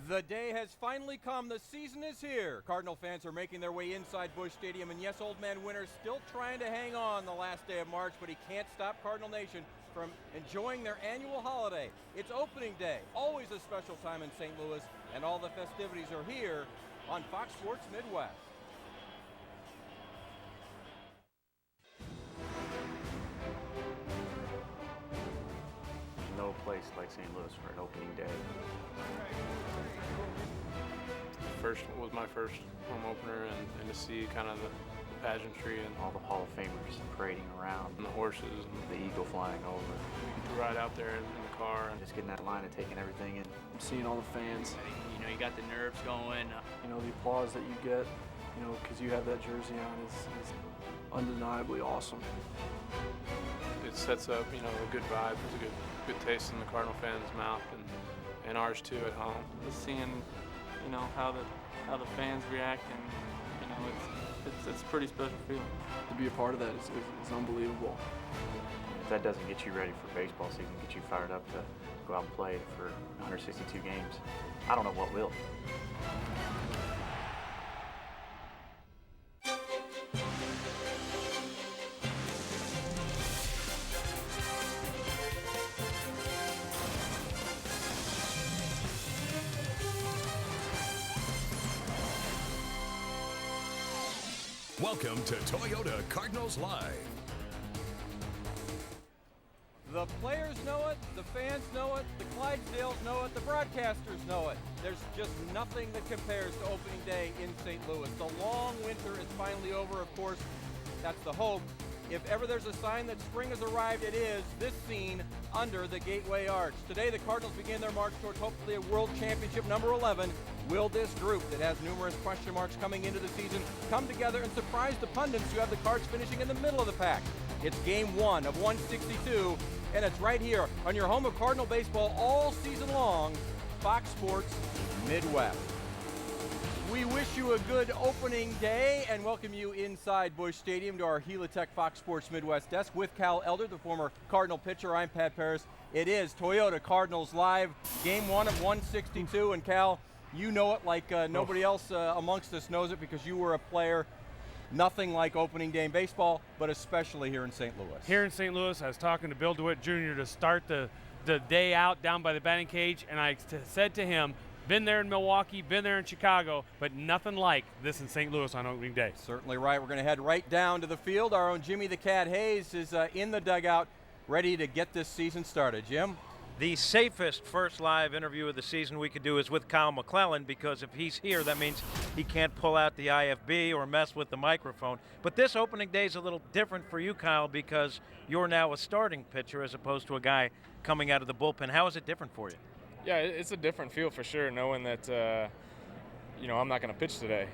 The day has finally come. The season is here. Cardinal fans are making their way inside Busch Stadium, and yes, Old Man Winter's still trying to hang on the last day of March, but he can't stop Cardinal Nation from enjoying their annual holiday. It's opening day, always a special time in St. Louis, and all the festivities are here on Fox Sports Midwest. No place like St. Louis for an opening day. First was my first home opener, and to see kind of the pageantry and All the Hall of Famers parading around, the horses and the eagle flying over. to ride out there in the car. And Just getting that line and taking everything in. Seeing all the fans, You know, you got the nerves going. you know, the applause that you get, you know, because you have that jersey on is undeniably awesome. it sets up, you know, a good vibe. There's a good taste in the Cardinal fans' mouth and ours too at home. Just seeing, you know, how the fans react, and you know, it's a pretty special feeling. To be a part of that is unbelievable. If that doesn't get you ready for baseball season, get you fired up to go out and play for 162 games, I don't know what will. Welcome to Toyota Cardinals Live. The players know it, the fans know it, the Clydesdales know it, the broadcasters know it. There's just nothing that compares to opening day in St. Louis. The long winter is finally over, of course. That's the hope. If ever there's a sign that spring has arrived, it is this scene under the Gateway Arch. Today, the Cardinals begin their march towards hopefully a World Championship number 11. Will this group that has numerous question marks coming into the season come together and surprise the pundits who have the Cards finishing in the middle of the pack? It's game 1 of 162, and it's right here on your home of Cardinal baseball all season long, Fox Sports Midwest. We wish you a good opening day and welcome you inside Busch Stadium to our Helitech Fox Sports Midwest desk with Cal Elder, the former Cardinal pitcher. I'm Pat Paris. It is Toyota Cardinals Live, game 1 of 162, and Cal, you know it like nobody else amongst us knows it because you were a player. Nothing like opening day in baseball, but especially here in St. Louis. Here in St. Louis, I was talking to Bill DeWitt Jr. to start the day out down by the batting cage, and I said to him, been there in Milwaukee, been there in Chicago, but nothing like this in St. Louis on opening day. Certainly right. We're going to head right down to the field. Our own Jimmy the Cat Hayes is in the dugout, ready to get this season started. Jim? The safest first live interview of the season we could do is with Kyle McClellan, because if he's here, that means he can't pull out the IFB or mess with the microphone. But this opening day is a little different for you, Kyle, because you're now a starting pitcher as opposed to a guy coming out of the bullpen. How is it different for you? Yeah, it's a different feel for sure, knowing that you know, I'm not going to pitch today.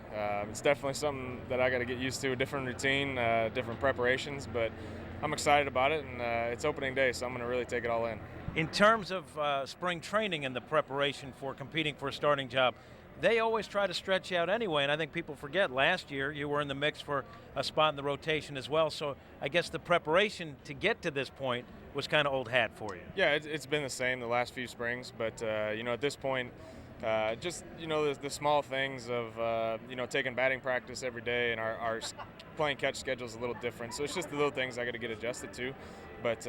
It's definitely something that I got to get used to, a different routine, different preparations, but I'm excited about it, and it's opening day, so I'm going to really take it all in. In terms of spring training and the preparation for competing for a starting job, they always try to stretch you out anyway, and I think people forget last year you were in the mix for a spot in the rotation as well, so I guess the preparation to get to this point was kind of old hat for you. Yeah, it's been the same the last few springs, but you know, at this point, just, you know, the small things of you know, taking batting practice every day, and our playing catch schedule is a little different, so it's just the little things I got to get adjusted to, but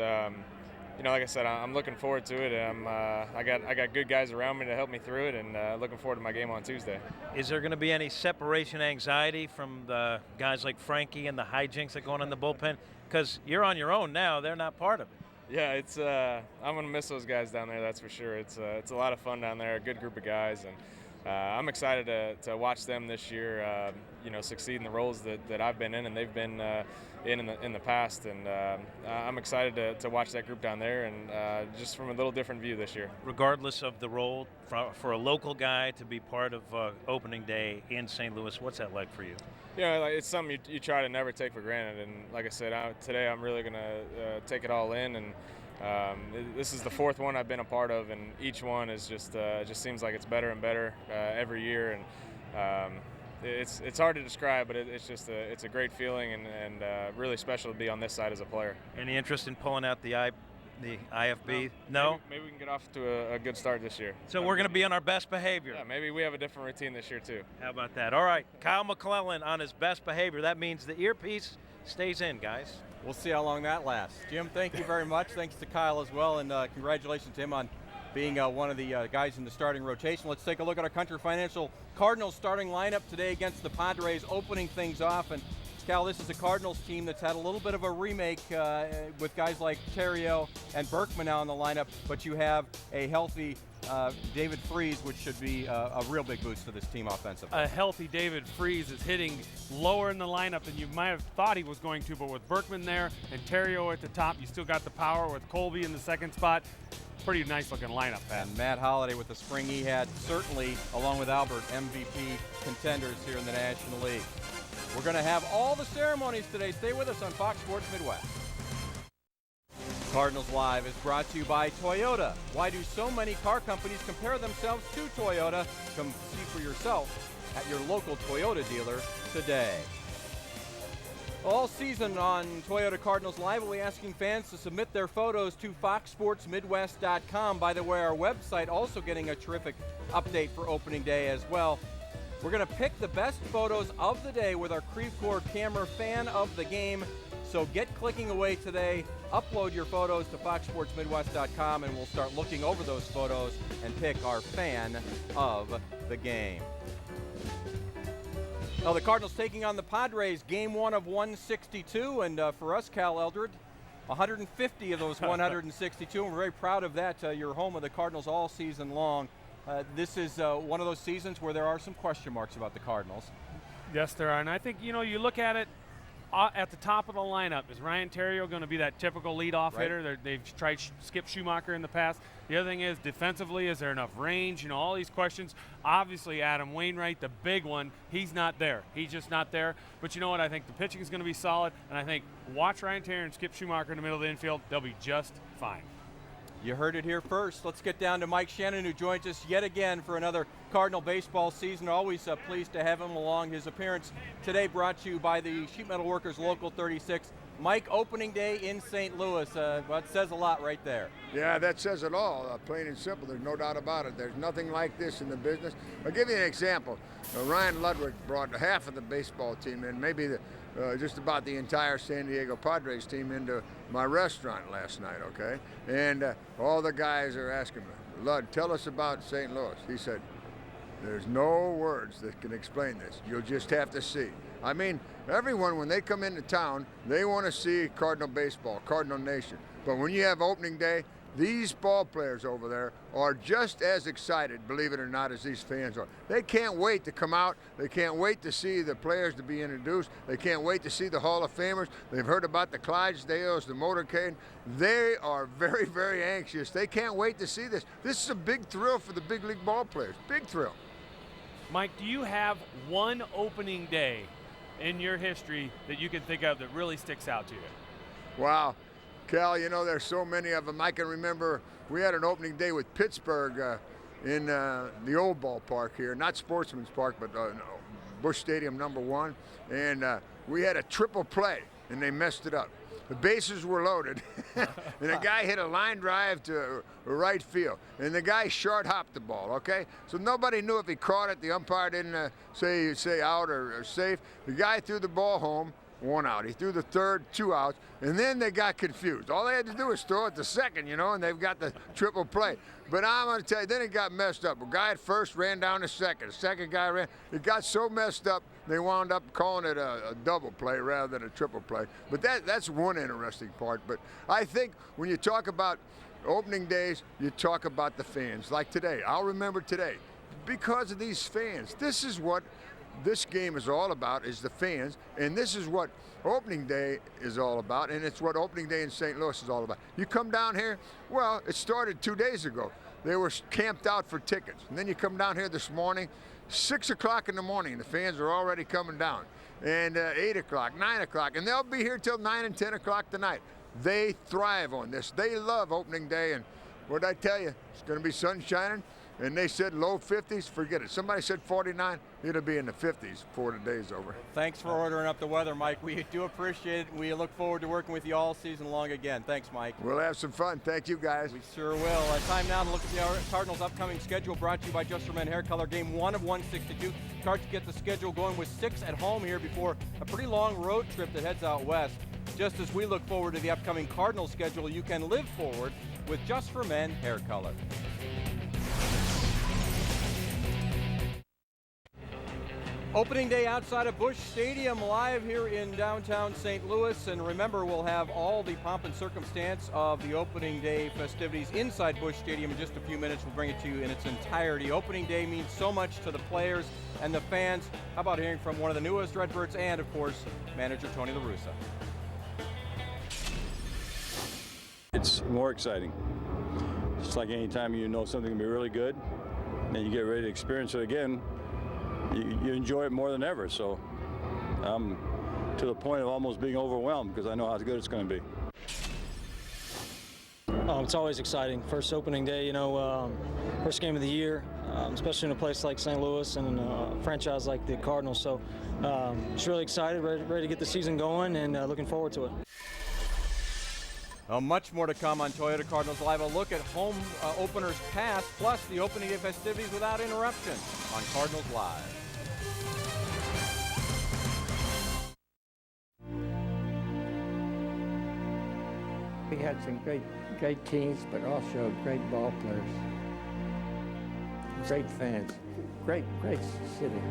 you know, like I said, I'm looking forward to it, and I got good guys around me to help me through it, and looking forward to my game on Tuesday. Is there going to be any separation anxiety from the guys like Frankie and the hijinks that go on in the bullpen? Because you're on your own now; they're not part of it. Yeah, it's I'm gonna miss those guys down there. That's for sure. It's a lot of fun down there. A good group of guys, and I'm excited to watch them this year. You know, succeed in the roles that I've been in and they've been in the past, and I'm excited to watch that group down there, and just from a little different view this year. Regardless of the role, for a local guy to be part of opening day in St. Louis, what's that like for you? Yeah, like, it's something you try to never take for granted, and like I said, today I'm really gonna take it all in, and this is the 4th one I've been a part of, and each one is just seems like it's better and better every year, and it's hard to describe, but it's a great feeling, and really special to be on this side as a player. Any interest in pulling out the the IFB? No? Maybe we can get off to a good start this year. So we're going to be on our best behavior. Yeah, maybe we have a different routine this year too. How about that? All right, Kyle McClellan on his best behavior. That means the earpiece stays in, guys. We'll see how long that lasts. Jim, thank you very much. Thanks to Kyle as well, and congratulations to him on being one of the guys in the starting rotation. Let's take a look at our Country Financial Cardinals starting lineup today against the Padres, opening things off. And Cal, this is a Cardinals team that's had a little bit of a remake with guys like Terrio and Berkman now in the lineup, but you have a healthy David Freese, which should be a real big boost to this team offensively. A healthy David Freese is hitting lower in the lineup than you might have thought he was going to, but with Berkman there and Terrio at the top, you still got the power with Colby in the second spot. Pretty nice looking lineup, Pat. And Matt Holliday with the spring he had, certainly, along with Albert, MVP contenders here in the National League. We're going to have all the ceremonies today. Stay with us on Fox Sports Midwest. Cardinals Live is brought to you by Toyota. Why do so many car companies compare themselves to Toyota? Come see for yourself at your local Toyota dealer today. All season on Toyota Cardinals Live, we'll be asking fans to submit their photos to foxsportsmidwest.com. By the way, our website also getting a terrific update for opening day as well. We're going to pick the best photos of the day with our Creve Coeur camera fan of the game. So get clicking away today, upload your photos to foxsportsmidwest.com, and we'll start looking over those photos and pick our fan of the game. Now the Cardinals taking on the Padres, game 1 of 162, and for us, Cal Eldred, 150 of those 162, and we're very proud of that. You're home of the Cardinals all season long. This is one of those seasons where there are some question marks about the Cardinals. Yes, there are, and I think, you look at it, at the top of the lineup, is Ryan Terrio going to be that typical leadoff hitter? They've tried Skip Schumacher in the past. The other thing is, defensively, is there enough range? All these questions. Obviously, Adam Wainwright, the big one, he's not there. He's just not there. But you know what? I think the pitching is going to be solid, and I think watch Ryan Terrio and Skip Schumacher in the middle of the infield. They'll be just fine. You heard it here first. Let's get down to Mike Shannon, who joins us yet again for another Cardinal baseball season. Always pleased to have him along. His appearance today brought to you by the Sheet Metal Workers Local 36. Mike, opening day in St. Louis. That says a lot right there. Yeah, that says it all, plain and simple. There's no doubt about it. There's nothing like this in the business. I'll give you an example. Ryan Ludwig brought half of the baseball team in, maybe just about the entire San Diego Padres team into my restaurant last night, okay? And all the guys are asking me, Lud, tell us about St. Louis. He said, there's no words that can explain this. You'll just have to see. I mean, everyone, when they come into town, they want to see Cardinal baseball, Cardinal Nation. But when you have opening day, these ball players over there are just as excited, believe it or not, as these fans are. They can't wait to come out. They can't wait to see the players to be introduced. They can't wait to see the Hall of Famers. They've heard about the Clydesdales, the motorcade. They are very, very anxious. They can't wait to see this. This is a big thrill for the big league ball players. Big thrill. Mike, do you have one opening day in your history that you can think of that really sticks out to you? Wow. Cal, there's so many of them. I can remember we had an opening day with Pittsburgh in the old ballpark here, not Sportsman's Park, but Busch Stadium #1, and we had a triple play, and they messed it up. The bases were loaded, and a guy hit a line drive to right field, and the guy short hopped the ball, okay? So nobody knew if he caught it. The umpire didn't say out or safe. The guy threw the ball home, 1 out. He threw the third, 2 outs, and then they got confused. All they had to do was throw it to second, and they've got the triple play. But I'm going to tell you, then it got messed up. A guy at first ran down to second. The second guy ran. It got so messed up, they wound up calling it a double play rather than a triple play. But that's one interesting part. But I think when you talk about opening days, you talk about the fans. Like today, I'll remember today. Because of these fans, this is what this game is all about, is the fans, and this is what opening day is all about, and it's what opening day in St. Louis is all about. You come down here, well, it started 2 days ago. They were camped out for tickets, and then you come down here this morning, 6 o'clock in the morning, the fans are already coming down, and 8 o'clock, 9 o'clock, and they'll be here till 9 and 10 o'clock tonight. They thrive on this. They love opening day, and what I tell you, it's going to be sun shining. and they said low 50s, forget it. Somebody said 49, it'll be in the 50s before the day's over. Thanks for ordering up the weather, Mike. We do appreciate it. We look forward to working with you all season long again. Thanks, Mike. We'll have some fun. Thank you, guys. We sure will. Time now to look at the Cardinals' upcoming schedule, brought to you by Just for Men Hair Color. Game 1 of 162. Cards get the schedule going with 6 at home here before a pretty long road trip that heads out west. Just as we look forward to the upcoming Cardinals schedule, you can live forward with Just for Men Hair Color. Opening day outside of Busch Stadium, live here in downtown St. Louis. And remember, we'll have all the pomp and circumstance of the opening day festivities inside Busch Stadium in just a few minutes. We'll bring it to you in its entirety. Opening day means so much to the players and the fans. How about hearing from one of the newest Redbirds and, of course, manager Tony La Russa. It's more exciting. Just like any time you know something can be really good, and you get ready to experience it again, you enjoy it more than ever. So I'm to the point of almost being overwhelmed because I know how good it's going to be. It's always exciting. First opening day, first game of the year, especially in a place like St. Louis and a franchise like the Cardinals. So just really excited, ready to get the season going, and looking forward to it. Much more to come on Toyota Cardinals Live. A look at home openers past, plus the opening day festivities without interruption on Cardinals Live. We had some great teams, but also great ball players. Great fans. Great city.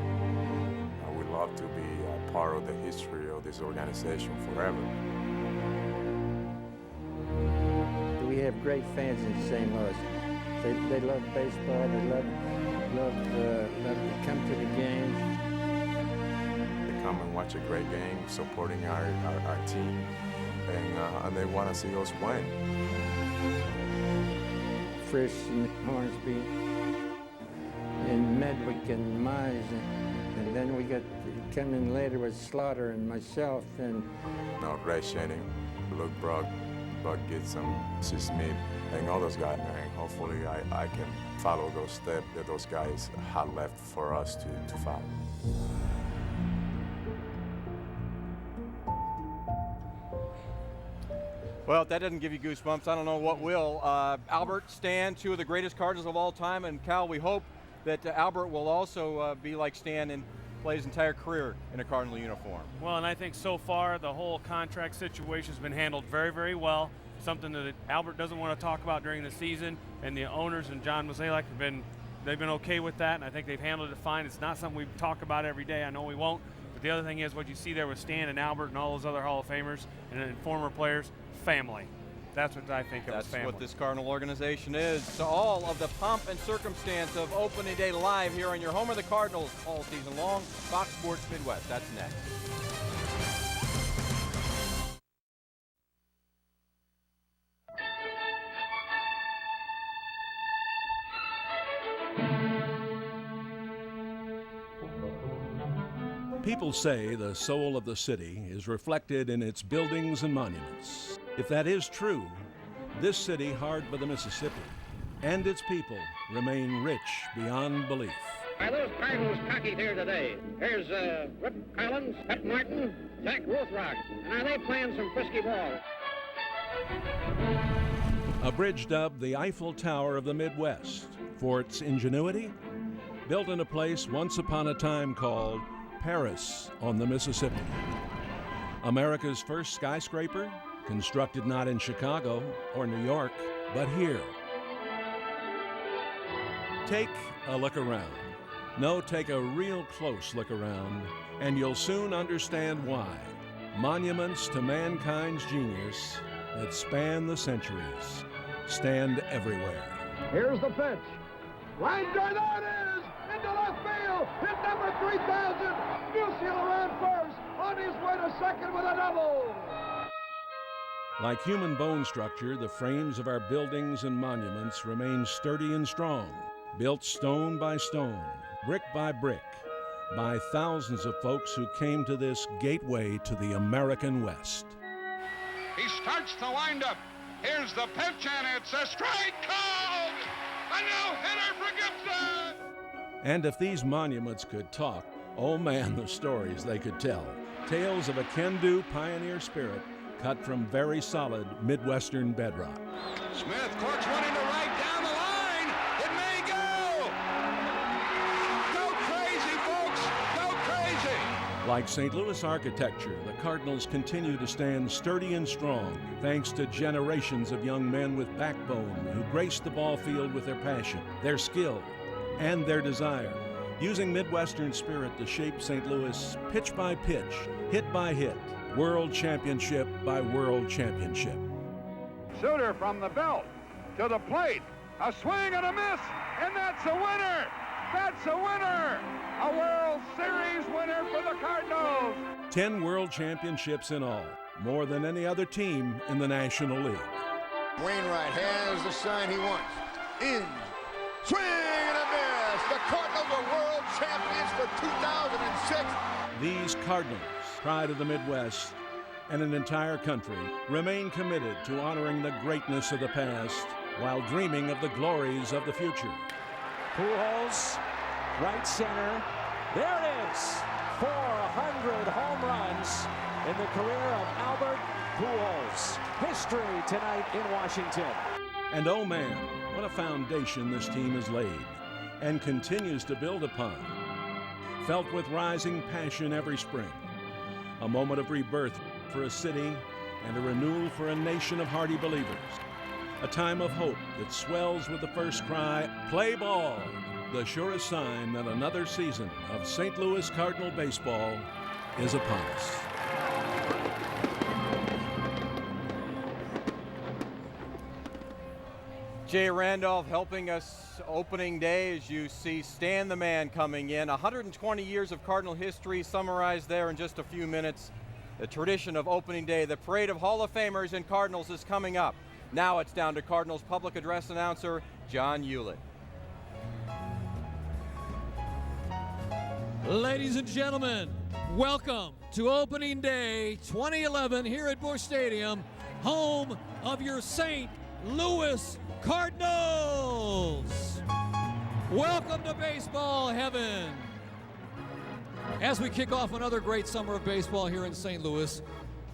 I would love to be a part of the history of this organization forever. We have great fans in St. Louis. They love baseball. They love to come to the games. They come and watch a great game, supporting our team, and they want to see us win. Frisch and Hornsby, and Medwick and Mize, and then we got coming later with Slaughter and myself and. Ray Shannon, Luke Brock. Buck Gibson, C. Smith, and all those guys, and hopefully I can follow those steps that those guys have left for us to follow. Well, if that doesn't give you goosebumps, I don't know what will. Albert, Stan, two of the greatest Cardinals of all time, and Cal, we hope that Albert will also be like Stan and play his entire career in a Cardinal uniform. Well, and I think so far the whole contract situation has been handled very, very well. Something that Albert doesn't want to talk about during the season, and the owners and John Mozeliak they've been okay with that, and I think they've handled it fine. It's not something we talk about every day. I know we won't, but the other thing is what you see there with Stan and Albert and all those other Hall of Famers and former players, family. That's what I think of as family. That's what this Cardinal organization is. So all of the pomp and circumstance of opening day live here on your home of the Cardinals all season long. Fox Sports Midwest. That's next. People say the soul of the city is reflected in its buildings and monuments. If that is true, this city hard by the Mississippi and its people remain rich beyond belief. Are those Cardinals cocky here today? Here's Rip Collins, Pep Martin, Jack Ruthrock, and are they playing some frisky ball? A bridge dubbed the Eiffel Tower of the Midwest for its ingenuity, built in a place once upon a time called Paris on the Mississippi. America's first skyscraper, constructed not in Chicago or New York, but here. Take a look around. No, take a real close look around, and you'll soon understand why. Monuments to mankind's genius that span the centuries stand everywhere. Here's the pitch. Line drive, there it is! Into left field! Hit number 3,000! Musial ran first, on his way to second with a double! Like human bone structure, the frames of our buildings and monuments remain sturdy and strong, built stone by stone, brick by brick, by thousands of folks who came to this gateway to the American West. He starts the windup. Here's the pitch, and it's a strike called. no-hitter for Gibson! And if these monuments could talk, oh man, the stories they could tell. Tales of a can-do pioneer spirit cut from very solid Midwestern bedrock. Smith corks one into right down the line. It may go. Go crazy, folks. Go crazy. Like St. Louis architecture, the Cardinals continue to stand sturdy and strong thanks to generations of young men with backbone who grace the ball field with their passion, their skill, and their desire, using Midwestern spirit to shape St. Louis pitch by pitch, hit by hit, world championship by world championship. Suter from the belt to the plate. A swing and a miss, and that's a winner. That's a winner. A World Series winner for the Cardinals. 10 world championships in all, more than any other team in the National League. Wainwright has the sign he wants. In. Swing and a miss. The Cardinals are world champions for 2006. These Cardinals, pride of the Midwest and an entire country, remain committed to honoring the greatness of the past while dreaming of the glories of the future. Pujols, right center. There it is. 400 home runs in the career of Albert Pujols. History tonight in Washington. And oh man, what a foundation this team has laid and continues to build upon. Felt with rising passion every spring. A moment of rebirth for a city and a renewal for a nation of hardy believers. A time of hope that swells with the first cry, play ball, the surest sign that another season of St. Louis Cardinal baseball is upon us. Jay Randolph helping us opening day as you see Stan the Man coming in. 120 years of Cardinal history summarized there in just a few minutes. The tradition of opening day, the parade of Hall of Famers and Cardinals is coming up. Now it's down to Cardinals public address announcer John Hewlett. Ladies and gentlemen, welcome to opening day 2011 here at Busch Stadium, home of your St. Louis Cardinals. Welcome to baseball heaven. As we kick off another great summer of baseball here in St. Louis,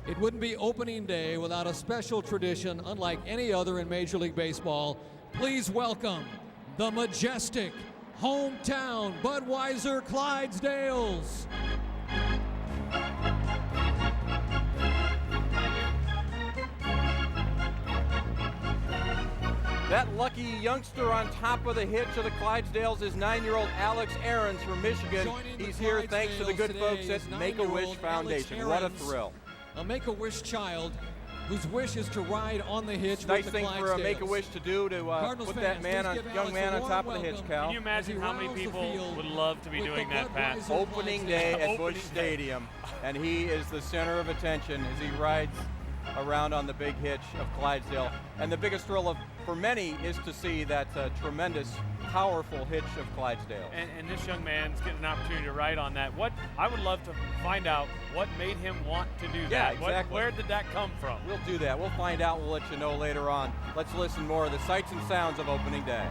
it wouldn't be opening day without a special tradition unlike any other in Major League Baseball. Please welcome the majestic hometown Budweiser Clydesdales. That lucky youngster on top of the hitch of the Clydesdales is 9-year-old Alex Ahrens from Michigan. He's here thanks to the good folks at Make-A-Wish Foundation. What a thrill. A Make-A-Wish child whose wish is to ride on the hitch nice with the thing for a Make-A-Wish to do, to put that young man on top of the hitch, Cal. Can you imagine how many people would love to be doing that, Pat? Opening day at Busch Stadium, and he is the center of attention as he rides around on the big hitch of Clydesdale. And the biggest thrill for many is to see that tremendous, powerful hitch of Clydesdale. And this young man's getting an opportunity to ride on that. What I would love to find out what made him want to do that. Yeah, exactly. Where did that come from? We'll do that. We'll find out. We'll let you know later on. Let's listen more of the sights and sounds of opening day.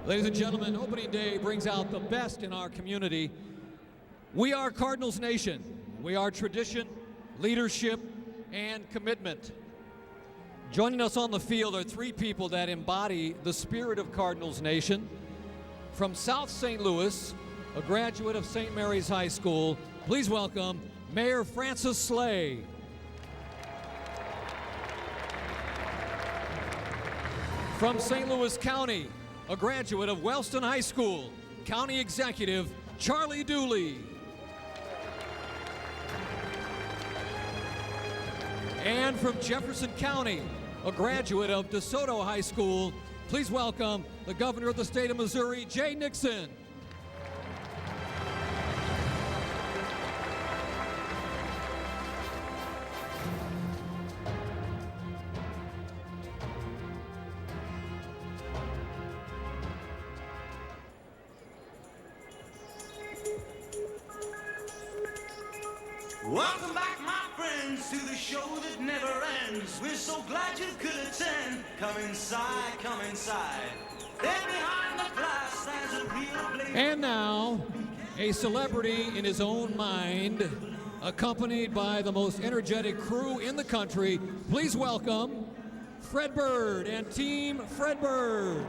Ladies and gentlemen, opening day brings out the best in our community. We are Cardinals Nation. We are tradition, leadership, and commitment. Joining us on the field are three people that embody the spirit of Cardinals Nation. From South St. Louis, a graduate of St. Mary's High School, please welcome Mayor Francis Slay. From St. Louis County, a graduate of Wellston High School, County Executive Charlie Dooley. And from Jefferson County, a graduate of DeSoto High School, please welcome the Governor of the State of Missouri, Jay Nixon. Welcome back, my friends, to the show that never ends. We're so glad you could attend. Come inside, come inside. There behind the glass, there's a real blaze. And now, a celebrity in his own mind, accompanied by the most energetic crew in the country. Please welcome Fred Bird and Team Fred Bird.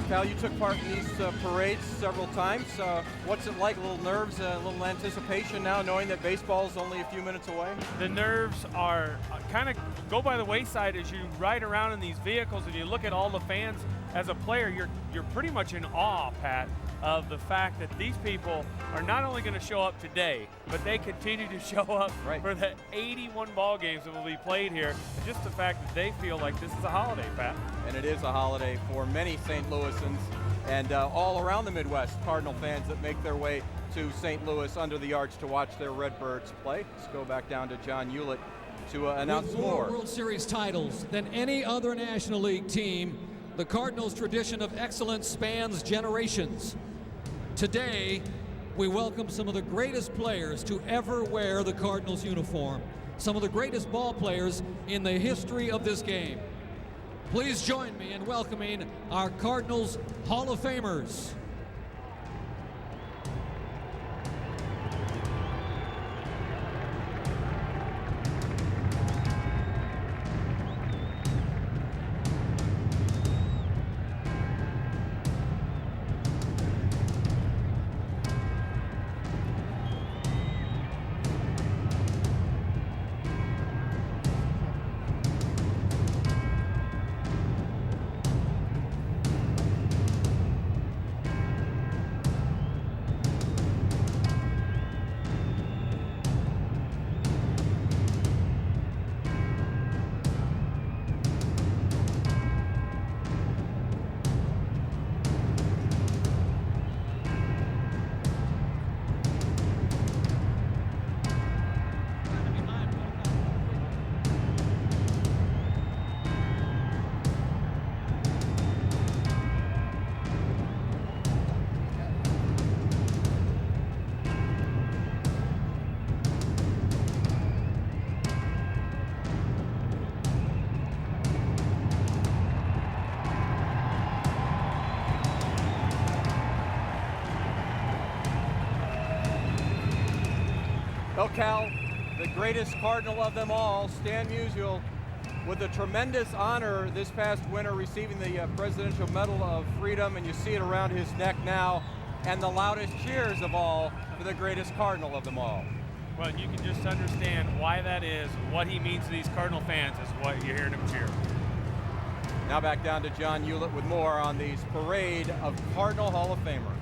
Cal, you took part in these parades several times. What's it like? A little nerves, a little anticipation now, knowing that baseball is only a few minutes away? The nerves are kind of go by the wayside as you ride around in these vehicles and you look at all the fans. As a player, you're pretty much in awe, Pat, of the fact that these people are not only going to show up today, but they continue to show up for the 81 ball games that will be played here. Just the fact that they feel like this is a holiday, Pat. And it is a holiday for many St. Louisans and all around the Midwest, Cardinal fans that make their way to St. Louis under the arch to watch their Redbirds play. Let's go back down to John Hewlett to announce With more World Series titles than any other National League team, the Cardinals' tradition of excellence spans generations. Today, we welcome some of the greatest players to ever wear the Cardinals uniform, some of the greatest ball players in the history of this game. Please join me in welcoming our Cardinals Hall of Famers. Well, Cal, the greatest Cardinal of them all, Stan Musial, with a tremendous honor this past winter, receiving the Presidential Medal of Freedom, and you see it around his neck now, and the loudest cheers of all for the greatest Cardinal of them all. Well, you can just understand why that is, what he means to these Cardinal fans is what you're hearing him cheer. Now back down to John Hewlett with more on these parade of Cardinal Hall of Famers.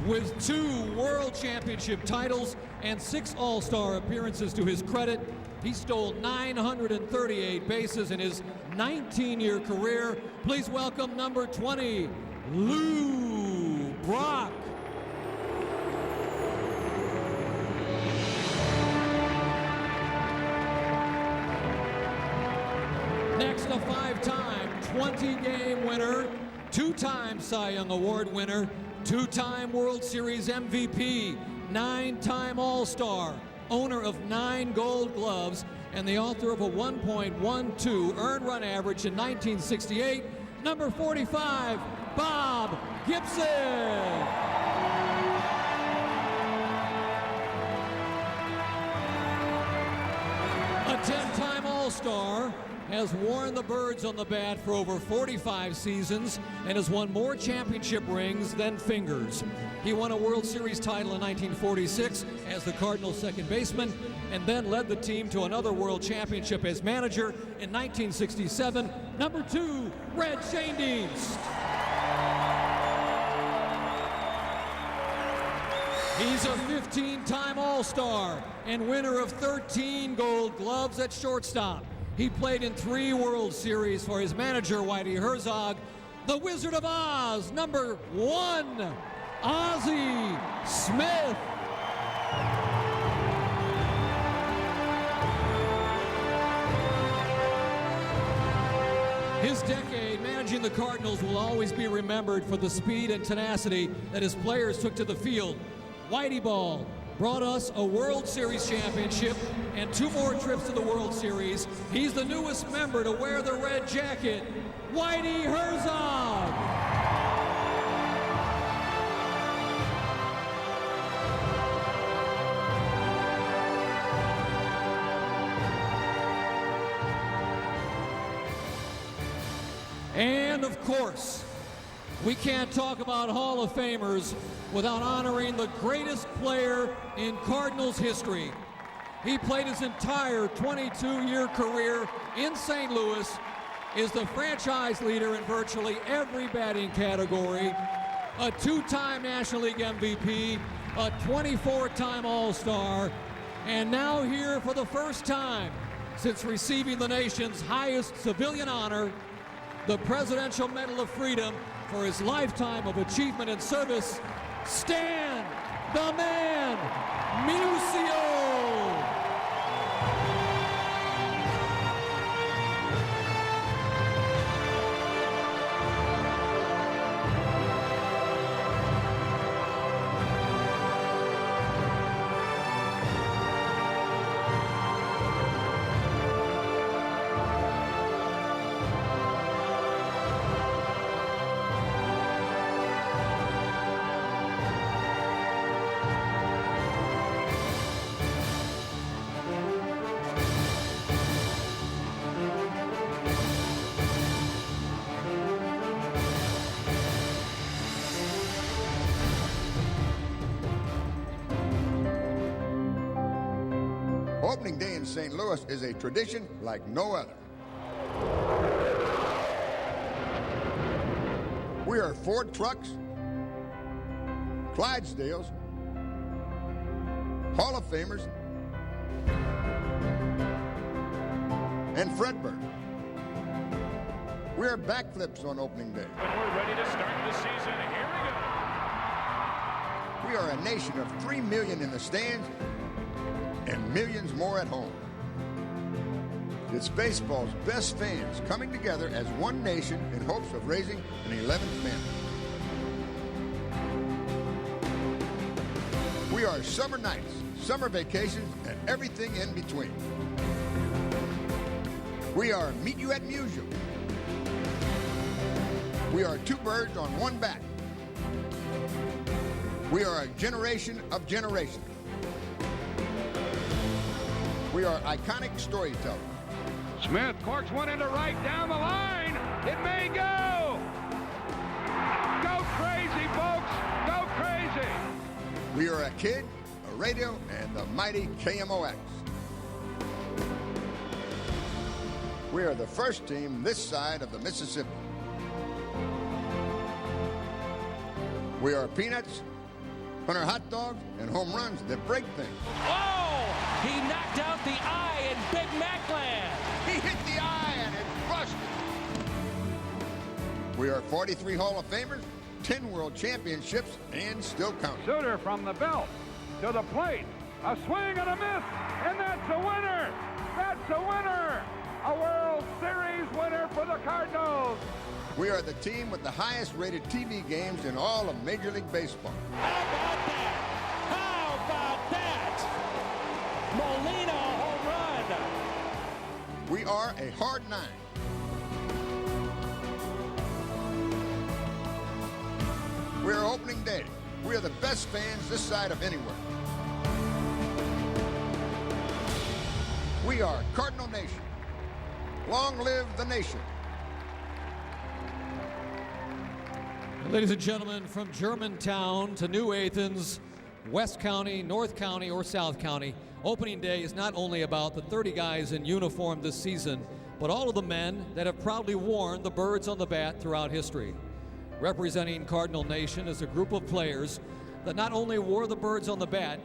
With 2 World Championship titles and 6 All-Star appearances to his credit, he stole 938 bases in his 19-year career. Please welcome number 20, Lou Brock. Next, a 5-time 20-game winner, 2-time Cy Young Award winner, 2-time World Series MVP, 9-time All-Star, owner of 9 Gold Gloves, and the author of a 1.12 earned run average in 1968, number 45, Bob Gibson. A 10-time All-Star, has worn the birds on the bat for over 45 seasons and has won more championship rings than fingers. He won a World Series title in 1946 as the Cardinals' second baseman, and then led the team to another World Championship as manager in 1967. Number 2, Red Schoendienst. He's a 15-time All-Star and winner of 13 Gold Gloves at shortstop. He played in 3 World Series for his manager, Whitey Herzog. The Wizard of Oz, number 1, Ozzie Smith. His decade managing the Cardinals will always be remembered for the speed and tenacity that his players took to the field. Whitey Ball brought us a World Series championship and 2 more trips to the World Series. He's the newest member to wear the red jacket, Whitey Herzog. And of course, we can't talk about Hall of Famers without honoring the greatest player in Cardinals history. He played his entire 22-year career in St. Louis, is the franchise leader in virtually every batting category, a 2-time National League MVP, a 24-time All-Star, and now here for the first time since receiving the nation's highest civilian honor, the Presidential Medal of Freedom for his lifetime of achievement and service, Stan the Man Musial. Opening day in St. Louis is a tradition like no other. We are Ford trucks, Clydesdales, Hall of Famers, and Fredbird. We are backflips on opening day. And we're ready to start the season. Here we go. We are a nation of 3 million in the stands and millions more at home. It's baseball's best fans coming together as one nation in hopes of raising an 11th man. We are summer nights, summer vacations, and everything in between. We are Meet You at Musial. We are two birds on one bat. We are a generation of generations. We are iconic storytellers. Smith corks one into right down the line. It may go. Go crazy, folks. Go crazy. We are a kid, a radio, and the mighty KMOX. We are the first team this side of the Mississippi. We are peanuts, Hunter hot dogs, and home runs that break things. Oh! He knocked out the eye in Big Mac land. He hit the eye and it busted. We are 43 Hall of Famers, 10 World Championships, and still counting. Suter from the belt to the plate. A swing and a miss, and that's a winner. That's a winner. A World Series winner for the Cardinals. We are the team with the highest rated TV games in all of Major League Baseball. How about that? How about that? Molina home run. We are a hard nine. We are opening day. We are the best fans this side of anywhere. We are Cardinal Nation. Long live the nation. Ladies and gentlemen, from Germantown to New Athens, West County, North County, or South County, opening day is not only about the 30 guys in uniform this season, but all of the men that have proudly worn the birds on the bat throughout history. Representing Cardinal Nation is a group of players that not only wore the birds on the bat,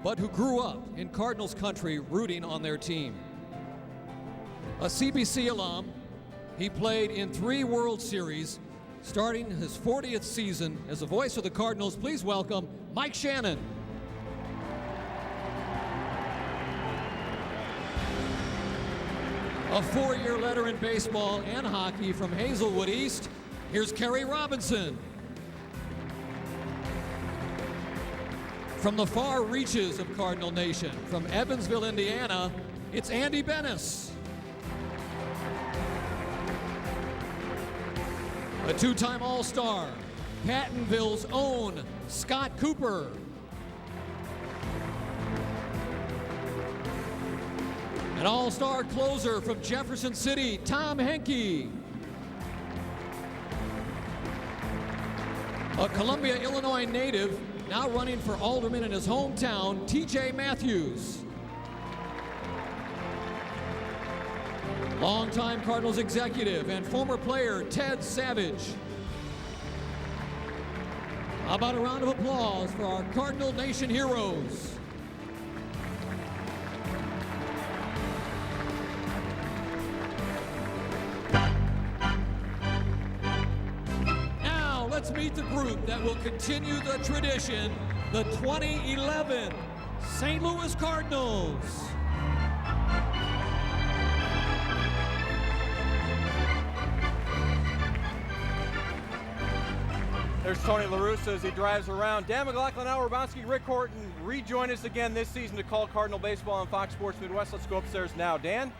but who grew up in Cardinals country rooting on their team. A CBC alum, he played in 3 World Series, starting his 40th season as the voice of the Cardinals. Please welcome Mike Shannon. A 4-year letter in baseball and hockey from Hazelwood East, here's Kerry Robinson. From the far reaches of Cardinal Nation, from Evansville, Indiana, it's Andy Bennis. A 2-time All-Star, Pattonville's own Scott Cooper. An All-Star closer from Jefferson City, Tom Henke. A Columbia, Illinois native, now running for alderman in his hometown, TJ Matthews. Longtime Cardinals executive and former player Ted Savage. How about a round of applause for our Cardinal Nation heroes? Now let's meet the group that will continue the tradition, the 2011 St. Louis Cardinals. There's Tony La Russa as he drives around. Dan McLaughlin, Al Urbanski, Rick Horton rejoin us again this season to call Cardinal baseball on Fox Sports Midwest. Let's go upstairs now. Dan?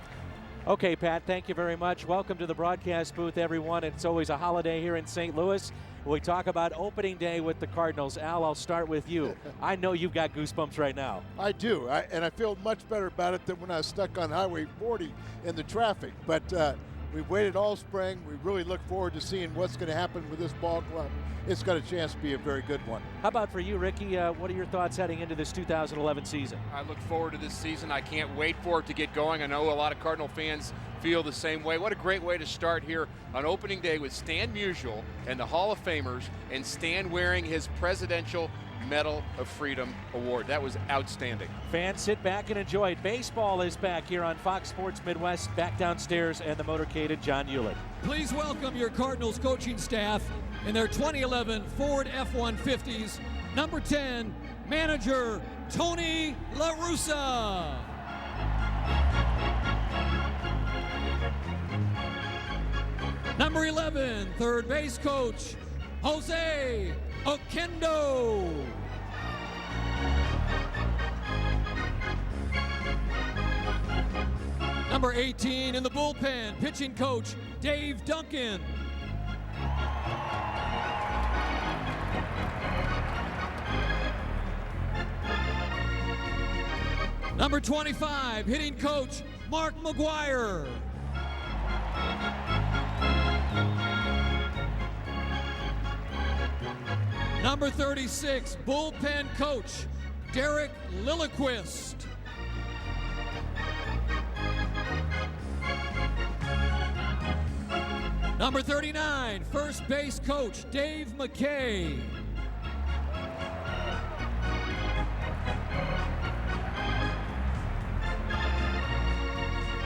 Okay, Pat, thank you very much. Welcome to the broadcast booth, everyone. It's always a holiday here in St. Louis. We talk about opening day with the Cardinals. Al, I'll start with you. I know you've got goosebumps right now. I do, and I feel much better about it than when I was stuck on Highway 40 in the traffic. But we've waited all spring. We really look forward to seeing what's going to happen with this ball club. It's got a chance to be a very good one. How about for you, Ricky? What are your thoughts heading into this 2011 season? I look forward to this season. I can't wait for it to get going. I know a lot of Cardinal fans feel the same way. What a great way to start here on opening day with Stan Musial and the Hall of Famers, and Stan wearing his Presidential Medal of Freedom Award. That was outstanding. Fans, sit back and enjoy it. Baseball is back here on Fox Sports Midwest, back downstairs, and the motorcade at John Hewlett. Please welcome your Cardinals coaching staff in their 2011 Ford F-150s. Number 10, manager Tony La Russa. Number 11, third base coach, Jose Oquendo. Number 18 in the bullpen, pitching coach, Dave Duncan. Number 25, hitting coach, Mark McGuire. Number 36, bullpen coach, Derek Lilliquist. Number 39, first base coach, Dave McKay.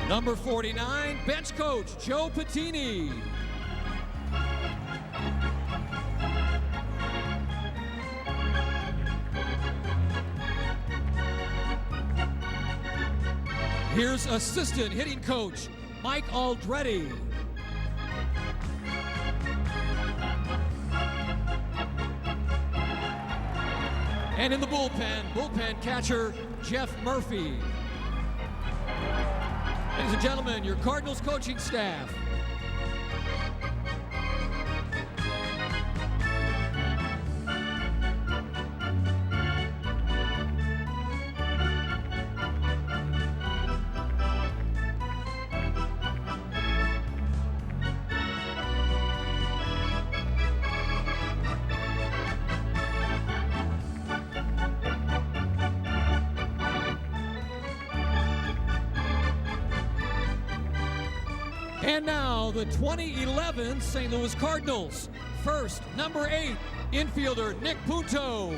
Number 49, bench coach, Joe Patini. Here's assistant hitting coach, Mike Aldretti. And in the bullpen catcher, Jeff Murphy. Ladies and gentlemen, your Cardinals coaching staff. And now the 2011 St. Louis Cardinals. First, number 8, infielder Nick Punto.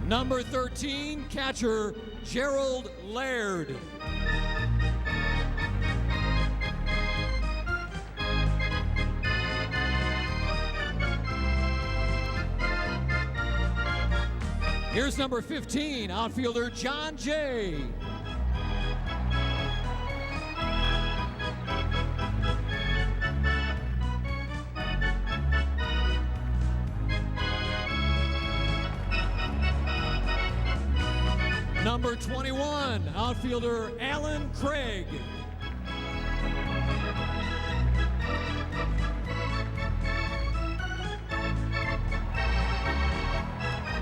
Number 13, catcher Gerald Laird. Here's number 15, outfielder John Jay. Number 21, outfielder Alan Craig.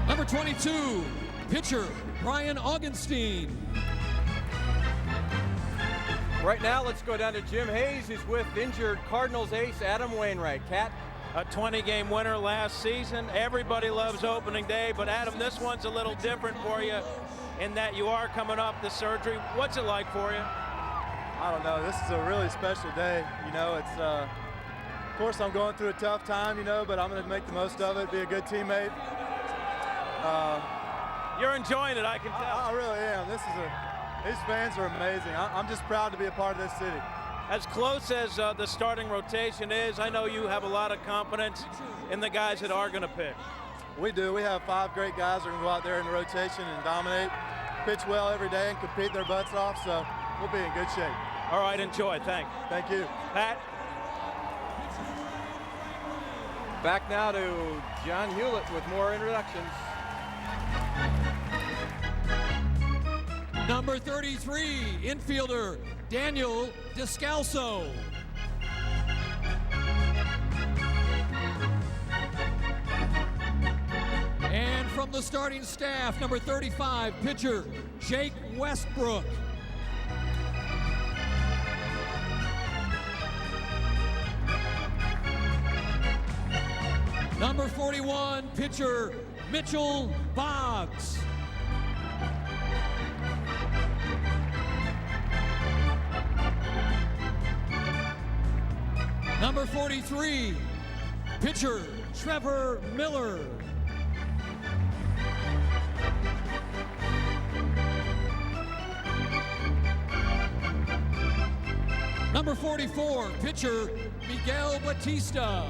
Number 22, pitcher Brian Augenstein. Right now, let's go down to Jim Hayes, who's with injured Cardinals ace Adam Wainwright. Cat? A 20-game winner last season. Everybody loves opening day, but Adam, this one's a little different for you in that you are coming off the surgery. What's it like for you? I don't know. This is a really special day. You know, it's, of course, I'm going through a tough time, you know, but I'm going to make the most of it, be a good teammate. You're enjoying it, I can tell. I really am. These fans are amazing. I'm just proud to be a part of this city. As close as the starting rotation is, I know you have a lot of confidence in the guys that are going to pitch. We do. We have 5 great guys that are going to go out there in the rotation and dominate, pitch well every day, and compete their butts off, so we'll be in good shape. All right, enjoy. Thanks. Thank you. Pat? Back now to John Hewlett with more introductions. Number 33, infielder Daniel Descalso. And from the starting staff, number 35, pitcher Jake Westbrook. Number 41, pitcher Mitchell Boggs. Number 43, pitcher Trevor Miller. Number 44, pitcher Miguel Batista.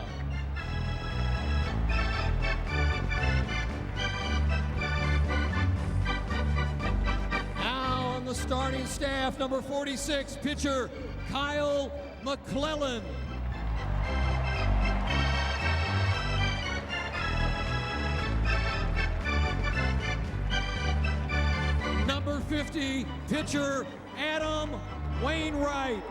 Now on the starting staff, number 46, pitcher Kyle McClellan. Number 50, pitcher Adam Wainwright.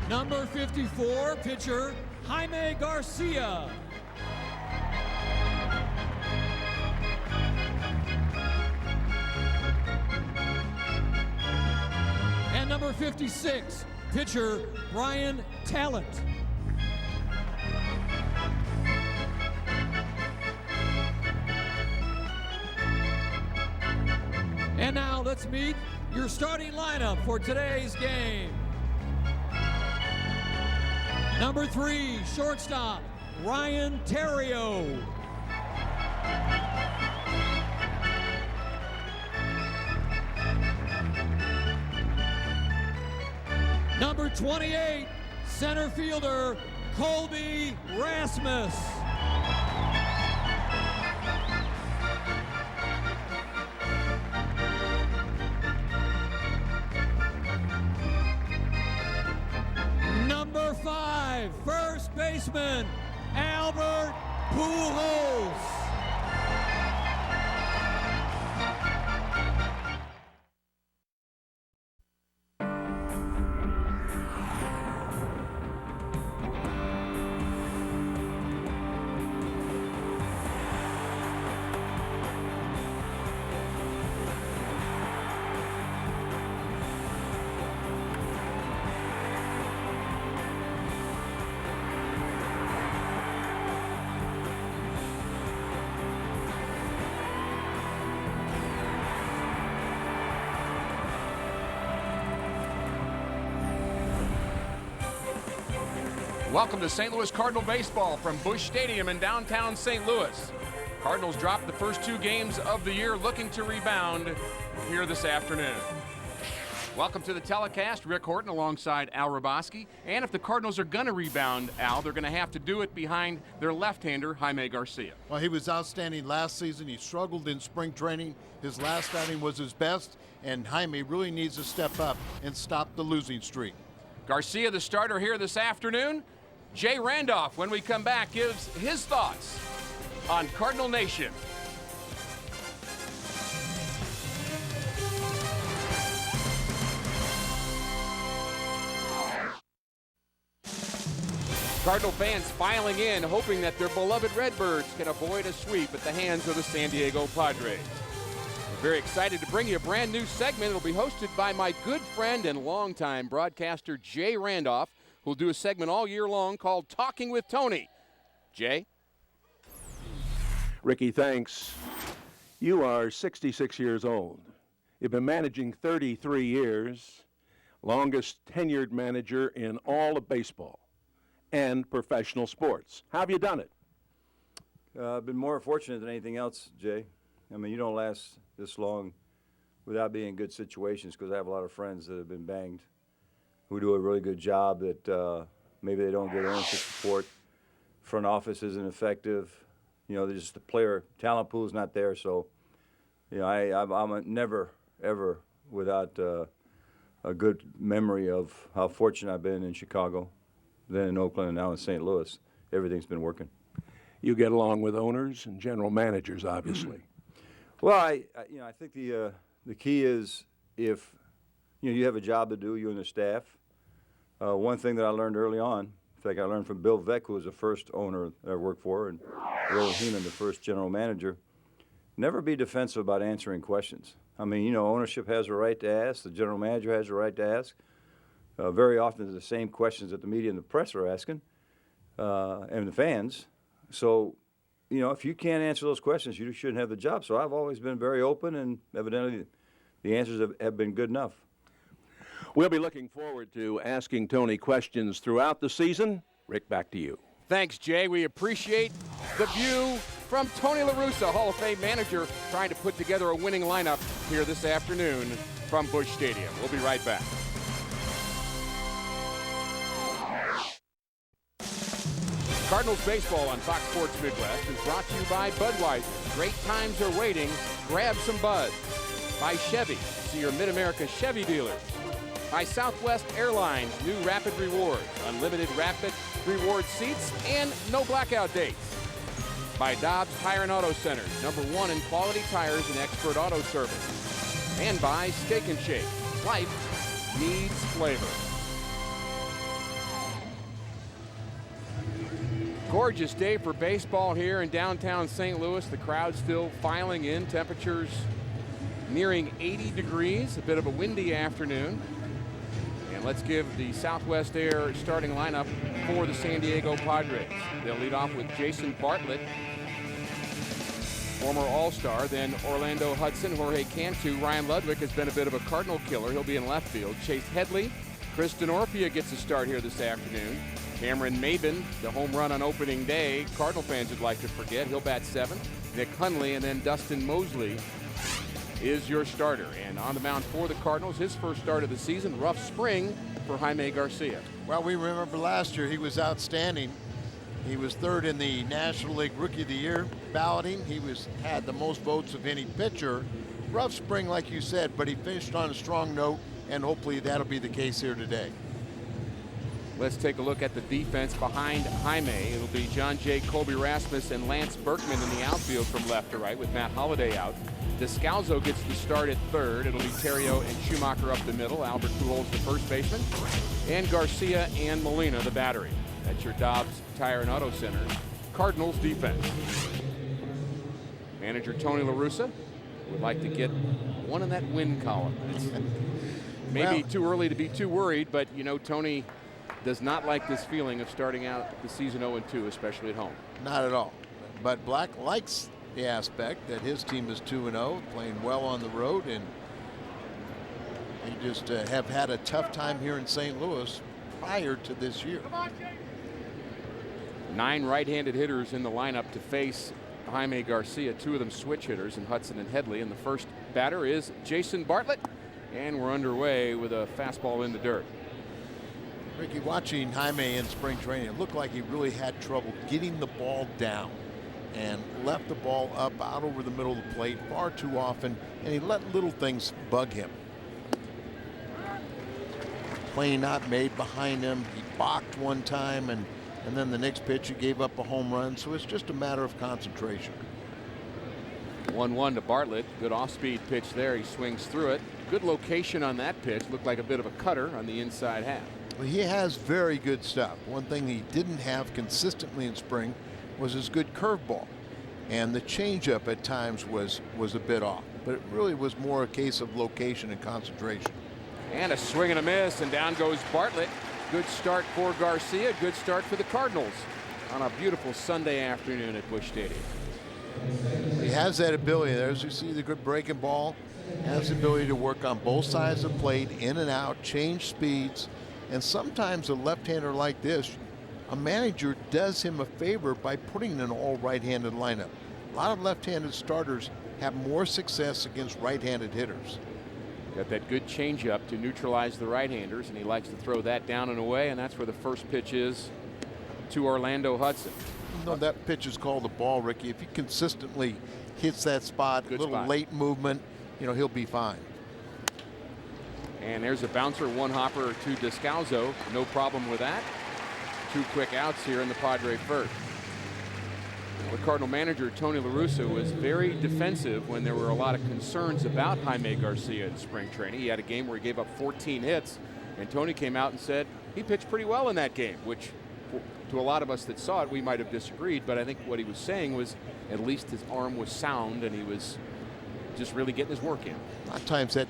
Number 54, pitcher Jaime Garcia. And number 56, pitcher Brian Talent. And now let's meet your starting lineup for today's game. Number 3, shortstop, Ryan Terrio. Number 28, center fielder, Colby Rasmus. Number 5, first baseman, Albert Pujols. Welcome to St. Louis Cardinal baseball from Busch Stadium in downtown St. Louis. Cardinals dropped the first 2 games of the year, looking to rebound here this afternoon. Welcome to the telecast. Rick Horton alongside Al Raboski. And if the Cardinals are going to rebound, Al, they're going to have to do it behind their left-hander, Jaime Garcia. Well, he was outstanding last season. He struggled in spring training. His last outing was his best, and Jaime really needs to step up and stop the losing streak. Garcia, the starter here this afternoon. Jay Randolph, when we come back, gives his thoughts on Cardinal Nation. Cardinal fans filing in, hoping that their beloved Redbirds can avoid a sweep at the hands of the San Diego Padres. We're very excited to bring you a brand new segment. It'll be hosted by my good friend and longtime broadcaster, Jay Randolph, who'll do a segment all year long called Talking with Tony. Jay? Ricky, thanks. You are 66 years old. You've been managing 33 years, longest tenured manager in all of baseball and professional sports. How have you done it? I've been more fortunate than anything else, Jay. I mean, you don't last this long without being in good situations, because I have a lot of friends that have been banged who do a really good job that maybe they don't get ownership support. Front office isn't effective. You know, just the player talent pool is not there. So, you know, I'm never, ever without a good memory of how fortunate I've been in Chicago, then in Oakland, and now in St. Louis. Everything's been working. You get along with owners and general managers, obviously. Well, I think the key is if you have a job to do, you and the staff. One thing that I learned early on, in fact, I learned from Bill Veck, who was the first owner that I worked for, and Roland Heenan, the first general manager, never be defensive about answering questions. I mean, ownership has a right to ask. The general manager has a right to ask. Very often, it's the same questions that the media and the press are asking, and the fans. So, if you can't answer those questions, you shouldn't have the job. So I've always been very open, and evidently the answers have been good enough. We'll be looking forward to asking Tony questions throughout the season. Rick, back to you. Thanks, Jay. We appreciate the view from Tony La Russa, Hall of Fame manager, trying to put together a winning lineup here this afternoon from Busch Stadium. We'll be right back. Cardinals baseball on Fox Sports Midwest is brought to you by Budweiser. Great times are waiting. Grab some Bud. By Chevy. See your Mid-America Chevy dealers. By Southwest Airlines, new Rapid Rewards, unlimited Rapid Reward seats, and no blackout dates. By Dobbs Tire and Auto Centers, #1 in quality tires and expert auto service. And by Steak and Shake. Life needs flavor. Gorgeous day for baseball here in downtown St. Louis. The crowd still filing in. Temperatures nearing 80 degrees. A bit of a windy afternoon. And let's give the Southwest Air starting lineup for the San Diego Padres. They'll lead off with Jason Bartlett, former All-Star, then Orlando Hudson, Jorge Cantu. Ryan Ludwig has been a bit of a Cardinal killer. He'll be in left field. Chase Headley. Chris Denorfia gets a start here this afternoon. Cameron Maben, the home run on opening day. Cardinal fans would like to forget. He'll bat 7. Nick Hundley, and then Dustin Mosley is your starter. And on the mound for the Cardinals, his first start of the season, rough spring for Jaime Garcia. Well, we remember last year he was outstanding. He was 3rd in the National League Rookie of the Year balloting. He had the most votes of any pitcher. Rough spring, like you said, but he finished on a strong note, and hopefully that'll be the case here today. Let's take a look at the defense behind Jaime. It'll be John Jay, Colby Rasmus, and Lance Berkman in the outfield from left to right with Matt Holliday out. Descalzo gets the start at 3rd. It'll be Terrio and Schumacher up the middle. Albert Pujols, the first baseman. And Garcia and Molina, the battery. That's your Dobbs Tire and Auto Center Cardinals defense. Manager Tony La Russa would like to get one in that win column. It's maybe too early to be too worried, but you know, Tony does not like this feeling of starting out the season 0-2, especially at home. Not at all. But Black likes the aspect that his team is 2-0, playing well on the road, and they just have had a tough time here in St. Louis prior to this year. 9 right-handed hitters in the lineup to face Jaime Garcia, 2 of them switch hitters in Hudson and Headley, and the first batter is Jason Bartlett, and we're underway with a fastball in the dirt. Ricky, watching Jaime in spring training, it looked like he really had trouble getting the ball down and left the ball up out over the middle of the plate far too often, and he let little things bug him. Play not made behind him. He balked one time, and then the next pitch he gave up a home run, so it's just a matter of concentration. 1-1 to Bartlett. Good off-speed pitch there. He swings through it. Good location on that pitch. Looked like a bit of a cutter on the inside half. Well, he has very good stuff. One thing he didn't have consistently in spring was his good curveball, and the changeup at times was a bit off, but it really was more a case of location and concentration. And a swing and a miss, and down goes Bartlett. Good start for Garcia. Good start for the Cardinals on a beautiful Sunday afternoon at Busch Stadium. He has that ability there. As you see, the good breaking ball, has the ability to work on both sides of the plate, in and out, change speeds. And sometimes a left-hander like this, a manager does him a favor by putting an all right-handed lineup. A lot of left-handed starters have more success against right-handed hitters. Got that good changeup to neutralize the right-handers, and he likes to throw that down and away, and that's where the first pitch is to Orlando Hudson. You know, that pitch is called the ball, Ricky. If he consistently hits that spot, Good a little spot. late movement, you know, he'll be fine. And there's a bouncer, one hopper to Descalzo. No problem with that. 2 quick outs here in the Padre first. The Cardinal manager, Tony La Russa, was very defensive when there were a lot of concerns about Jaime Garcia in spring training. He had a game where he gave up 14 hits, and Tony came out and said he pitched pretty well in that game, which to a lot of us that saw it, we might have disagreed, but I think what he was saying was at least his arm was sound and he was just really getting his work in. A lot of times that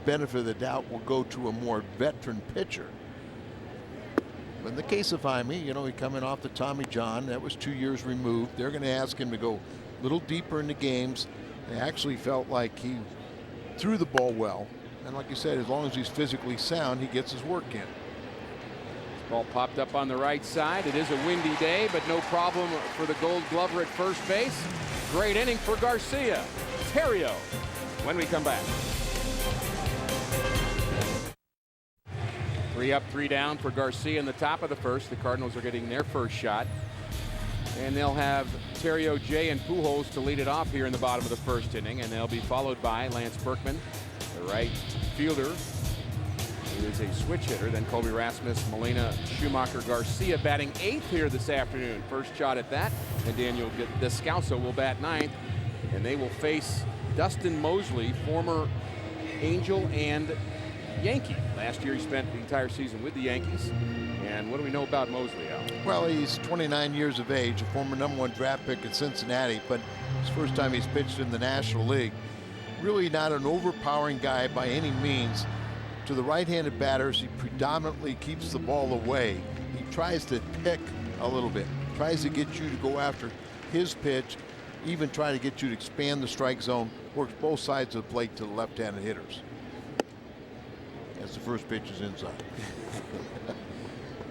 benefit of the doubt will go to a more veteran pitcher. But in the case of Jaime, you know, he coming off the Tommy John, that was 2 years removed. They're going to ask him to go a little deeper into games. They actually felt like he threw the ball well. And like you said, as long as he's physically sound, he gets his work in. Ball popped up on the right side. It is a windy day, but no problem for the Gold Glover at first base. Great inning for Garcia. Terrio when we come back. 3 up, 3 down for Garcia in the top of the first. The Cardinals are getting their first shot. And they'll have Terrio, Jay, and Pujols to lead it off here in the bottom of the first inning. And they'll be followed by Lance Berkman, the right fielder, who is a switch hitter. Then Colby Rasmus, Molina, Schumacher, Garcia batting 8th here this afternoon. First shot at that. And Daniel Descalso will bat 9th. And they will face Dustin Mosley, former Angel and Yankee. Last year he spent the entire season with the Yankees. And what do we know about Mosley, Al? Well, he's 29 years of age, a former #1 draft pick at Cincinnati, but it's the first time he's pitched in the National League. Really not an overpowering guy by any means. To the right-handed batters, he predominantly keeps the ball away. He tries to pick a little bit, tries to get you to go after his pitch, even try to get you to expand the strike zone, works both sides of the plate to the left-handed hitters. As the first pitch is inside.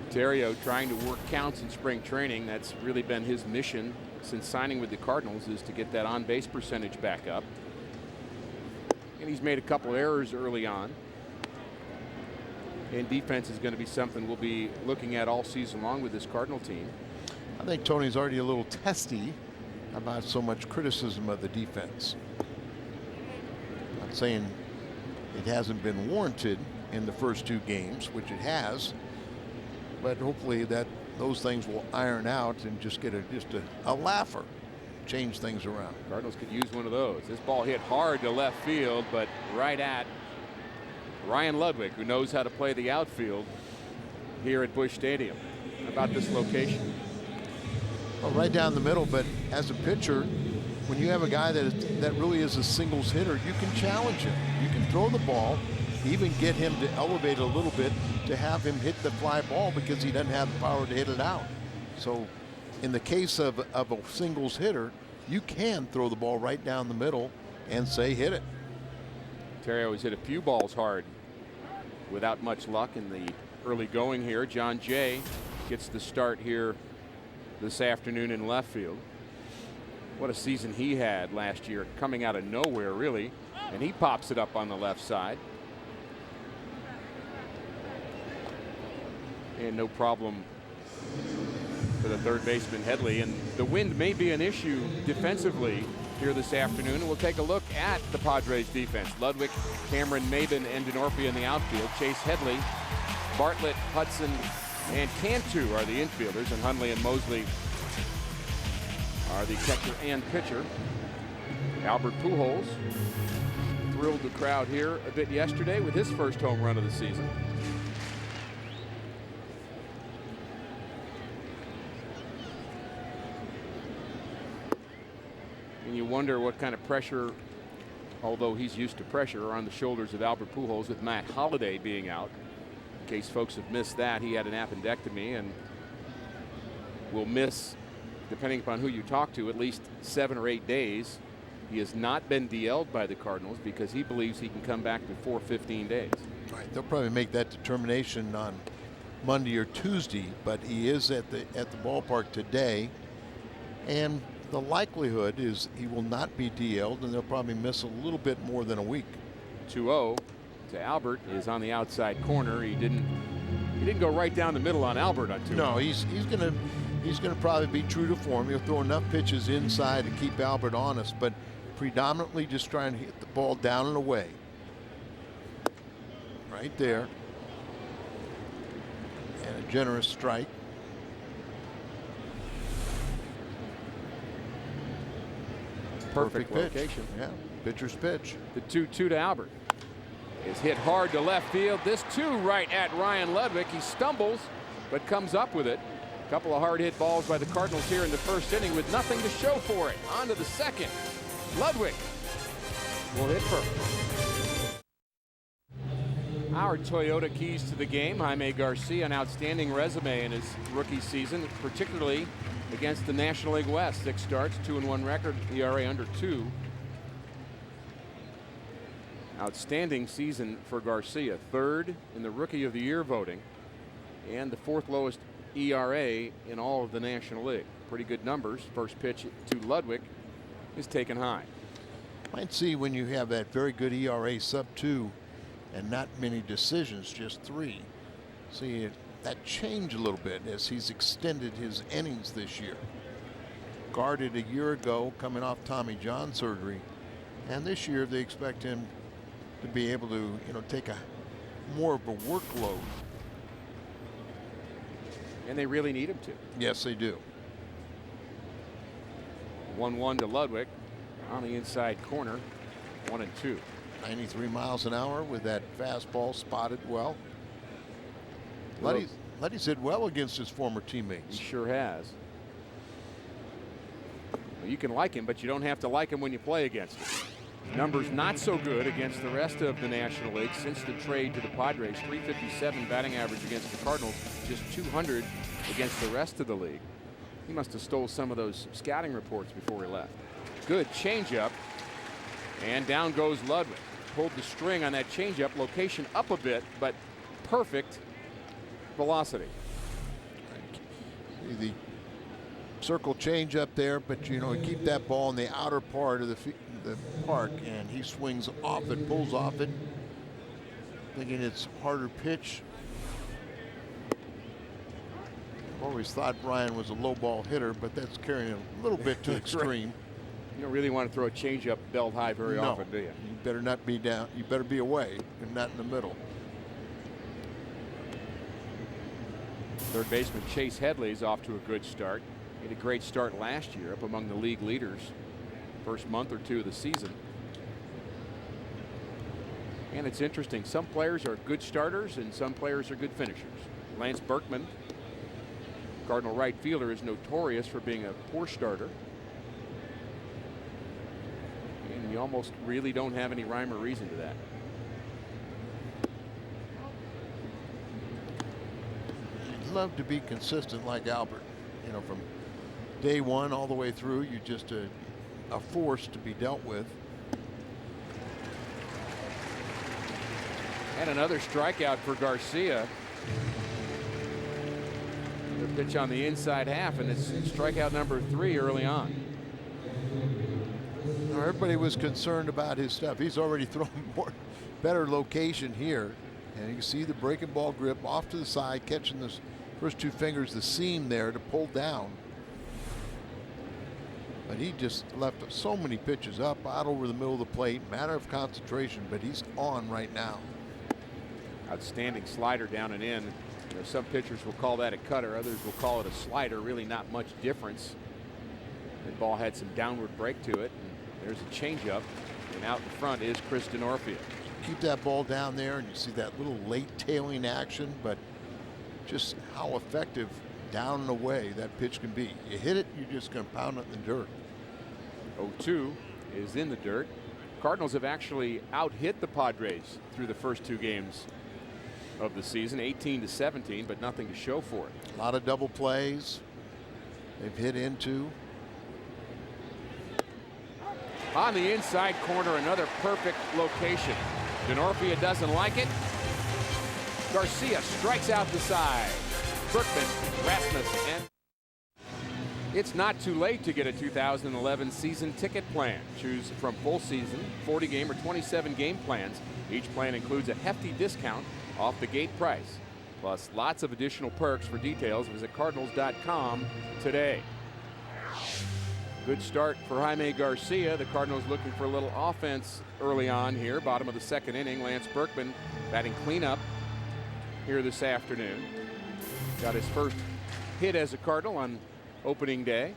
Terrio trying to work counts in spring training. That's really been his mission since signing with the Cardinals, is to get that on-base percentage back up. And he's made a couple errors early on. And defense is going to be something we'll be looking at all season long with this Cardinal team. I think Tony's already a little testy about so much criticism of the defense. Not saying it hasn't been warranted in the first 2 games, which it has, but hopefully those things will iron out and just get a laugher, change things around. Cardinals could use one of those. This ball hit hard to left field, but right at Ryan Ludwig, who knows how to play the outfield here at Busch Stadium. How about this location? Well, right down the middle, but as a pitcher, when you have a guy that really is a singles hitter, you can challenge him. You can throw the ball, even get him to elevate a little bit to have him hit the fly ball because he doesn't have the power to hit it out. So in the case of a singles hitter, you can throw the ball right down the middle and say hit it. Terrio has hit a few balls hard without much luck in the early going here. John Jay gets the start here this afternoon in left field. What a season he had last year, coming out of nowhere really, and he pops it up on the left side. And no problem for the third baseman Headley. And the wind may be an issue defensively here this afternoon. And we'll take a look at the Padres defense. Ludwig, Cameron, Maben, and Denorfia in the outfield. Chase Headley, Bartlett, Hudson, and Cantu are the infielders. And Hundley and Mosley are the catcher and pitcher. Albert Pujols thrilled the crowd here a bit yesterday with his first home run of the season. And you wonder what kind of pressure, although he's used to pressure, are on the shoulders of Albert Pujols with Matt Holliday being out. In case folks have missed that, he had an appendectomy and will miss, depending upon who you talk to, at least 7 or 8 days. He has not been DL'd by the Cardinals because he believes he can come back before 15 days. Right, they'll probably make that determination on Monday or Tuesday, but he is at the ballpark today, and the likelihood is he will not be DL'd, and they'll probably miss a little bit more than a week. 2-0 to Albert is on the outside corner. He didn't go right down the middle on Albert on 2-0. No, he's gonna probably be true to form. He'll throw enough pitches inside to keep Albert honest, but predominantly just trying to hit the ball down and away. Right there. And a generous strike. Perfect pitch. location. Yeah, pitcher's pitch. The 2-2 to Albert is hit hard to left field. This too right at Ryan Ludwig. He stumbles but comes up with it. A couple of hard hit balls by the Cardinals here in the first inning with nothing to show for it. On to the second. Ludwig will hit first. Our Toyota keys to the game. Jaime Garcia, an outstanding resume in his rookie season, particularly against the National League West. 6 starts, 2-1 record, ERA under 2. Outstanding season for Garcia. 3rd in the Rookie of the Year voting. and the 4th lowest ERA in all of the National League. Pretty good numbers. First pitch to Ludwig is taken high. Might see when you have that very good ERA sub-2 and not many decisions, just 3. See that change a little bit as he's extended his innings this year. Guarded a year ago coming off Tommy John surgery, and this year they expect him to be able to, take a more of a workload. And they really need him to. Yes, they do. 1-1 to Ludwig on the inside corner. 1-2. 93 miles an hour with that fastball spotted well. Letty's hit well against his former teammates. He sure has. Well, you can like him, but you don't have to like him when you play against him. Numbers not so good against the rest of the National League since the trade to the Padres. 357 batting average against the Cardinals, just 200 against the rest of the league. He must have stole some of those scouting reports before he left. Good changeup, and down goes Ludwig. Pulled the string on that changeup, location up a bit, but perfect velocity. See the circle change up there, but keep that ball in the outer part of the park, and he swings off it, pulls off it, thinking it's harder pitch. Always thought Brian was a low ball hitter, but that's carrying a little bit to extreme. You don't really want to throw a changeup belt high very often, do you? You better not be down. You better be away and not in the middle. Third baseman Chase Headley's off to a good start. He had a great start last year, up among the league leaders first month or two of the season. And it's interesting, some players are good starters and some players are good finishers. Lance Berkman, Cardinal right fielder, is notorious for being a poor starter. And you almost really don't have any rhyme or reason to that. You'd love to be consistent like Albert. From day one all the way through, you're just a force to be dealt with. And another strikeout for Garcia. The pitch on the inside half, and it's strikeout number 3 early on. Everybody was concerned about his stuff. He's already thrown better location here, and you can see the breaking ball grip off to the side, catching the first 2 fingers, the seam there to pull down. But he just left so many pitches up, out over the middle of the plate. Matter of concentration, but he's on right now. Outstanding slider down and in. Some pitchers will call that a cutter, others will call it a slider. Really not much difference. The ball had some downward break to it. And there's a changeup, and out in front is Chris Denorfia. Keep that ball down there, and you see that little late tailing action, but just how effective down and away that pitch can be. You hit it, you're just going to pound it in the dirt. 0-2 is in the dirt. Cardinals have actually out-hit the Padres through the first 2 games of the season, 18-17, but nothing to show for it. A lot of double plays they've hit into. On the inside corner, another perfect location. Denorfia doesn't like it. Garcia strikes out the side. Berkman, Rasmus, and it's not too late to get a 2011 season ticket plan. Choose from full season, 40 game or 27 game plans. Each plan includes a hefty discount off the gate price, plus lots of additional perks. For details, visit Cardinals.com today. Good start for Jaime Garcia. The Cardinals looking for a little offense early on here. Bottom of the 2nd inning. Lance Berkman batting cleanup here this afternoon. Got his first hit as a Cardinal on opening day.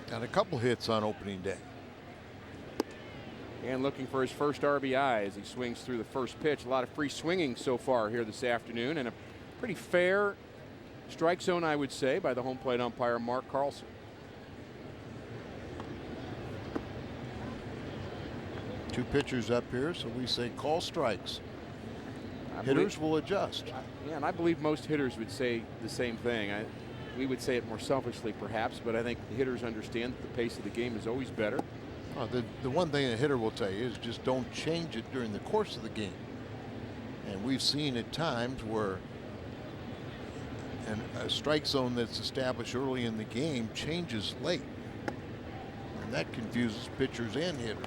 Got a couple hits on opening day. And looking for his first RBI as he swings through the first pitch. A lot of free swinging so far here this afternoon, and a pretty fair strike zone, I would say, by the home plate umpire Mark Carlson. Two pitchers up here, so we say call strikes. Hitters will adjust. Yeah, and I believe most hitters would say the same thing. We would say it more selfishly perhaps, but I think the hitters understand that the pace of the game is always better. The one thing a hitter will tell you is just don't change it during the course of the game. And we've seen at times where And a strike zone that's established early in the game changes late. And that confuses pitchers and hitters.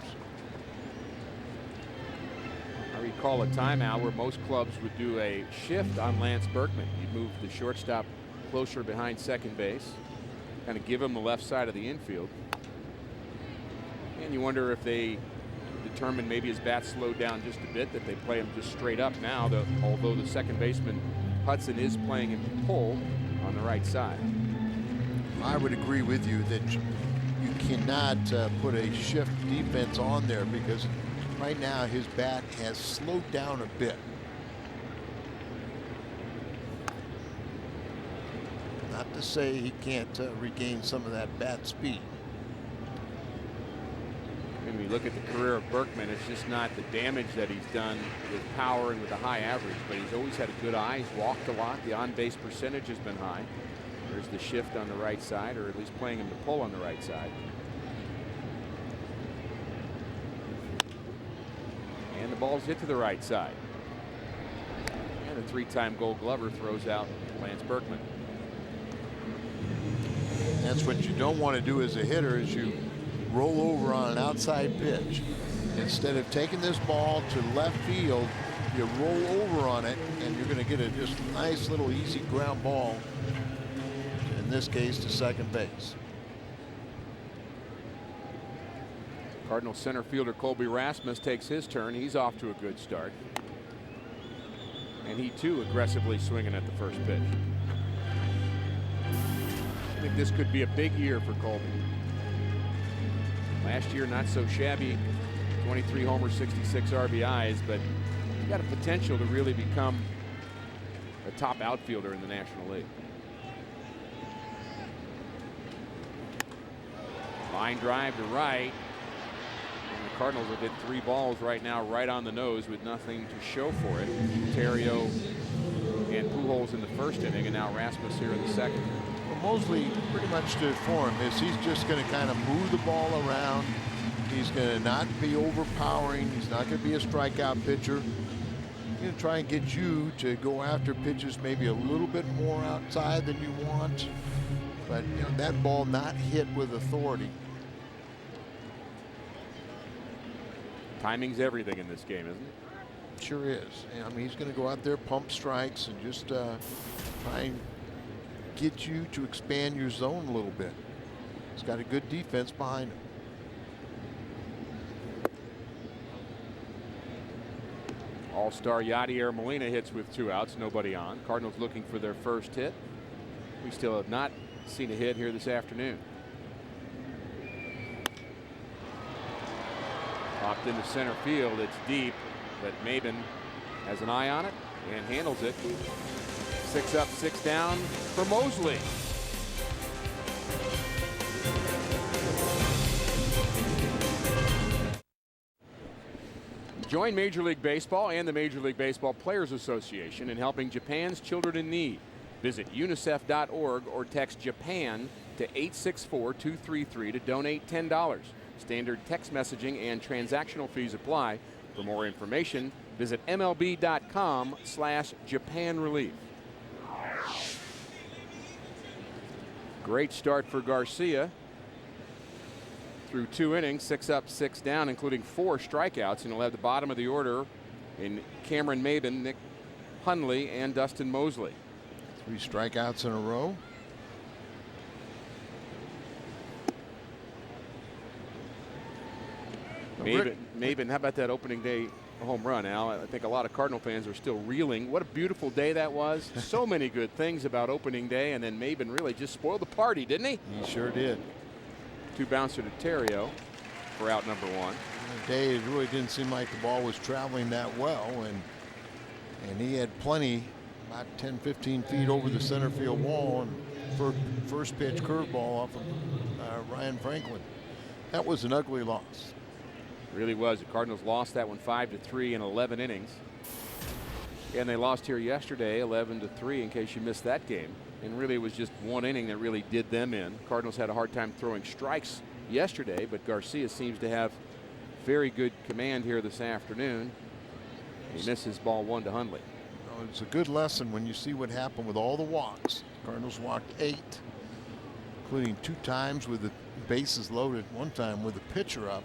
I recall a timeout where most clubs would do a shift on Lance Berkman. You'd move the shortstop closer behind second base, kind of give him the left side of the infield. And you wonder if they determined maybe his bat slowed down just a bit, that they play him just straight up now, although the second baseman Hudson is playing him pull on the right side. I would agree with you that you cannot put a shift defense on there, because right now his bat has slowed down a bit. Not to say he can't regain some of that bat speed. When we look at the career of Berkman, it's just not the damage that he's done with power and with a high average, but he's always had a good eye. He's walked a lot. The on-base percentage has been high. There's the shift on the right side, or at least playing him to pull on the right side. And the ball's hit to the right side. And a three-time Gold Glover throws out Lance Berkman. That's what you don't want to do as a hitter, is you roll over on an outside pitch. Instead of taking this ball to left field, you roll over on it, and you're going to get a just nice little easy ground ball, in this case to second base. Cardinal center fielder Colby Rasmus takes his turn. He's off to a good start. And he too aggressively swinging at the first pitch. I think this could be a big year for Colby. Last year, not so shabby, 23 homers, 66 RBIs, but he got a potential to really become a top outfielder in the National League. Line drive to right. And the Cardinals have hit 3 balls right now, right on the nose, with nothing to show for it. Terrio and Pujols in the first inning, and now Rasmus here in the second. Mosley, pretty much to form is he's just going to kind of move the ball around. He's going to not be overpowering. He's not going to be a strikeout pitcher. He's going to try and get you to go after pitches maybe a little bit more outside than you want. But you know, that ball not hit with authority. Timing's everything in this game, isn't it? Sure is. I mean, he's going to go out there, pump strikes, and just try and get you to expand your zone a little bit. He's got a good defense behind him. All-star Yadier Molina hits with 2 outs, nobody on. Cardinals looking for their first hit. We still have not seen a hit here this afternoon. Popped into center field. It's deep, but Maben has an eye on it and handles it. 6 up, 6 down for Mosley. Join Major League Baseball and the Major League Baseball Players Association in helping Japan's children in need. Visit unicef.org or text Japan to 864-233 to donate $10. Standard text messaging and transactional fees apply. For more information, visit MLB.com/JapanRelief. Great start for Garcia. Through 2 innings, 6 up, 6 down, including 4 strikeouts, and he'll have the bottom of the order in Cameron Maben, Nick Hundley, and Dustin Mosley. 3 strikeouts in a row. Maben, how about that opening day home run, Al? I think a lot of Cardinal fans are still reeling. What a beautiful day that was. So many good things about opening day, and then Maben really just spoiled the party, didn't he? He sure did. 2 bouncer to Terrio for out number 1. Day, it really didn't seem like the ball was traveling that well, and he had plenty, about 10-15 feet over the center field wall, and first pitch curveball off of Ryan Franklin. That was an ugly loss. Really was. The Cardinals lost that one 5-3 in 11 innings. And they lost here yesterday 11-3, in case you missed that game. And really it was just 1 inning that really did them in. Cardinals had a hard time throwing strikes yesterday, but Garcia seems to have very good command here this afternoon. He misses ball 1 to Hundley. it's a good lesson when you see what happened with all the walks. Cardinals walked 8, including 2 times with the bases loaded, 1 time with the pitcher up.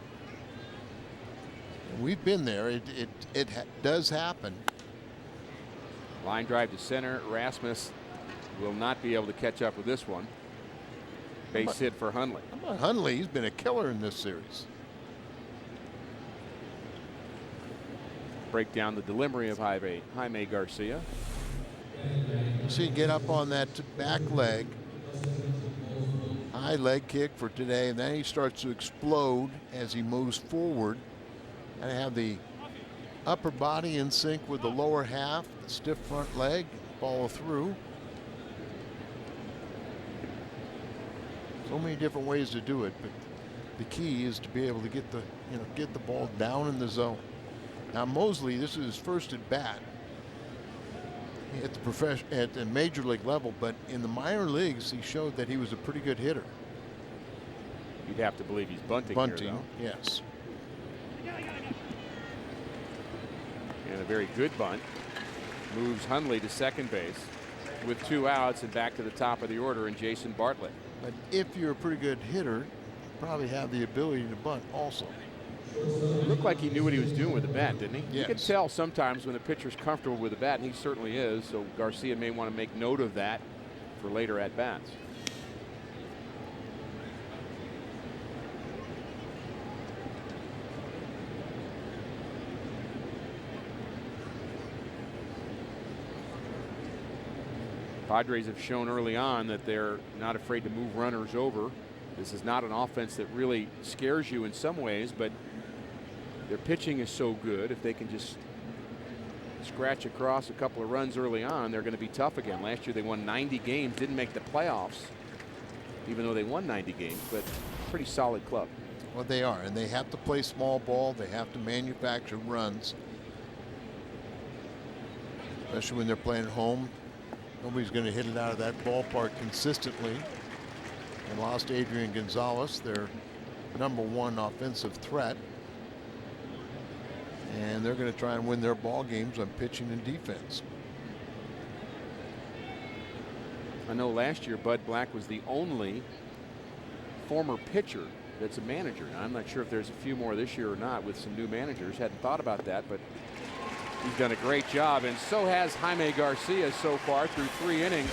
And we've been there. It does happen. Line drive to center. Rasmus will not be able to catch up with this one. Base hit for Hundley. How about Hundley? He's been a killer in this series. Break down the delivery of Jaime Garcia. You see, get up on that back leg. High leg kick for today, and then he starts to explode as he moves forward. And have the upper body in sync with the lower half, the stiff front leg, follow through. So many different ways to do it, but the key is to be able to get the ball down in the zone. Now Mosley, this is his first at bat at the major league level, but in the minor leagues he showed that he was a pretty good hitter. You'd have to believe he's bunting here, though. Yes. And a very good bunt. Moves Hundley to second base with 2 outs and back to the top of the order in Jason Bartlett. But if you're a pretty good hitter, you probably have the ability to bunt also. Looked like he knew what he was doing with the bat, didn't he? Yes. You can tell sometimes when the pitcher's comfortable with the bat, and he certainly is. So Garcia may want to make note of that for later at bats. Padres have shown early on that they're not afraid to move runners over. This is not an offense that really scares you in some ways, but their pitching is so good. If they can just scratch across a couple of runs early on, they're going to be tough again. Last year they won 90 games, didn't make the playoffs, even though they won 90 games, but pretty solid club. Well, they are, and they have to play small ball. They have to manufacture runs, especially when they're playing at home. Nobody's going to hit it out of that ballpark consistently. And lost Adrian Gonzalez, their #1 offensive threat. And they're going to try and win their ball games on pitching and defense. I know last year Bud Black was the only former pitcher that's a manager. Now, I'm not sure if there's a few more this year or not with some new managers. Hadn't thought about that, but he's done a great job, and so has Jaime Garcia so far through 3 innings.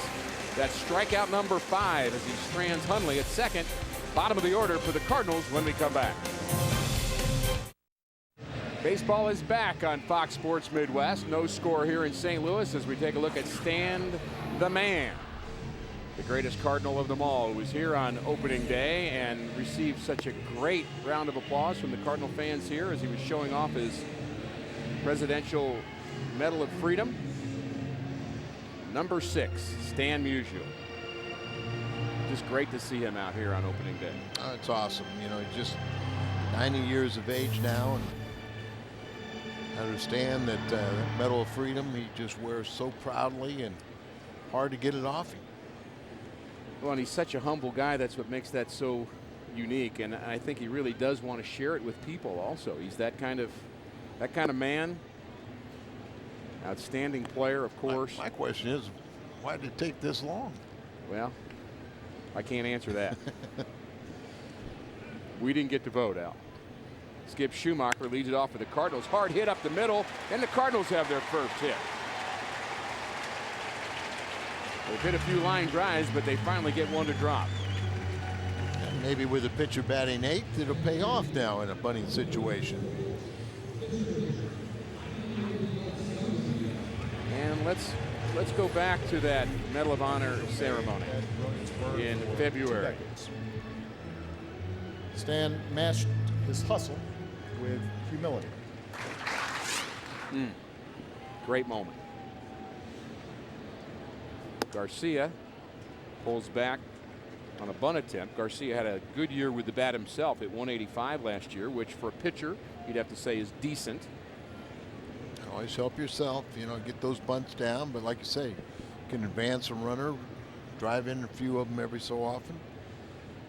That's strikeout number 5 as he strands Hundley at second. Bottom of the order for the Cardinals when we come back. Baseball is back on Fox Sports Midwest. No score here in St. Louis as we take a look at Stand the Man, the greatest Cardinal of them all, who was here on opening day and received such a great round of applause from the Cardinal fans here as he was showing off his Presidential Medal of Freedom. Number 6, Stan Musial. Just great to see him out here on opening day. It's awesome. You know, he's just 90 years of age now, and I understand that Medal of Freedom he just wears so proudly, and hard to get it off him. Well, and he's such a humble guy. That's what makes that so unique, and I think he really does want to share it with people also. He's that kind of man. Outstanding player, of course. My question is, why did it take this long? Well, I can't answer that. We didn't get to vote, Al. Skip Schumacher leads it off for the Cardinals. Hard hit up the middle, and the Cardinals have their first hit. They've hit a few line drives, but they finally get one to drop. And maybe with a pitcher batting 8th, it'll pay off now in a bunting situation. And let's go back to that Medal of Honor ceremony in February. Stan matched his hustle with humility. Great moment. Garcia pulls back on a bunt attempt. Garcia had a good year with the bat himself at 185 last year, which for a pitcher you'd have to say is decent. Always help yourself, you know, get those bunts down, but like you say, you can advance a runner, drive in a few of them every so often.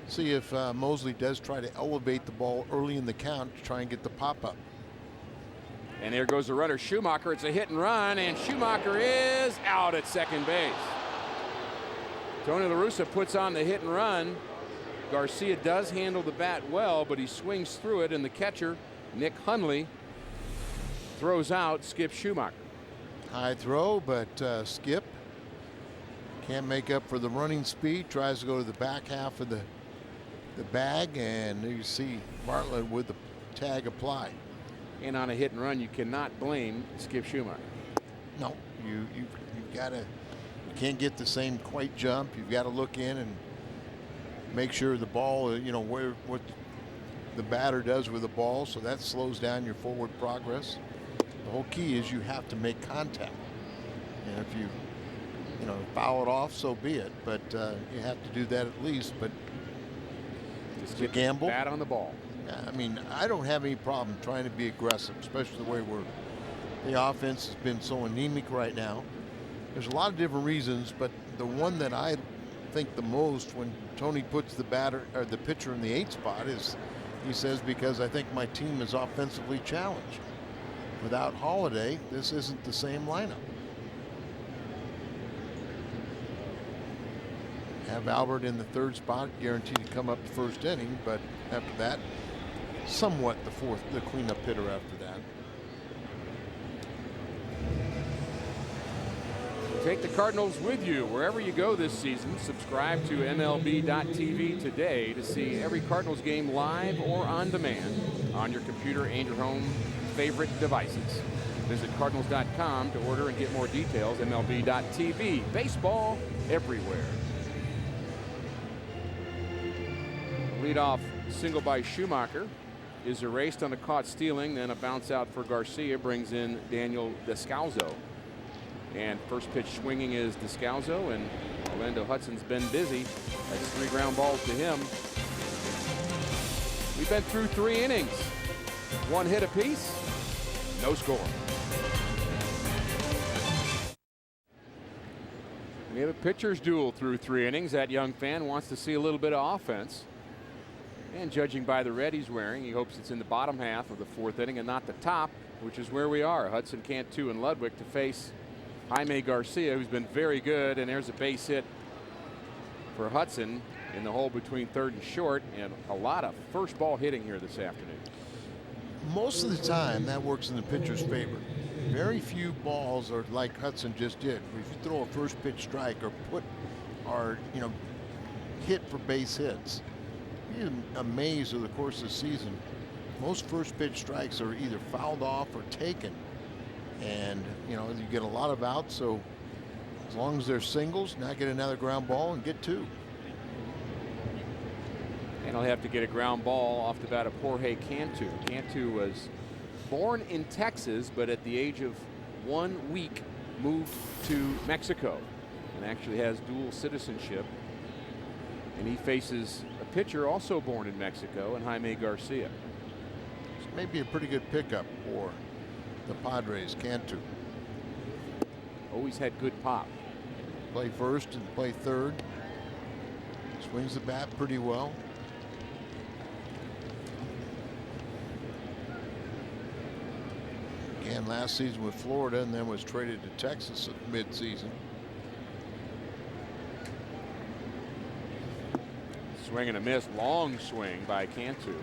See if Mosley does try to elevate the ball early in the count to try and get the pop up. And there goes the runner, Schumacher. It's a hit and run, and Schumacher is out at second base. Tony La Russa puts on the hit and run. Garcia does handle the bat well, but he swings through it, and the catcher, Nick Hundley, throws out Skip Schumacher. High throw, but Skip can't make up for the running speed. Tries to go to the back half of the bag, and you see Bartlett with the tag applied. And on a hit and run, you cannot blame Skip Schumacher. No, you've got to. You can't get the same quite jump. You've got to look in and make sure the ball, you know, what the batter does with the ball, so that slows down your forward progress. The whole key is you have to make contact. And if you foul it off, so be it. But you have to do that at least. But just it's a gamble. Bat on the ball. I mean, I don't have any problem trying to be aggressive, especially the way the offense has been so anemic right now. There's a lot of different reasons, but the one that I think the most when Tony puts the pitcher in the 8th spot is, he says, because I think my team is offensively challenged. Without Holiday, this isn't the same lineup. Have Albert in the 3rd spot, guaranteed to come up the 1st inning, but after that, somewhat the cleanup hitter after that. Take the Cardinals with you wherever you go this season. Subscribe to MLB.tv today to see every Cardinals game live or on demand on your computer and your home favorite devices. Visit Cardinals.com to order and get more details. MLB.tv. Baseball everywhere. Leadoff single by Schumacher is erased on a caught stealing. Then a bounce out for Garcia brings in Daniel Descalzo. And first pitch swinging is Descalzo, and Orlando Hudson's been busy. That's 3 ground balls to him. We've been through 3 innings. 1 hit apiece, no score. We have a pitcher's duel through 3 innings. That young fan wants to see a little bit of offense. And judging by the red he's wearing, he hopes it's in the bottom half of the 4th inning and not the top, which is where we are. Hudson, Cantu, and Ludwig to face Jaime Garcia, who's been very good, and there's a base hit for Hudson in the hole between 3rd and short, and a lot of first ball hitting here this afternoon. Most of the time, that works in the pitcher's favor. Very few balls are like Hudson just did. If you throw a first pitch strike or hit for base hits, you're amazed over the course of the season. Most first pitch strikes are either fouled off or taken. And, you get a lot of outs, so as long as they're singles, now get another ground ball and get 2. And he'll have to get a ground ball off the bat of Jorge Cantu. Cantu was born in Texas, but at the age of 1 week moved to Mexico and actually has dual citizenship. And he faces a pitcher also born in Mexico, and Jaime Garcia. This may be a pretty good pickup for the Padres. Cantu always had good pop. Play first and play 3rd. Swings the bat pretty well. Again, last season with Florida, and then was traded to Texas at mid-season. Swing and a miss, long swing by Cantu.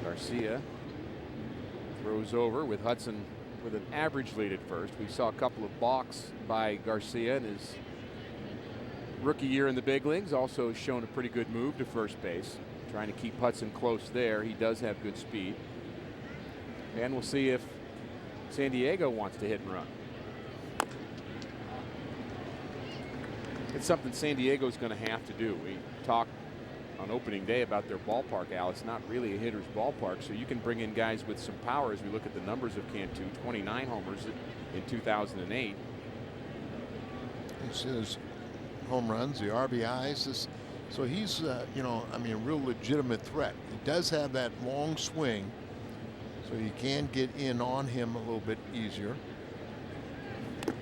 Garcia throws over with Hudson with an average lead at first. We saw a couple of balks by Garcia in his rookie year in the big leagues. Also shown a pretty good move to first base, trying to keep Hudson close there. He does have good speed. And we'll see if San Diego wants to hit and run. It's something San Diego's going to have to do. We talked on opening day about their ballpark, Al. It's not really a hitter's ballpark, so you can bring in guys with some power. As we look at the numbers of Cantu, 29 homers in 2008. This is home runs, the RBIs. This So he's, you know, I mean, a real legitimate threat. He does have that long swing, so you can get in on him a little bit easier. You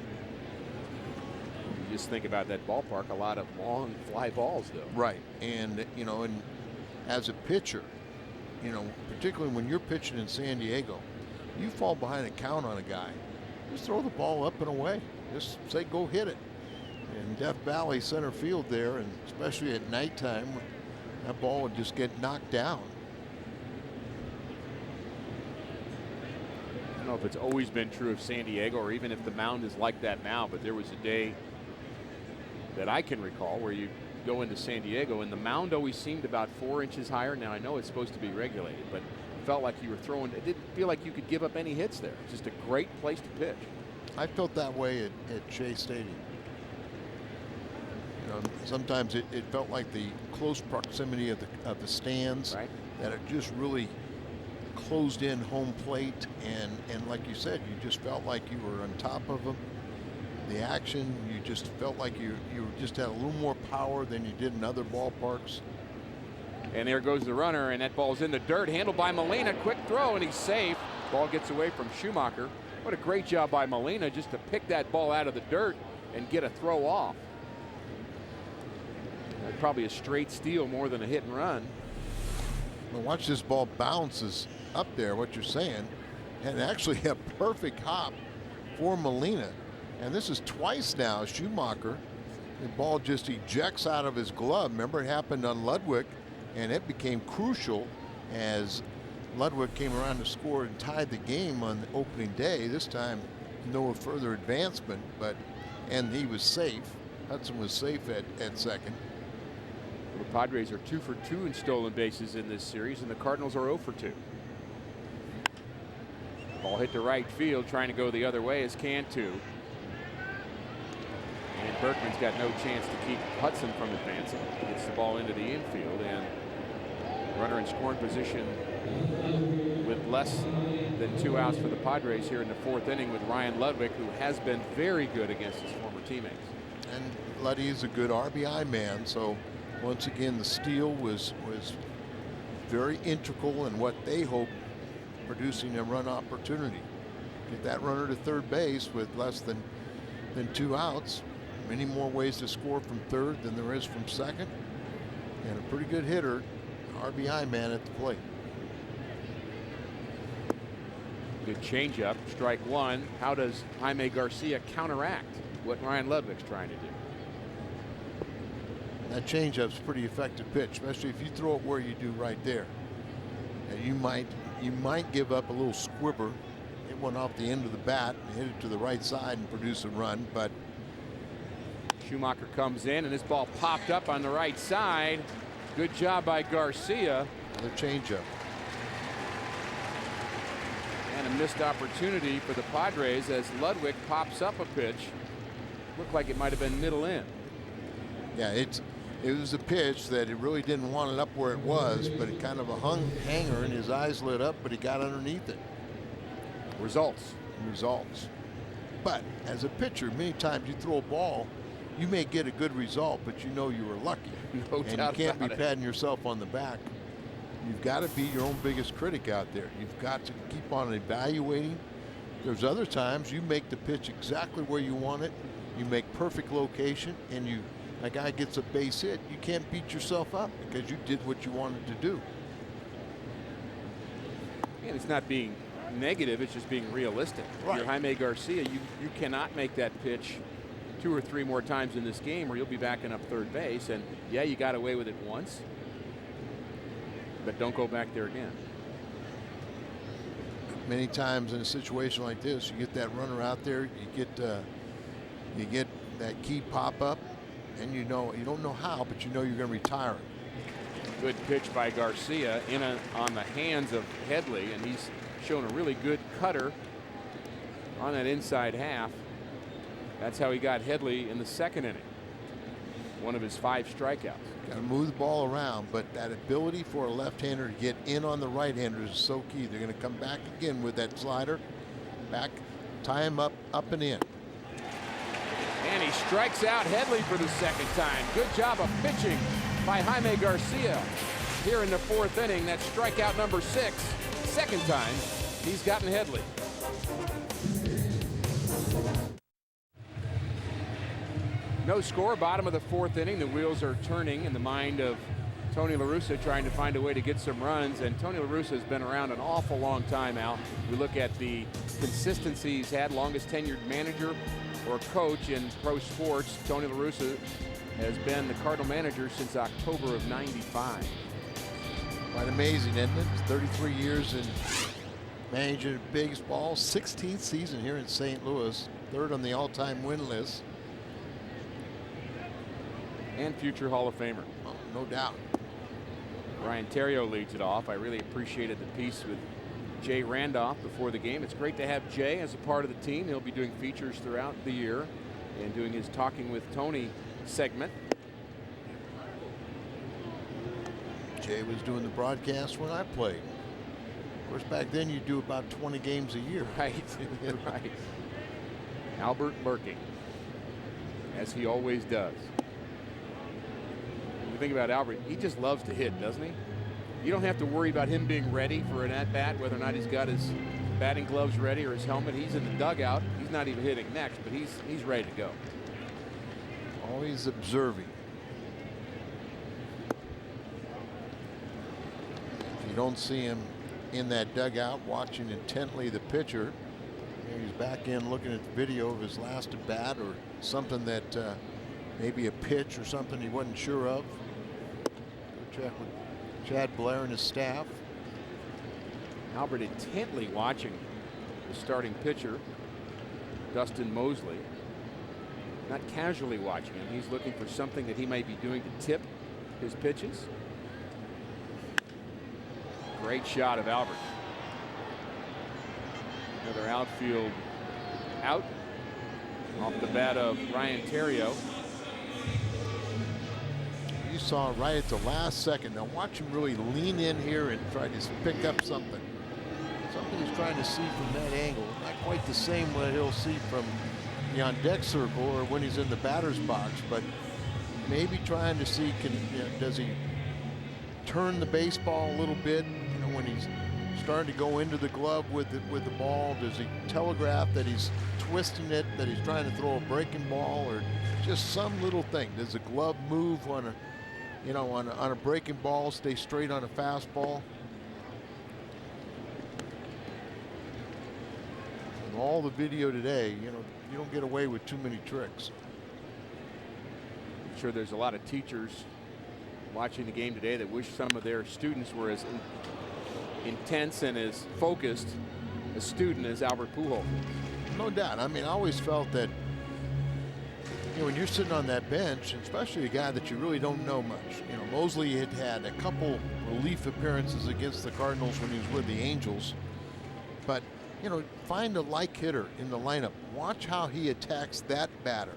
just think about that ballpark, a lot of long fly balls, though. Right, and you know, and as a pitcher, you know, particularly when you're pitching in San Diego, you fall behind a count on a guy, just throw the ball up and away. Just say, go hit it. In Death Valley center field there, and especially at nighttime, that ball would just get knocked down. I don't know if it's always been true of San Diego or even if the mound is like that now, but there was a day that I can recall where you go into San Diego and the mound always seemed about 4 inches higher. Now I know it's supposed to be regulated, but it felt like you were throwing, it didn't feel like you could give up any hits there. Just a great place to pitch. I felt that way at Shea Stadium. You know, sometimes it felt like the close proximity of the stands, right, that it just really closed in home plate, and like you said, you just felt like you were on top of them. The action, you just felt like you just had a little more power than you did in other ballparks. And there goes the runner, and that ball's in the dirt, handled by Molina. Quick throw, and he's safe. Ball gets away from Schumacher. What a great job by Molina just to pick that ball out of the dirt and get a throw off. Probably a straight steal more than a hit and run. Well, watch this ball bounces up there, what you're saying, and actually a perfect hop for Molina. And this is twice now Schumacher. The ball just ejects out of his glove. Remember, it happened on Ludwig, and it became crucial as Ludwig came around to score and tied the game on the opening day. This time, no further advancement, and he was safe. Hudson was safe at second. The Padres are 2 for 2 in stolen bases in this series, and the Cardinals are 0 for 2. Ball hit to right field, trying to go the other way is Cantu. And Berkman's got no chance to keep Hudson from advancing. Gets the ball into the infield, and runner in scoring position with less than 2 outs for the Padres here in the 4th inning with Ryan Ludwig, who has been very good against his former teammates. And Luddy is a good RBI man, so once again the steal was very integral in what they hope, producing a run opportunity. Get that runner to third base with less than 2 outs. Many more ways to score from third than there is from second, and a pretty good hitter, RBI man at the plate. Good changeup, strike one. How does Jaime Garcia counteract what Ryan Ludwig's trying to do? That changeup's a pretty effective pitch, especially if you throw it where you do right there. And you might give up a little squibber. It went off the end of the bat and hit it to the right side and produce a run, but Schumacher comes in, and this ball popped up on the right side. Good job by Garcia. Another changeup. And a missed opportunity for the Padres as Ludwig pops up a pitch. Looked like it might have been middle in. Yeah, it was a pitch that it really didn't want it up where it was, but it kind of a hanger, and his eyes lit up, but he got underneath it. Results. But as a pitcher, many times you throw a ball, you may get a good result, but you know you were lucky. No and doubt you can't be about it. patting yourself on the back. You've got to be your own biggest critic out there. You've got to keep on evaluating. There's other times you make the pitch exactly where you want it. You make perfect location, and a guy gets a base hit. You can't beat yourself up because you did what you wanted to do. And it's not being negative, it's just being realistic. Right. If you're Jaime Garcia, you cannot make that pitch 2 or 3 more times in this game or you'll be backing up third base. And yeah, you got away with it once, but don't go back there again. Many times in a situation like this, you get that runner out there, you get that key pop up, and you don't know how, but you know you're going to retire it. Good pitch by Garcia on the hands of Headley, and he's shown a really good cutter on that inside half. That's how he got Headley in the 2nd inning. One of his 5 strikeouts. Got to move the ball around, but that ability for a left-hander to get in on the right-hander is so key. They're going to come back again with that slider, back, tie him up and in. And he strikes out Headley for the 2nd time. Good job of pitching by Jaime Garcia. Here in the 4th inning, that's strikeout number 6. Second time he's gotten Headley. No score, bottom of the 4th inning. The wheels are turning in the mind of Tony La Russa, trying to find a way to get some runs. And Tony La Russa has been around an awful long time, Al. We look at the consistency he's had, longest tenured manager or coach in pro sports. Tony La Russa has been the Cardinal manager since October of '95. Quite amazing, isn't it? 33 years in managing baseball, 16th season here in St. Louis, 3rd on the all-time win list. And future Hall of Famer. Oh, no doubt. Ryan Theriot leads it off. I really appreciated the piece with Jay Randolph before the game. It's great to have Jay as a part of the team. He'll be doing features throughout the year and doing his Talking with Tony segment. Jay was doing the broadcast when I played. Of course, back then you do about 20 games a year. Right, right. Albert lurking, as he always does. When you think about Albert, he just loves to hit, doesn't he? You don't have to worry about him being ready for an at-bat, whether or not he's got his batting gloves ready or his helmet. He's in the dugout. He's not even hitting next, but he's ready to go. Always observing. You don't see him in that dugout watching intently the pitcher. He's back in looking at the video of his last at bat or something that maybe a pitch or something he wasn't sure of. We'll check with Chad Blair and his staff. Albert intently watching the starting pitcher, Dustin Mosley. Not casually watching him. He's looking for something that he might be doing to tip his pitches. Great shot of Albert. Another outfield out off the bat of Ryan Theriot. You saw right at the last second. Now watch him really lean in here and try to pick up something. Something he's trying to see from that angle. Not quite the same what he'll see from the on deck circle or when he's in the batter's box, but maybe trying to see does he turn the baseball a little bit, when he's starting to go into the glove with the ball. Does he telegraph that he's twisting it, that he's trying to throw a breaking ball, or just some little thing? Does the glove move on a on a breaking ball, stay straight on a fastball? In all the video today, you don't get away with too many tricks. I'm sure there's a lot of teachers watching the game today that wish some of their students were as intense and as focused a student as Albert Pujols. No doubt. I mean, I always felt that when you're sitting on that bench, especially a guy that you really don't know much. Mosley had had a couple relief appearances against the Cardinals when he was with the Angels, but find a like hitter in the lineup. Watch how he attacks that batter,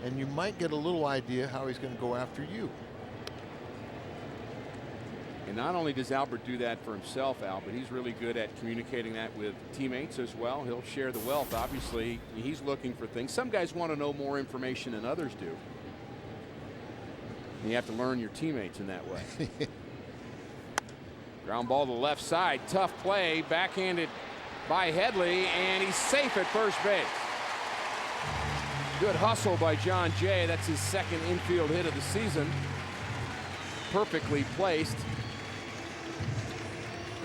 and you might get a little idea how he's going to go after you. And not only does Albert do that for himself, Al, but he's really good at communicating that with teammates as well. He'll share the wealth. Obviously, he's looking for things. Some guys want to know more information than others do. And you have to learn your teammates in that way. Ground ball to the left side. Tough play. Backhanded by Headley, and he's safe at first base. Good hustle by John Jay. That's his second infield hit of the season. Perfectly placed.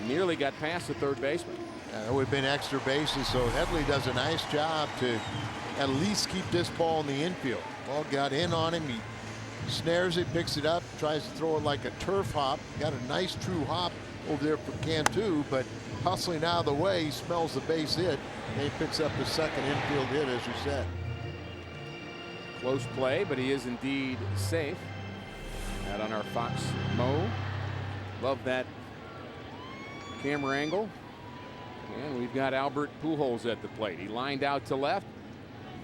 Nearly got past the third baseman. That would have been extra bases, so Headley does a nice job to at least keep this ball in the infield. Ball got in on him. He snares it, picks it up, tries to throw it like a turf hop. Got a nice true hop over there for Cantu, but hustling out of the way, he smells the base hit, and he picks up the second infield hit, as you said. Close play, but he is indeed safe. Out on our Fox Mo. Love that camera angle. And we've got Albert Pujols at the plate. He lined out to left.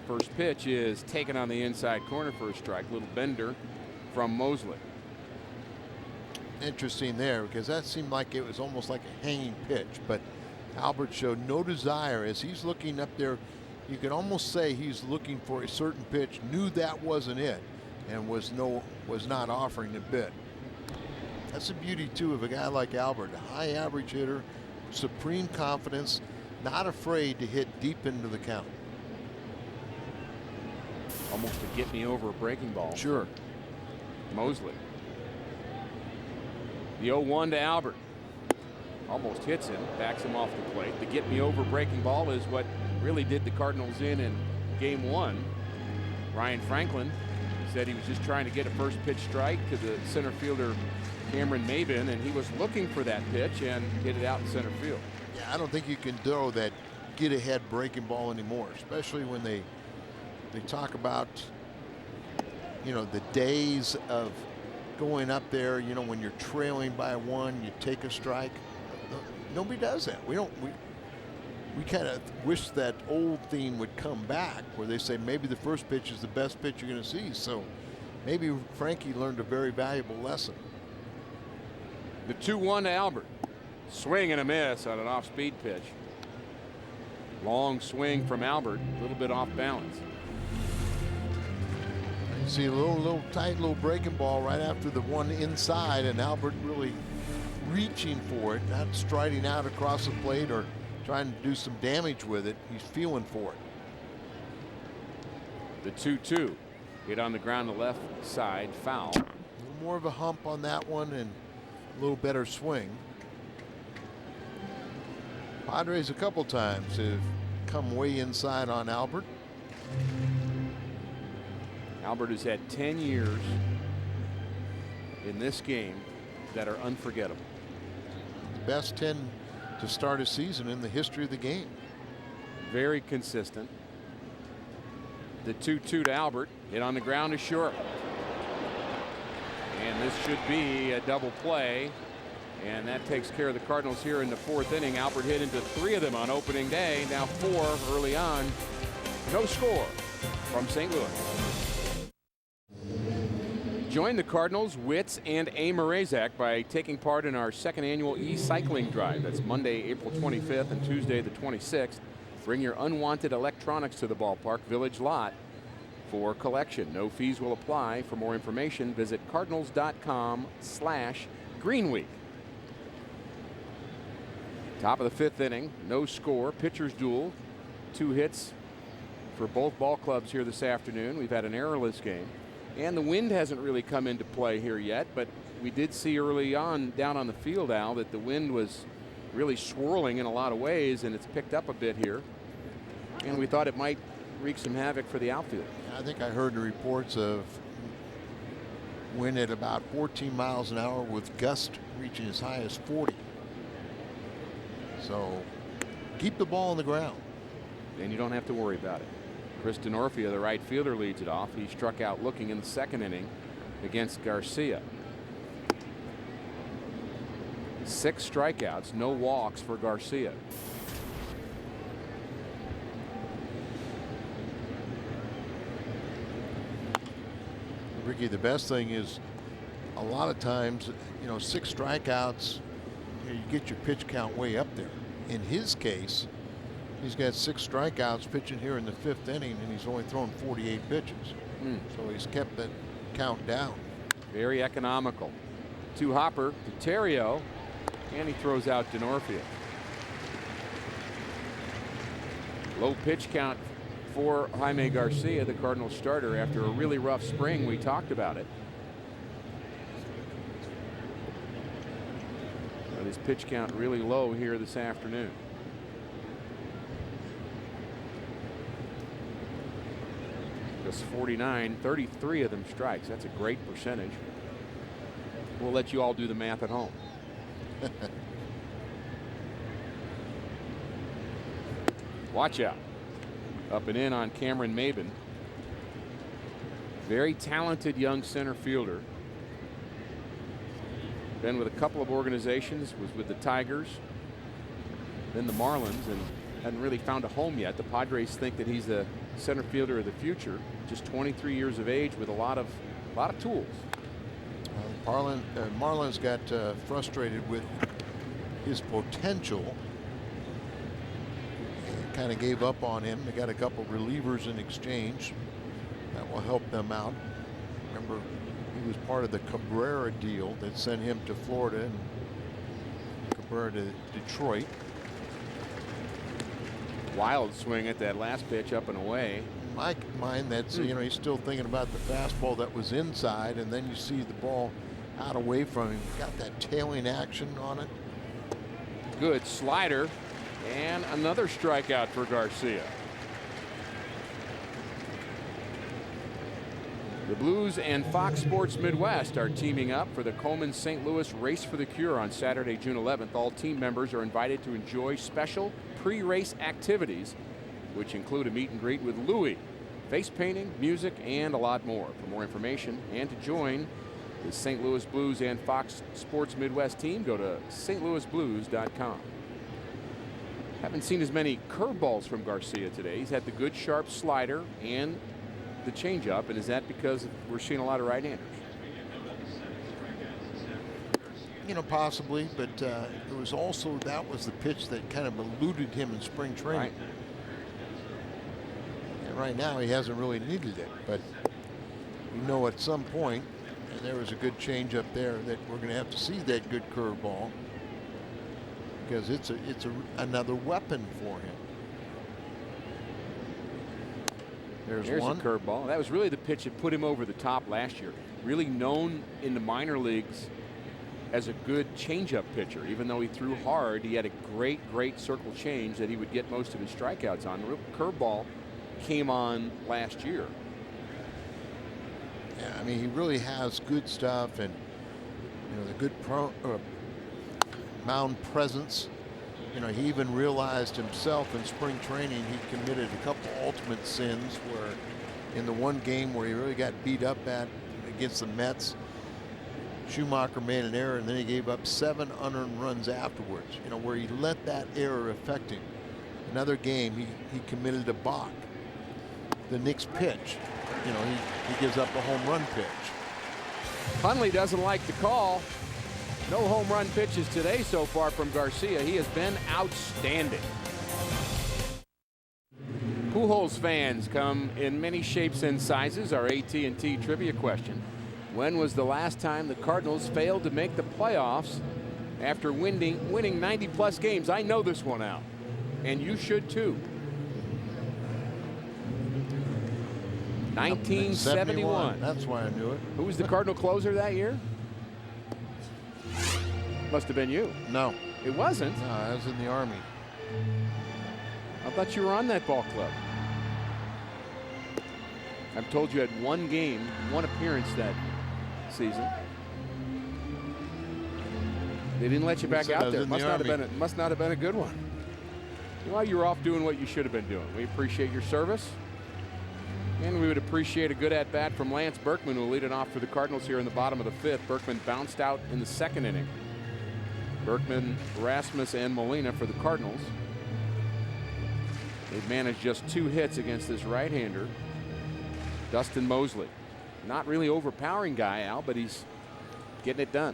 First pitch is taken on the inside corner for a strike. Little bender from Mosley. Interesting there, because that seemed like it was almost like a hanging pitch, but Albert showed no desire as he's looking up there. You could almost say he's looking for a certain pitch, knew that wasn't it, and was not offering a bit. That's the beauty too of a guy like Albert, a high average hitter, supreme confidence, not afraid to hit deep into the count. Almost to get me over a breaking ball. Sure. Mosley. The 0-1 to Albert. Almost hits him, backs him off the plate. The get me over breaking ball is what really did the Cardinals in game 1. Ryan Franklin said he was just trying to get a first pitch strike to the center fielder Cameron Maben, and he was looking for that pitch and hit it out in center field. Yeah, I don't think you can throw that get ahead breaking ball anymore, especially when they talk about, you know, the days of going up there, you know, when you're trailing by 1, you take a strike. Nobody does that. We kind of wish that old theme would come back where they say maybe the first pitch is the best pitch you're going to see. So maybe Frankie learned a very valuable lesson. The 2-1 to Albert. Swing and a miss on an off-speed pitch. Long swing from Albert, a little bit off balance. You see a little tight little breaking ball right after the one inside, and Albert really reaching for it, not striding out across the plate or trying to do some damage with it. He's feeling for it. The 2-2 hit on the ground, the left side, foul. A little more of a hump on that one and a little better swing. Padres a couple times have come way inside on Albert. Albert has had 10 years in this game that are unforgettable. The best 10 to start a season in the history of the game. Very consistent. The 2-2 to Albert, hit on the ground is short. And this should be a double play. And that takes care of the Cardinals here in the 4th inning. Albert hit into 3 of them on opening day. Now 4 early on. No score from St. Louis. Join the Cardinals, Witz, and A. Mrazek by taking part in our 2nd annual e-cycling drive. That's Monday, April 25th and Tuesday the 26th. Bring your unwanted electronics to the ballpark Village lot for collection. No fees will apply. For more information, visit cardinals.com/greenweek. Top of the 5th inning, no score, pitcher's duel, 2 hits for both ball clubs here this afternoon. We've had an errorless game, and the wind hasn't really come into play here yet, but we did see early on down on the field, Al, that the wind was really swirling in a lot of ways, and it's picked up a bit here, and we thought it might wreak some havoc for the outfield. I think I heard the reports of wind at about 14 miles an hour with gusts reaching as high as 40. So keep the ball on the ground. And you don't have to worry about it. Chris Denorfia, the right fielder, leads it off. He struck out looking in the 2nd inning against Garcia. 6 strikeouts, no walks for Garcia. Ricky, the best thing is a lot of times, you know, 6 strikeouts, you get your pitch count way up there. In his case, he's got 6 strikeouts pitching here in the 5th inning, and he's only thrown 48 pitches. So he's kept that count down. Very economical. 2 hopper to Terrio, and he throws out Denorfia. Low pitch count for Jaime Garcia, the Cardinals starter, after a really rough spring. We talked about it. But his pitch count really low here this afternoon. Just 49, 33 of them strikes. That's a great percentage. We'll let you all do the math at home. Watch out. Up and in on Cameron Maben. Very talented young center fielder. Been with a couple of organizations, was with the Tigers, then the Marlins, and hadn't really found a home yet. The Padres think that he's the center fielder of the future. Just 23 years of age with a lot of tools. Marlins got frustrated with his potential. Kind of gave up on him. They got a couple relievers in exchange that will help them out. Remember, he was part of the Cabrera deal that sent him to Florida and Cabrera to Detroit. Wild swing at that last pitch, up and away. My mind, that's you know, he's still thinking about the fastball that was inside, and then you see the ball out away from him. Got that tailing action on it. Good slider, and another strikeout for Garcia. The Blues and Fox Sports Midwest are teaming up for the Coleman St. Louis Race for the Cure on Saturday, June 11th. All team members are invited to enjoy special pre-race activities, which include a meet and greet with Louis, face painting, music, and a lot more. For more information and to join the St. Louis Blues and Fox Sports Midwest team, go to stlouisblues.com. Haven't seen as many curveballs from Garcia today. He's had the good sharp slider and the changeup, and is that because we're seeing a lot of right-handers? You know, possibly, but it was also, that was the pitch that kind of eluded him in spring training. Right. And right now he hasn't really needed it, but you know at some point, and there was a good change up there, that we're going to have to see that good curveball, because it's another weapon for him. There's one. A curveball. That was really the pitch that put him over the top last year. Really known in the minor leagues as a good changeup pitcher. Even though he threw hard, he had a great circle change that he would get most of his strikeouts on. The real curveball came on last year. Yeah, I mean, he really has good stuff, and you know, the good mound presence. You know, he even realized himself in spring training he committed a couple ultimate sins, where in the one game where he really got beat up at against the Mets, Schumacher made an error, and then he gave up 7 unearned runs afterwards, you know, where he let that error affect him. Another game he committed a balk. The Knicks pitch, you know, he gives up a home run pitch. Hundley doesn't like the call. No home run pitches today so far from Garcia. He has been outstanding. Pujols fans come in many shapes and sizes. Our AT&T trivia question: when was the last time the Cardinals failed to make the playoffs after winning 90+ games? I know this one out, and you should too. 1971. That's why I knew it. Who was the Cardinal closer that year? Must have been you. No. It wasn't? No, I was in the Army. I thought you were on that ball club. I'm told you had one game, one appearance that season. They didn't let you back out there. Must not have been a good one. Well, you were off doing what you should have been doing. We appreciate your service. And we would appreciate a good at-bat from Lance Berkman, who will lead it off for the Cardinals here in the bottom of the 5th. Berkman bounced out in the 2nd inning. Berkman, Rasmus, and Molina for the Cardinals. They've managed just 2 hits against this right-hander, Dustin Mosley. Not really overpowering guy, Al, but he's getting it done.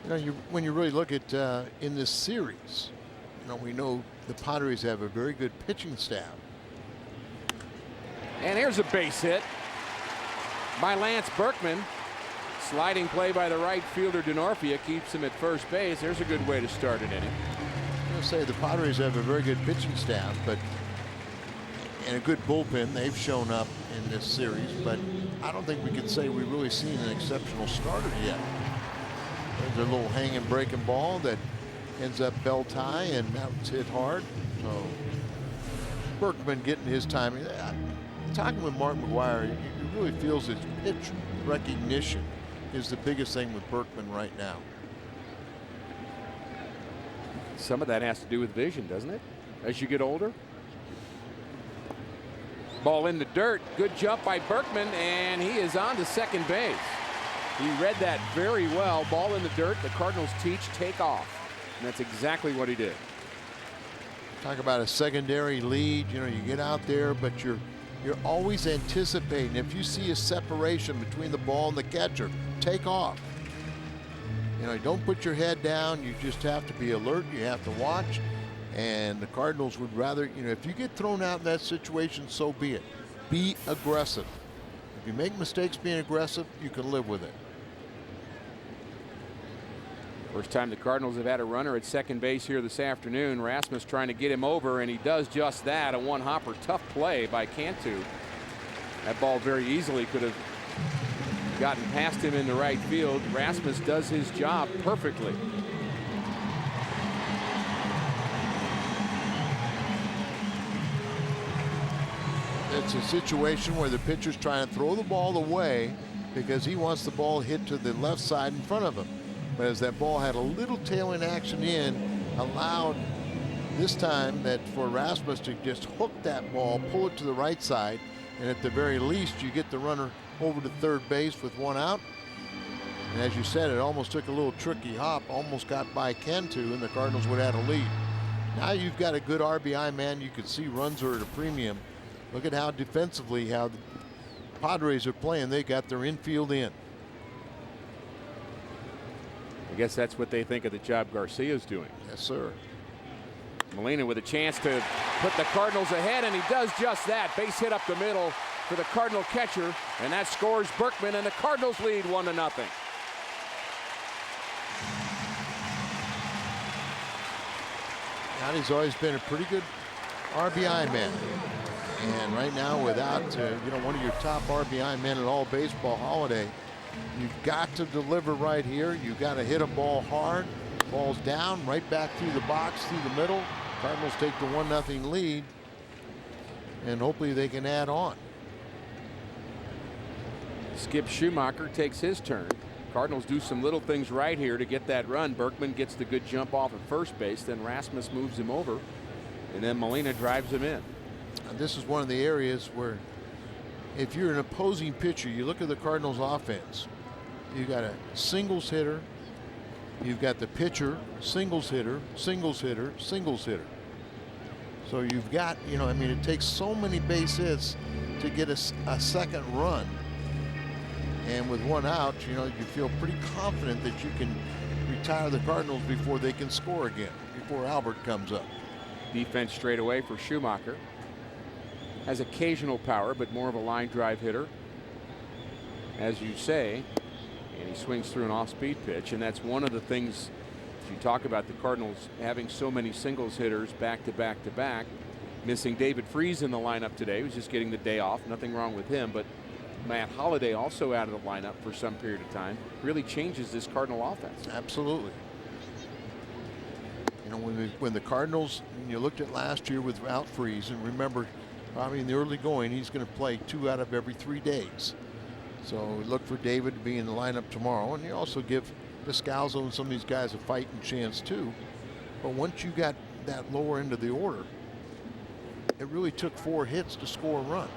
You know, when you really look at in this series, you know, we know the Padres have a very good pitching staff. And here's a base hit by Lance Berkman. Sliding play by the right fielder Denorfia keeps him at first base. There's a good way to start an inning. I'm going to say the Padres have a very good pitching staff, but and a good bullpen. They've shown up in this series, but I don't think we can say we've really seen an exceptional starter yet. There's a little hanging breaking ball that ends up bell tie, and that was hit hard. So Berkman getting his timing. Talking with Mark McGuire, he really feels his pitch recognition is the biggest thing with Berkman right now. Some of that has to do with vision, doesn't it? As you get older. Ball in the dirt. Good jump by Berkman, and he is on to second base. He read that very well. Ball in the dirt. The Cardinals teach take off. And that's exactly what he did. Talk about a secondary lead. You know, you get out there, but you're always anticipating. If you see a separation between the ball and the catcher, take off. You know, don't put your head down. You just have to be alert. You have to watch. And the Cardinals would rather, you know, if you get thrown out in that situation, so be it. Be aggressive. If you make mistakes being aggressive, you can live with it. First time the Cardinals have had a runner at second base here this afternoon. Rasmus trying to get him over, and he does just that. A one-hopper, tough play by Cantu. That ball very easily could have gotten past him in the right field. Rasmus does his job perfectly. It's a situation where the pitcher's trying to throw the ball away because he wants the ball hit to the left side in front of him. But as that ball had a little tailing action in, allowed this time that for Rasmus to just hook that ball, pull it to the right side, and at the very least you get the runner over to third base with one out. And as you said, it almost took a little tricky hop, almost got by Cantu, and the Cardinals would have had a lead. Now you've got a good RBI man. You could see runs are at a premium. Look at how defensively how the Padres are playing. They got their infield in. I guess that's what they think of the job Garcia's doing. Yes, sir. Molina with a chance to put the Cardinals ahead, and he does just that. Base hit up the middle for the Cardinal catcher, and that scores Berkman, and the Cardinals lead 1-0. He's always been a pretty good RBI man. And right now, without one of your top RBI men in all baseball, Holiday, you've got to deliver right here. You've got to hit a ball hard. Ball's down, right back through the box, through the middle. Cardinals take the 1-0 lead, and hopefully they can add on. Skip Schumacher takes his turn. Cardinals do some little things right here to get that run. Berkman gets the good jump off at first base. Then Rasmus moves him over, and then Molina drives him in. And this is one of the areas where if you're an opposing pitcher, you look at the Cardinals offense. You've got a singles hitter. You've got the pitcher, singles hitter, singles hitter, singles hitter. So you've got, it takes so many base hits to get a second run. And with one out, you feel pretty confident that you can retire the Cardinals before they can score again, before Albert comes up. Defense straight away for Schumacher. Has occasional power, but more of a line drive hitter, as you say. And he swings through an off-speed pitch, and that's one of the things you talk about the Cardinals having so many singles hitters back to back to back. Missing David Freese in the lineup today. He was just getting the day off. Nothing wrong with him, but Matt Holliday also out of the lineup for some period of time. Really changes this Cardinal offense. Absolutely. When the Cardinals, you looked at last year without Freese, and remember, probably in the early going, he's going to play 2 out of every 3 days. So look for David to be in the lineup tomorrow, and you also give Descalzo and some of these guys a fighting chance too. But once you got that lower end of the order, it really took 4 hits to score a run.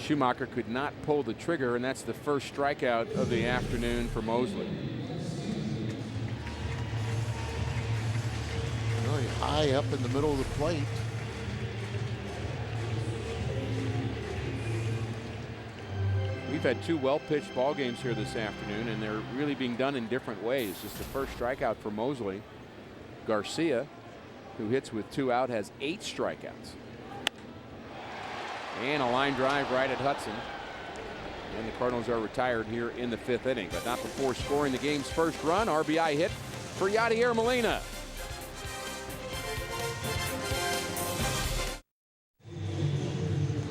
Schumacher could not pull the trigger, and that's the first strikeout of the afternoon for Mosley. Really high up in the middle of the plate. We've had 2 well-pitched ball games here this afternoon, and they're really being done in different ways. Just the first strikeout for Mosley. Garcia, who hits with 2 out, has 8 strikeouts. And a line drive right at Hudson. And the Cardinals are retired here in the 5th inning, but not before scoring the game's first run. RBI hit for Yadier Molina.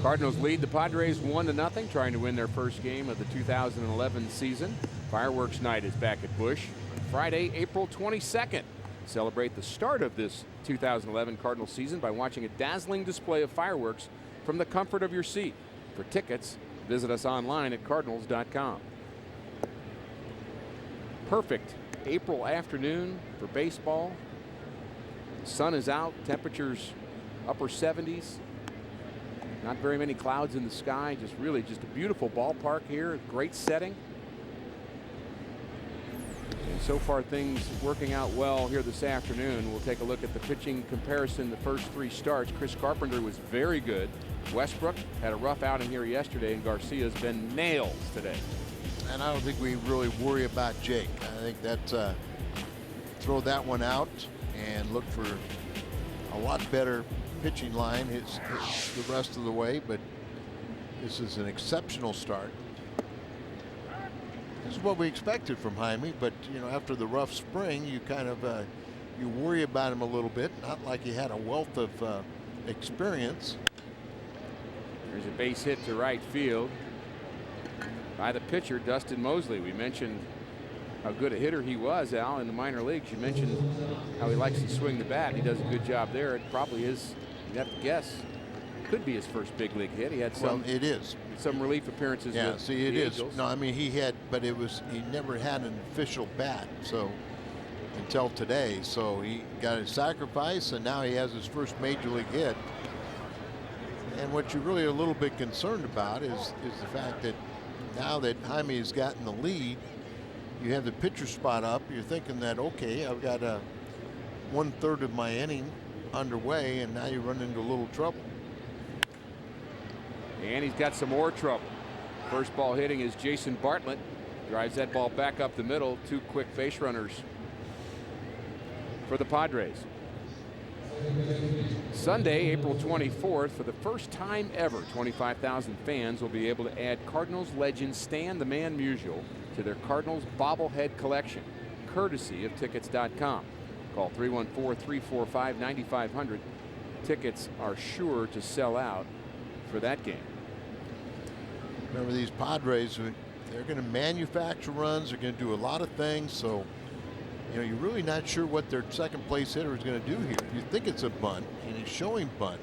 Cardinals lead the Padres 1-0, trying to win their first game of the 2011 season. Fireworks night is back at Busch on Friday, April 22nd. Celebrate the start of this 2011 Cardinals season by watching a dazzling display of fireworks from the comfort of your seat. For tickets, visit us online at cardinals.com. Perfect April afternoon for baseball. The sun is out, temperatures upper 70s. Not very many clouds in the sky, just a beautiful ballpark here, great setting. And so far things working out well here this afternoon. We'll take a look at the pitching comparison the first 3 starts. Chris Carpenter was very good. Westbrook had a rough outing here yesterday, and Garcia's been nails today. And I don't think we really worry about Jake. I think that throw that one out and look for a lot better pitching line the rest of the way. But This is an exceptional start. This is what we expected from Jaime, but you know, after the rough spring, you kind of you worry about him a little bit. Not like he had a wealth of experience. There's a base hit to right field by the pitcher, Dustin Mosley. We mentioned how good a hitter he was, Al, in the minor leagues. You mentioned how he likes to swing the bat. He does a good job there. It probably is, you have to guess, could be his first big league hit. He had some. Well, it is. Some relief appearances. Yeah, with see, it the is. Angels. No, I mean, he never had an official bat, so until today. So he got his sacrifice, and now he has his first major league hit. And what you're really a little bit concerned about is the fact that now that Jaime has gotten the lead, you have the pitcher spot up. You're thinking that, okay, I've got 1/3 of my inning underway, and now you run into a little trouble. And he's got some more trouble. First ball hitting is Jason Bartlett. Drives that ball back up the middle. 2 quick base runners for the Padres. Sunday, April 24th, for the first time ever, 25,000 fans will be able to add Cardinals legend Stan the Man Musial to their Cardinals bobblehead collection, courtesy of Tickets.com. Call 314-345-9500. Tickets are sure to sell out for that game. Remember, these Padres, they're going to manufacture runs. They're going to do a lot of things. So, you know, you're really not sure what their second place hitter is going to do here. You think it's a bunt, and he's showing bunt.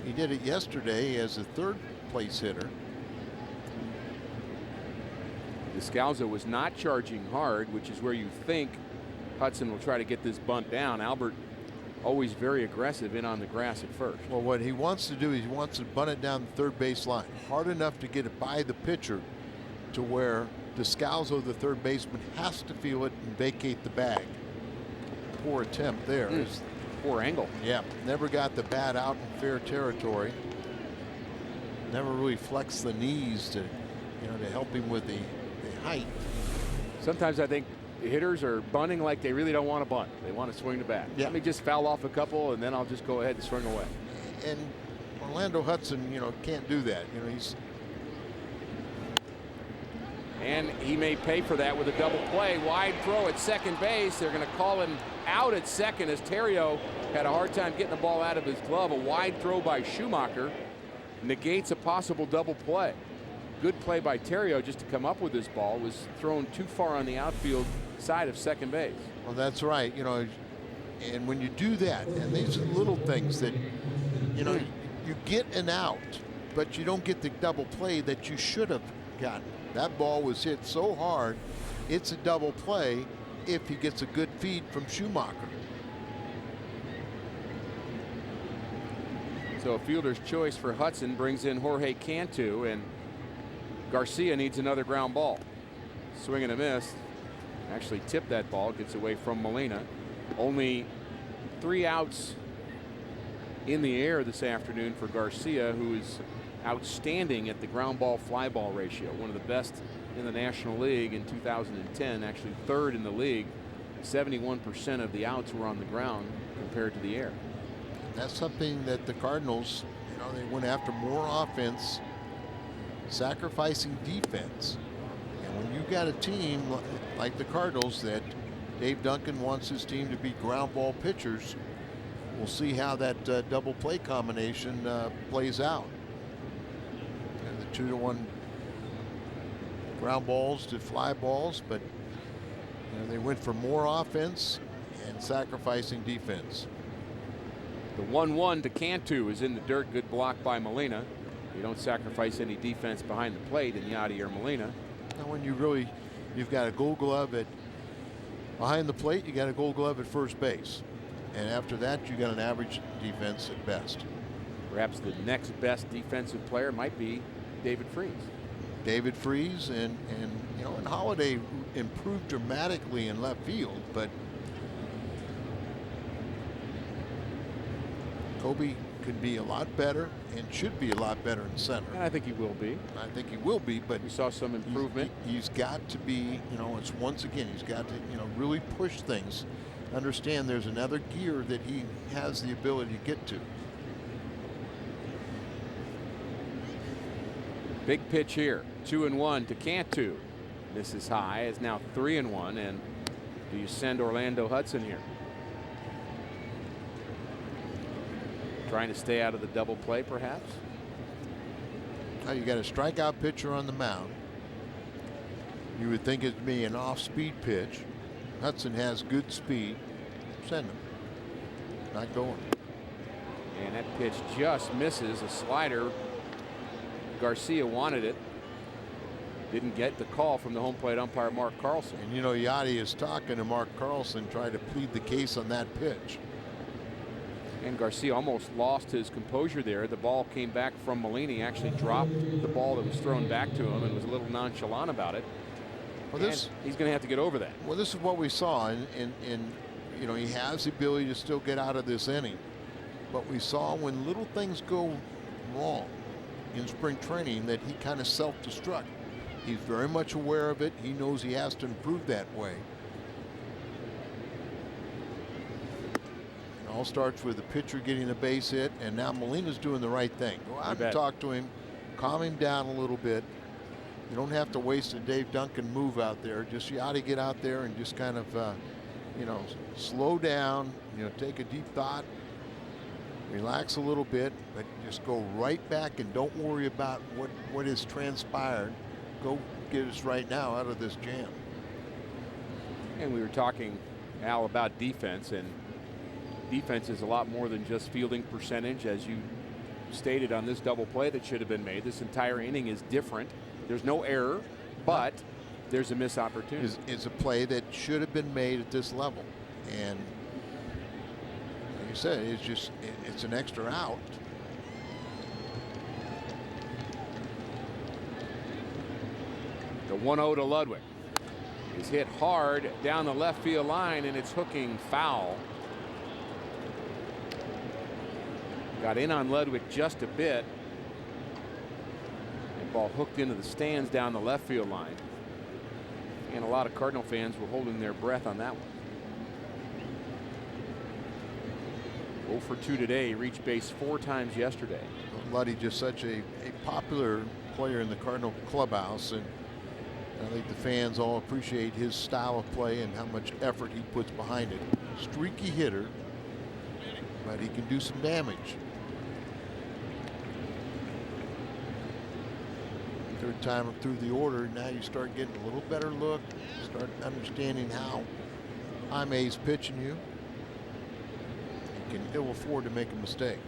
He did it yesterday as a third place hitter. Descalzo was not charging hard, which is where you think Hudson will try to get this bunt down. Albert always very aggressive in on the grass at first. Well, what he wants to do is he wants to bunt it down the third base line hard enough to get it by the pitcher to where Descalzo, the third baseman, has to feel it and vacate the bag. Poor attempt there. Poor angle. Yeah, never got the bat out in fair territory. Never really flexed the knees to, you know, to help him with the height. Sometimes I think hitters are bunting like they really don't want to bunt. They want to swing the bat. Yeah. Let me just foul off a couple, and then I'll just go ahead and swing away. And Orlando Hudson, you know, can't do that. You know, And he may pay for that with a double play. Wide throw at second base. They're going to call him out at second as Terrio had a hard time getting the ball out of his glove. A wide throw by Schumacher negates a possible double play. Good play by Terrio just to come up with this ball. Was thrown too far on the outfield side of second base. Well, that's right. You know, and when you do that, and these are little things that, you know, you get an out, but you don't get the double play that you should have gotten. That ball was hit so hard, it's a double play if he gets a good feed from Schumacher. So a fielder's choice for Hudson brings in Jorge Cantu, and Garcia needs another ground ball. Swing and a miss. Actually tipped that ball, gets away from Molina. Only 3 outs in the air this afternoon for Garcia, who is outstanding at the ground ball fly ball ratio, one of the best in the National League in 2010, actually third in the league. 71% of the outs were on the ground compared to the air. That's something that the Cardinals, you know, they went after more offense, sacrificing defense. And when you've got a team like the Cardinals that Dave Duncan wants his team to be ground ball pitchers, we'll see how that double play combination plays out. And the 2-to-1 ground balls to fly balls, but you know, they went for more offense and sacrificing defense. The 1-1 to Cantu is in the dirt. Good block by Molina. You don't sacrifice any defense behind the plate in Yadier Molina. Now when you've got a Gold Glove at behind the plate, you got a Gold Glove at first base, and after that you got an average defense at best. Perhaps the next best defensive player might be David Freese. David Freese and you know, and Holiday improved dramatically in left field, but Kobe could be a lot better and should be a lot better in center. And I think he will be. I think he will be, but we saw some improvement. He's got to be, you know, it's once again, he's got to, you know, really push things. Understand there's another gear that he has the ability to get to. Big pitch here. 2-1 to Cantu. Misses high. Is now 3-1. And do you send Orlando Hudson here? Trying to stay out of the double play, perhaps. Now you got a strikeout pitcher on the mound. You would think it'd be an off-speed pitch. Hudson has good speed. Send him. Not going. And that pitch just misses. A slider. Garcia wanted it. Didn't get the call from the home plate umpire, Mark Carlson. And you know, Yachty is talking to Mark Carlson, trying to plead the case on that pitch. And Garcia almost lost his composure there. The ball came back from Molini. Actually dropped the ball that was thrown back to him and was a little nonchalant about it. Well, he's going to have to get over that. Well, this is what we saw. In you know, he has the ability to still get out of this inning. But we saw when little things go wrong in spring training that he kind of self-destruct. He's very much aware of it. He knows he has to improve that way. It all starts with the pitcher getting a base hit, and now Molina's doing the right thing. Go out and talk to him, calm him down a little bit. You don't have to waste a Dave Duncan move out there. Just you ought to get out there and just kind of, you know, slow down, you know, take a deep thought, relax a little bit, but just go right back and don't worry about what has transpired. Go get us right now out of this jam. And we were talking, Al, about defense, and defense is a lot more than just fielding percentage, as you stated on this double play that should have been made. This entire inning is different. There's no error, but there's a missed opportunity. It's a play that should have been made at this level, and like you said, it's an extra out. The 1-0 to Ludwig is hit hard down the left field line, and it's hooking foul. Got in on Ludwig just a bit. And ball hooked into the stands down the left field line. And a lot of Cardinal fans were holding their breath on that one. 0 for 2 today. He reached base 4 times yesterday. Luddy just such a popular player in the Cardinal clubhouse, and I think the fans all appreciate his style of play and how much effort he puts behind it. Streaky hitter, but he can do some damage. Third time through the order, now you start getting a little better look, start understanding how Jaime's pitching you. You can ill afford to make a mistake.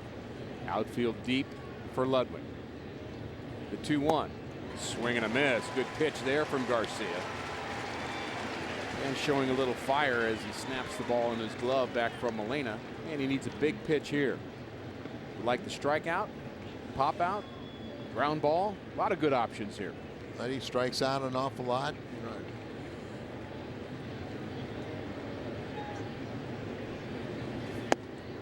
Outfield deep for Ludwig. The 2-1. Swing and a miss. Good pitch there from Garcia. And showing a little fire as he snaps the ball in his glove back from Molina. And he needs a big pitch here. Like the strikeout, pop out, ground ball. A lot of good options here. But he strikes out an awful lot. Right.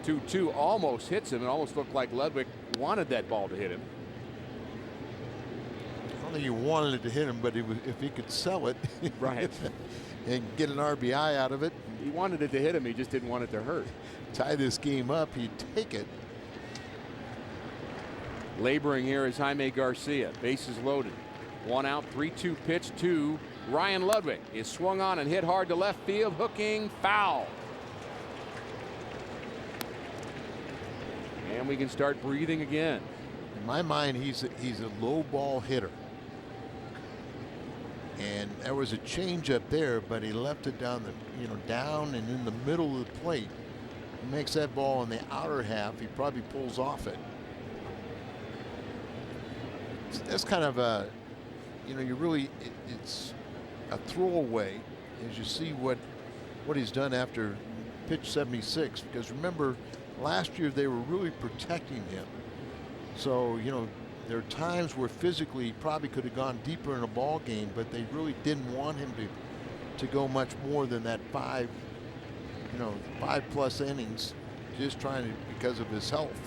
2-2 almost hits him. It almost looked like Ludwig wanted that ball to hit him. I don't think he wanted it to hit him, but if he could sell it, right, and get an RBI out of it. He wanted it to hit him. He just didn't want it to hurt. Tie this game up. He'd take it. Laboring here is Jaime Garcia. Bases loaded. 1 out, 3-2 pitch to Ryan Ludwig. Is swung on and hit hard to left field. Hooking foul. And we can start breathing again. In my mind, he's a low ball hitter. And there was a change up there, but he left it down down and in the middle of the plate. He makes that ball in the outer half. He probably pulls off it. That's kind of a, it's a throwaway as you see what he's done after pitch 76. Because remember, last year they were really protecting him. So, there are times where physically he probably could have gone deeper in a ball game, but they really didn't want him to go much more than that 5+ innings, just trying to, because of his health.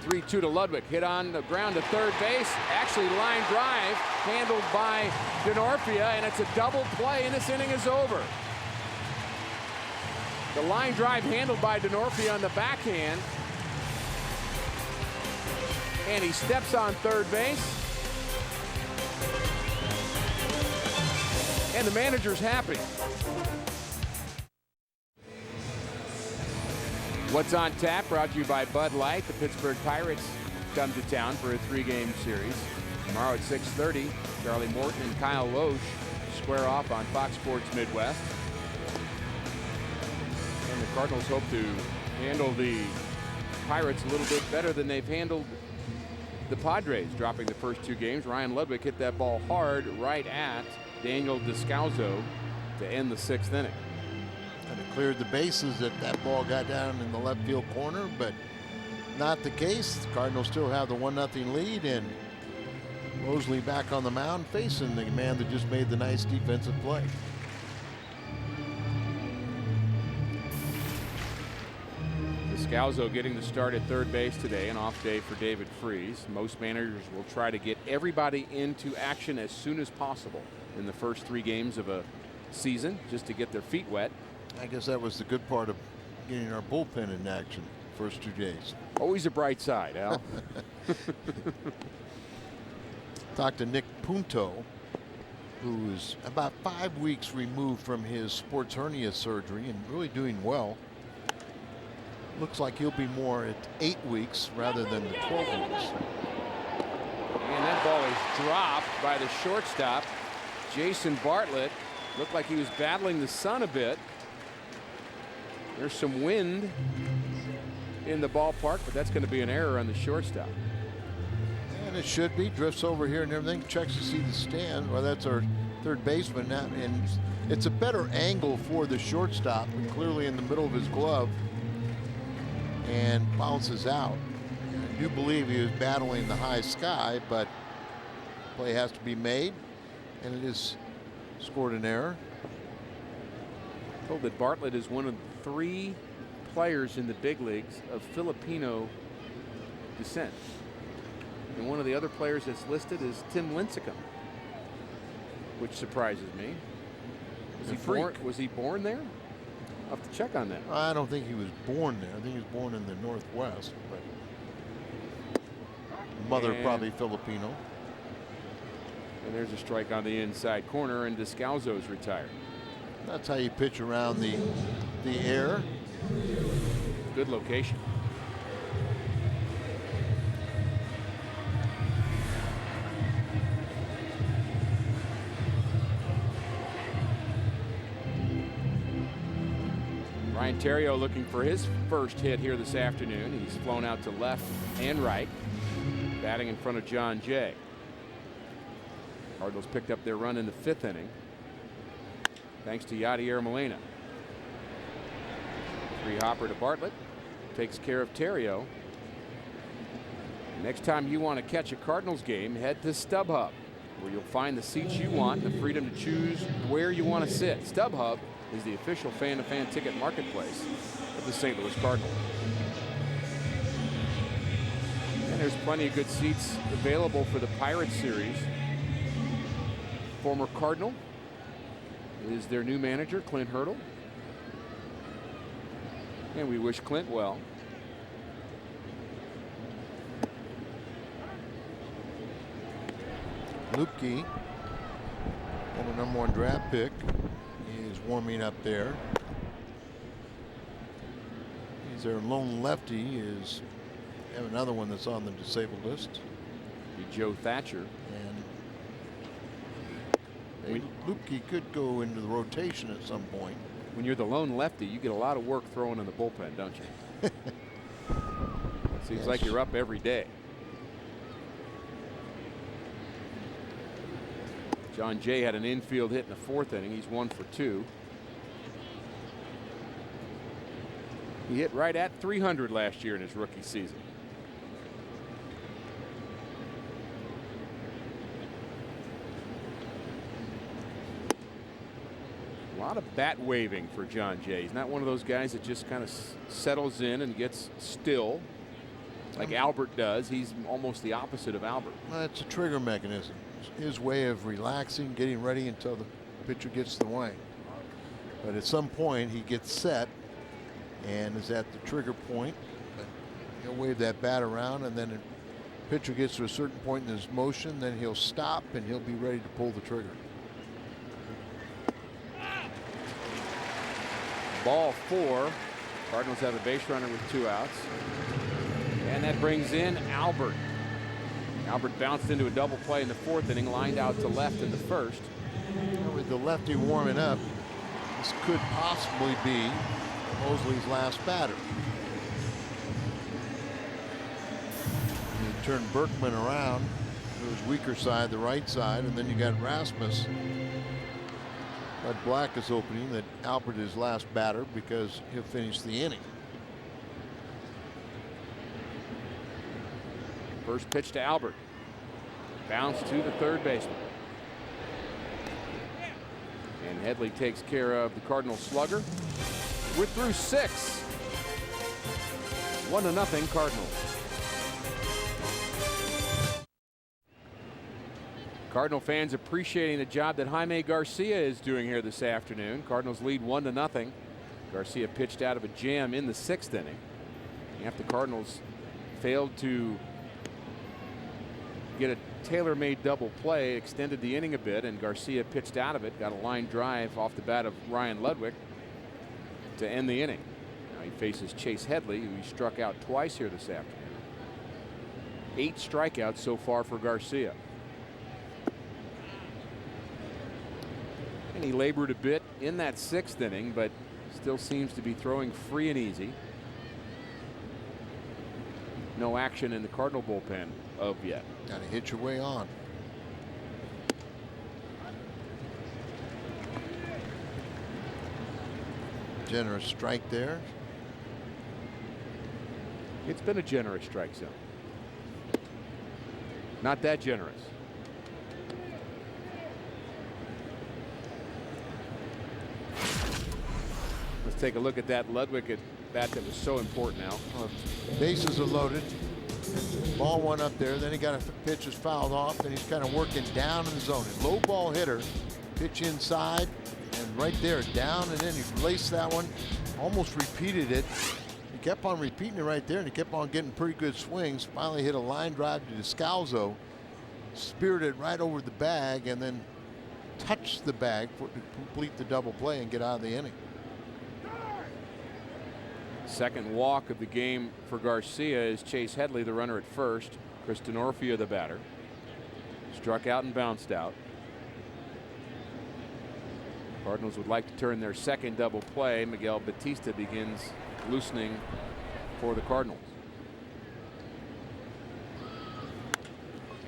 3-2 to Ludwig. Hit on the ground to third base. Actually, line drive handled by Denorfia, and it's a double play, and this inning is over. The line drive handled by Denorfia on the backhand. And he steps on third base. and the manager's happy. What's on tap brought to you by Bud Light. The Pittsburgh Pirates come to town for a 3-game series. Tomorrow at 6:30, Charlie Morton and Kyle Loesch square off on Fox Sports Midwest. And the Cardinals hope to handle the Pirates a little bit better than they've handled the Padres, dropping the first 2 games. Ryan Ludwig hit that ball hard right at Daniel Descalso to end the 6th inning. And it cleared the bases if that ball got down in the left field corner, but not the case. The Cardinals still have the 1-0 lead, and Mosley back on the mound facing the man that just made the nice defensive play. Descalso getting the start at third base today, an off day for David Freese. Most managers will try to get everybody into action as soon as possible in the first 3 games of a season, just to get their feet wet. I guess that was the good part of getting our bullpen in action first 2 days. Always a bright side, Al. Talked to Nick Punto, who is about 5 weeks removed from his sports hernia surgery and really doing well. Looks like he'll be more at 8 weeks rather than the 12 weeks. And that ball is dropped by the shortstop, Jason Bartlett. Looked like he was battling the sun a bit. There's some wind in the ballpark, but that's going to be an error on the shortstop. And it should be. Drifts over here and everything. Checks to see the stand. Well, that's our third baseman now, and it's a better angle for the shortstop, and clearly in the middle of his glove, and bounces out. I do believe he was battling the high sky, but play has to be made, and it is scored an error. Told that Bartlett is one of 3 players in the big leagues of Filipino descent. And one of the other players that's listed is Tim Lincecum, which surprises me. Was he born there? I'll have to check on that. I don't think he was born there. I think he was born in the Northwest, but mother probably Filipino. And there's a strike on the inside corner, and Descalso's retired. That's how you pitch around the air. Good location. Ryan Theriot looking for his first hit here this afternoon. He's flown out to left and right, batting in front of John Jay. Cardinals picked up their run in the 5th inning, thanks to Yadier Molina. 3-hopper to Bartlett, takes care of Theriot. Next time you want to catch a Cardinals game, head to StubHub, where you'll find the seats you want, the freedom to choose where you want to sit. StubHub is the official fan-to-fan ticket marketplace of the St. Louis Cardinals. And there's plenty of good seats available for the Pirates series. Former Cardinal is their new manager, Clint Hurdle. And we wish Clint well. Lupke, former #1 draft pick, is warming up there. He's their lone lefty. Have another one that's on the disabled list. Be Joe Thatcher. And Lupke could go into the rotation at some point. When you're the lone lefty, you get a lot of work throwing in the bullpen, don't you? Seems like you're up every day. John Jay had an infield hit in the 4th inning. He's 1 for 2. He hit right at 300 last year in his rookie season. A lot of bat waving for John Jay. He's not one of those guys that just kind of settles in and gets still like Albert does. He's almost the opposite of Albert. It's a trigger mechanism. It's his way of relaxing, getting ready until the pitcher gets the line. But at some point he gets set and is at the trigger point. He'll wave that bat around, and then the pitcher gets to a certain point in his motion, then he'll stop and he'll be ready to pull the trigger. Ball 4. Cardinals have a base runner with 2 outs. And that brings in Albert. Albert bounced into a double play in the 4th inning, lined out to left in the 1st. With the lefty warming up, this could possibly be Mosley's last batter. You turn Berkman around to his weaker side, the right side, and then you got Rasmus. But Black is opening that Albert is last batter because he'll finish the inning. First pitch to Albert. Bounce to the 3rd baseman. And Headley takes care of the Cardinal slugger. We're through 6. 1-0 Cardinals. Cardinal fans appreciating the job that Jaime Garcia is doing here this afternoon. Cardinals lead 1-0. Garcia pitched out of a jam in the 6th inning. After the Cardinals failed to get a tailor-made double play, extended the inning a bit, and Garcia pitched out of it, got a line drive off the bat of Ryan Ludwig to end the inning. Now he faces Chase Headley, who he struck out twice here this afternoon. 8 strikeouts so far for Garcia. And he labored a bit in that 6th inning, but still seems to be throwing free and easy. No action in the Cardinal bullpen of yet. Got to hit your way on. Generous strike there. It's been a generous strike zone. Not that generous. Let's take a look at that Ludwig at bat that was so important now. Bases are loaded. Ball 1 up there. Then he got a pitch is fouled off. Then he's kind of working down in the zone. Low ball hitter. Pitch inside. And right there, down and in. He released that one. Almost repeated it. He kept on repeating it right there. And he kept on getting pretty good swings. Finally hit a line drive to Descalzo. Speared it right over the bag. And then touched the bag to complete the double play and get out of the inning. Second walk of the game for Garcia is Chase Headley, the runner at first. Chris Denorfia, the batter. Struck out and bounced out. Cardinals would like to turn their second double play. Miguel Batista begins loosening for the Cardinals.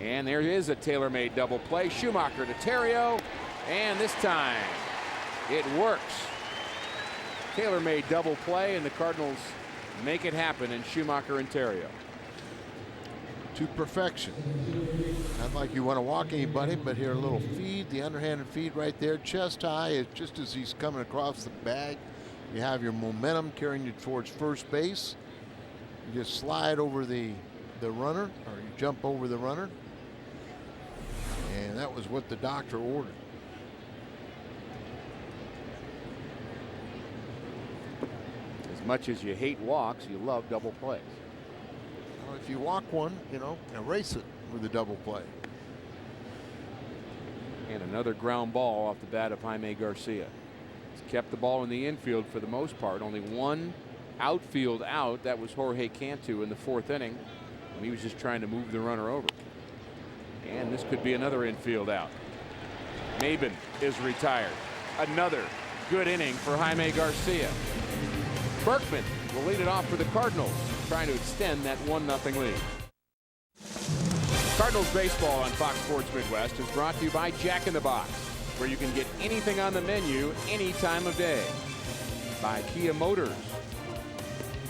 And there is a tailor-made double play. Schumacher to Terrio, and this time it works. Tailor-made double play, and the Cardinals make it happen in Schumacher and Terrio. To perfection. Not like you want to walk anybody, but here a little feed, the underhanded feed right there, chest high, is just as he's coming across the bag. You have your momentum carrying you towards first base. You just slide over the runner, or you jump over the runner. And that was what the doctor ordered. As much as you hate walks, you love double plays. Well, if you walk one, you know, erase it with a double play. And another ground ball off the bat of Jaime Garcia. He's kept the ball in the infield for the most part. Only one outfield out. That was Jorge Cantu in the 4th inning when he was just trying to move the runner over. And this could be another infield out. Maben is retired. Another good inning for Jaime Garcia. Berkman will lead it off for the Cardinals, trying to extend that 1-0 lead. Cardinals baseball on Fox Sports Midwest is brought to you by Jack in the Box, where you can get anything on the menu any time of day. By Kia Motors.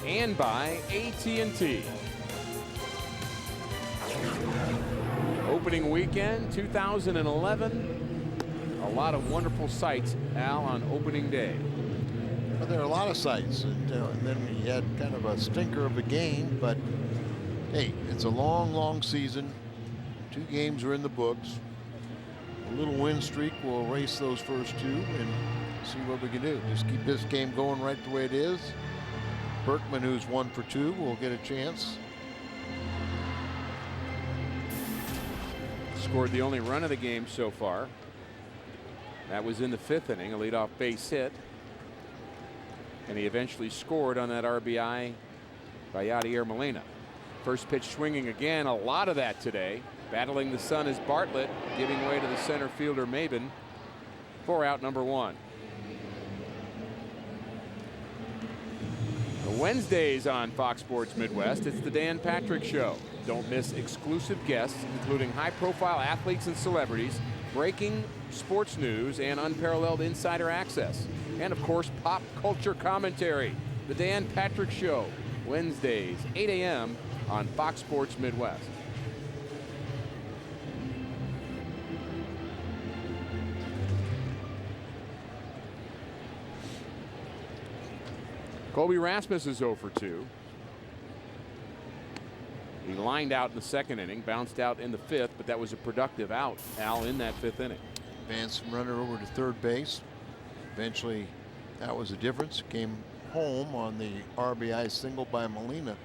And by AT&T. Opening weekend 2011. A lot of wonderful sights, Al, on opening day. Well, there are a lot of sights, and then we had kind of a stinker of a game, but hey, it's a long, long season. 2 games are in the books. A little win streak will erase those first 2 and see what we can do. Just keep this game going right the way it is. Berkman, who's 1 for 2, will get a chance. Scored the only run of the game so far. That was in the 5th inning, a leadoff base hit. And he eventually scored on that RBI by Yadier Molina. First pitch swinging again, a lot of that today. Battling the sun is Bartlett, giving way to the center fielder Maben for out number 1. Wednesdays on Fox Sports Midwest, it's the Dan Patrick Show. Don't miss exclusive guests, including high-profile athletes and celebrities, breaking sports news, and unparalleled insider access. And, of course, pop culture commentary. The Dan Patrick Show, Wednesdays, 8 a.m. on Fox Sports Midwest. Colby Rasmus is 0 for 2. He lined out in the second inning, bounced out in the fifth, but that was a productive out, Al, in that fifth inning. Advanced runner over to third base. Eventually, that was the difference. Came home on the RBI single by Molina.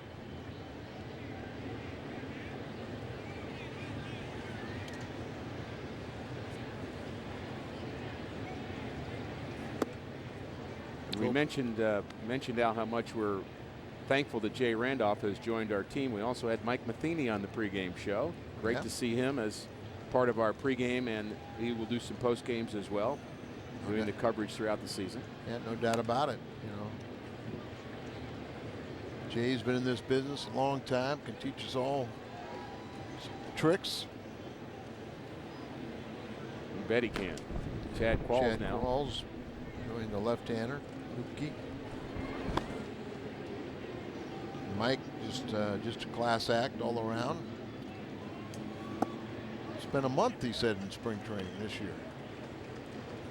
We mentioned Al how much we're thankful that Jay Randolph has joined our team. We also had Mike Matheny on the pregame show. Great to see him as part of our pregame, and he will do some post games as well, doing the coverage throughout the season. Yeah, no doubt about it. You know, Jay's been in this business a long time, can teach us all tricks. You bet he can. Chad Qualls now. Qualls doing the left-hander. Hoopkey. Mike just a class act all around. Spent a month, he said, in spring training this year.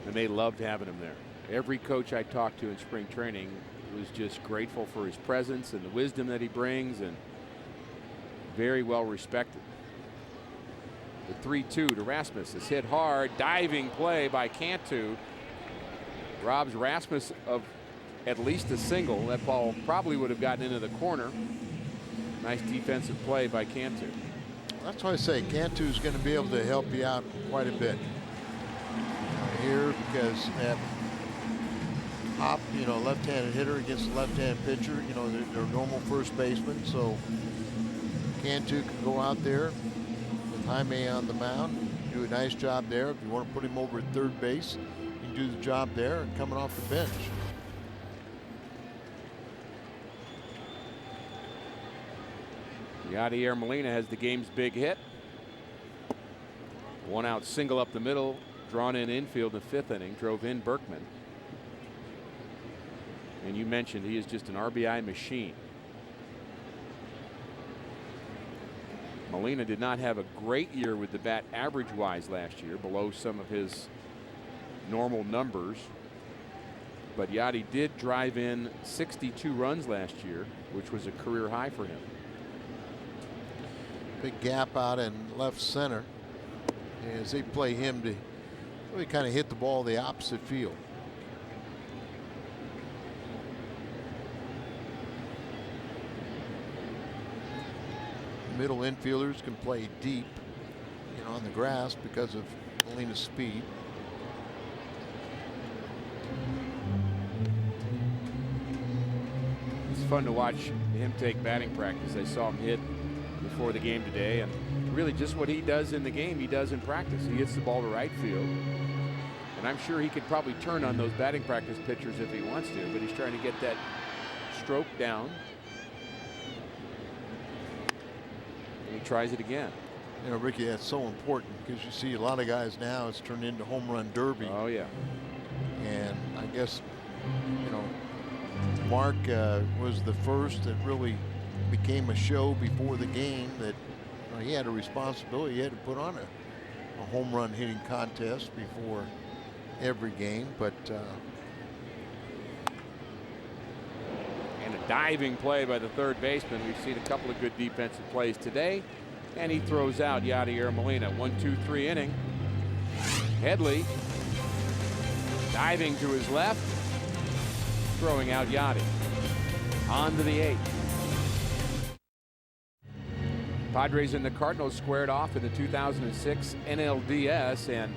And they loved having him there. Every coach I talked to in spring training was just grateful for his presence and the wisdom that he brings, and very well respected. The 3-2 to Rasmus is hit hard. Diving play by Cantu robs Rasmus of at least a single. That ball probably would have gotten into the corner. Nice defensive play by Cantu. That's why I say Cantu's going to be able to help you out quite a bit here, because that left-handed hitter against a left-handed pitcher, they're normal first baseman, so Cantu can go out there with Jaime on the mound, do a nice job there. If you want to put him over at third base, you can do the job there and coming off the bench. Yadier Molina has the game's big hit. 1 out single up the middle, drawn in infield in the fifth inning, drove in Berkman. And you mentioned he is just an RBI machine. Molina did not have a great year with the bat average-wise last year, below some of his normal numbers. But Yadi did drive in 62 runs last year, which was a career high for him. Big gap out in left center as they play him to really kind of hit the ball the opposite field. Middle infielders can play deep, on the grass because of Molina's speed. It's fun to watch him take batting practice. I saw him hit before the game today, and really just what he does in the game, he does in practice. He hits the ball to right field, and I'm sure he could probably turn on those batting practice pitchers if he wants to, but he's trying to get that stroke down. And he tries it again. Ricky, that's so important because you see a lot of guys now, it's turned into home run derby. Oh, yeah. And I guess, Mark was the first that really became a show before the game, that he had a responsibility. He had to put on a home run hitting contest before every game. But and a diving play by the third baseman. We've seen a couple of good defensive plays today, and he throws out Yadier Molina. 1-2-3 inning. Headley diving to his left, throwing out Yadi. On to the 8th. Padres and the Cardinals squared off in the 2006 NLDS, and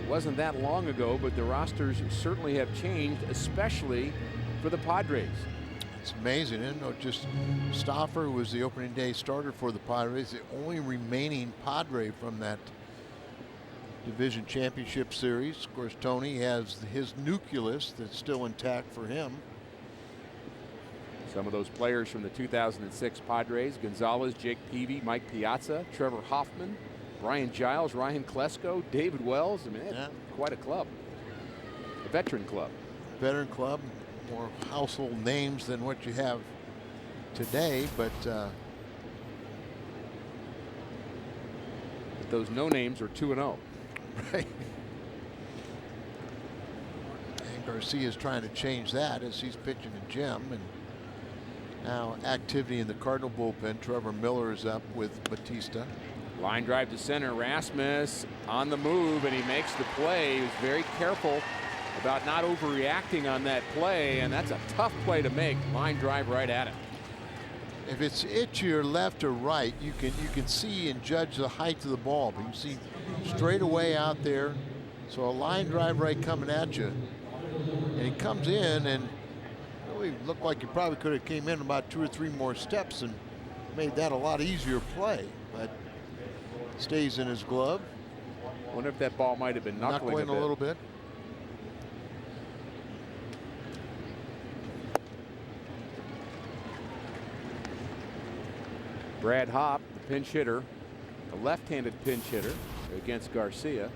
it wasn't that long ago, but the rosters certainly have changed, especially for the Padres. It's amazing, isn't it? Just Stauffer was the opening day starter for the Padres, the only remaining Padre from that division championship series. Of course, Tony has his nucleus that's still intact for him. Some of those players from the 2006 Padres: Gonzalez, Jake Peavy, Mike Piazza, Trevor Hoffman, Brian Giles, Ryan Klesko, David Wells. I mean, it's quite a club. A veteran club. Veteran club, more household names than what you have today, but those no names are 2-0. Right. And Garcia's trying to change that as he's pitching to Jim. And now activity in the Cardinal bullpen. Trevor Miller is up with Batista. Line drive to center. Rasmus on the move, and he makes the play. He was very careful about not overreacting on that play, and that's a tough play to make. Line drive right at it. If it's itchy or left or right, you can see and judge the height of the ball. But you can see straight away out there. So a line drive right coming at you, and he comes in and really looked like he probably could have came in about 2 or 3 more steps and made that a lot easier play. But stays in his glove. Wonder if that ball might have been knuckling a little bit. Brad Hopp, the pinch hitter, a left-handed pinch hitter against Garcia.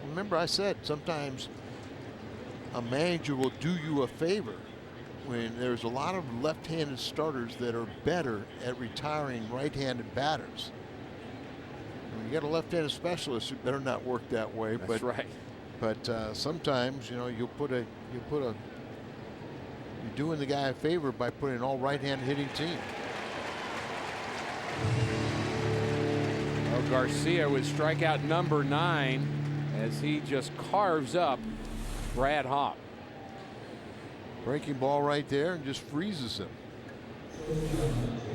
Remember, I said sometimes a manager will do you a favor when there's a lot of left-handed starters that are better at retiring right-handed batters. When you get a left-handed specialist, it better not work that way. That's right. But sometimes, you know, you're doing the guy a favor by putting an all right-hand hitting team. Well, Garcia with strikeout number 9 as he just carves up Brad Hopp. Breaking ball right there and just freezes him.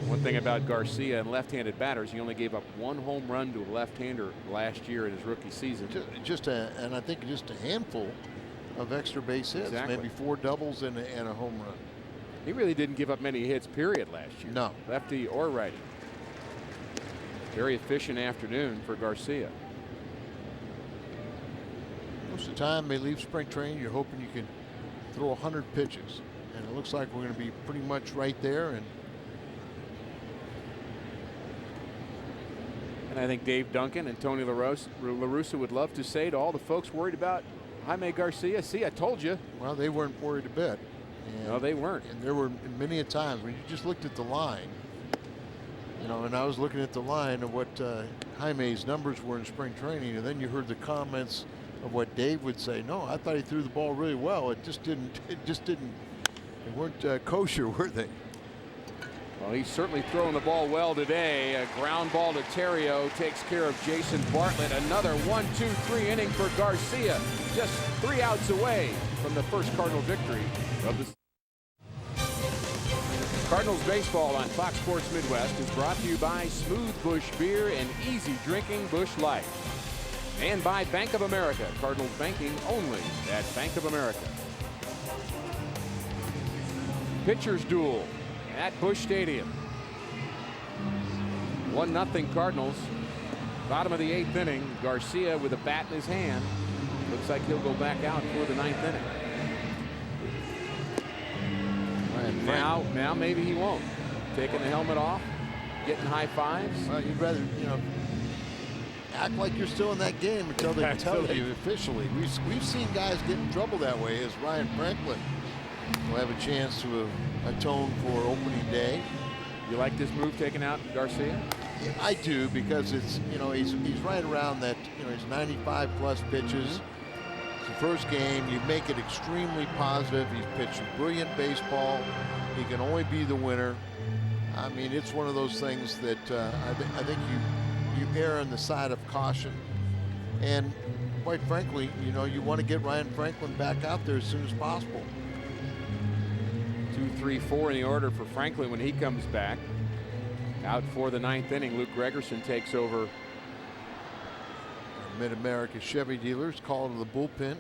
One thing about Garcia and left-handed batters, he only gave up 1 home run to a left-hander last year in his rookie season. And I think just a handful of extra base hits, maybe 4 doubles and a home run. He really didn't give up many hits, period, last year. No. Lefty or righty. Very efficient afternoon for Garcia. Most of the time they leave spring training, you're hoping you can throw 100 pitches. And it looks like we're going to be pretty much right there. And I think Dave Duncan and Tony La Russa would love to say to all the folks worried about Jaime Garcia, see, I told you. Well, they weren't worried a bit. No, they weren't. And there were many a times when you just looked at the line, you know, and I was looking at the line of what Jaime's numbers were in spring training, and then you heard the comments of what Dave would say. No, I thought he threw the ball really well. It just didn't. They weren't kosher, were they? Well, he's certainly throwing the ball well today. A ground ball to Terrio takes care of Jason Bartlett. Another 1-2-3 inning for Garcia. Just 3 outs away from the first Cardinal victory of the Cardinals baseball on Fox Sports Midwest is brought to you by Smooth Bush Beer and easy drinking Bush Light. And by Bank of America. Cardinals banking only at Bank of America. Pitchers duel at Busch Stadium. 1-0 Cardinals. Bottom of the 8th inning. Garcia with a bat in his hand. Looks like he'll go back out for the 9th inning. And now maybe he won't. Taking the helmet off, getting high fives. Well, you'd rather, you know, act like you're still in that game until they tell you officially. We've seen guys get in trouble that way, as Ryan Franklin will have a chance to atone for opening day. You like this move taking out Garcia? Yeah, I do, because it's, you know, he's right around that, you know, he's 95 plus pitches. It's the first game. You make it extremely positive. He's pitched brilliant baseball. He can only be the winner. I mean, it's one of those things that I think you err on the side of caution. And quite frankly, you know, you want to get Ryan Franklin back out there as soon as possible. 2, 3, 4 in the order for Franklin when he comes back. Out for the 9th inning, Luke Gregerson takes over Mid-America Chevy dealers called to the bullpen.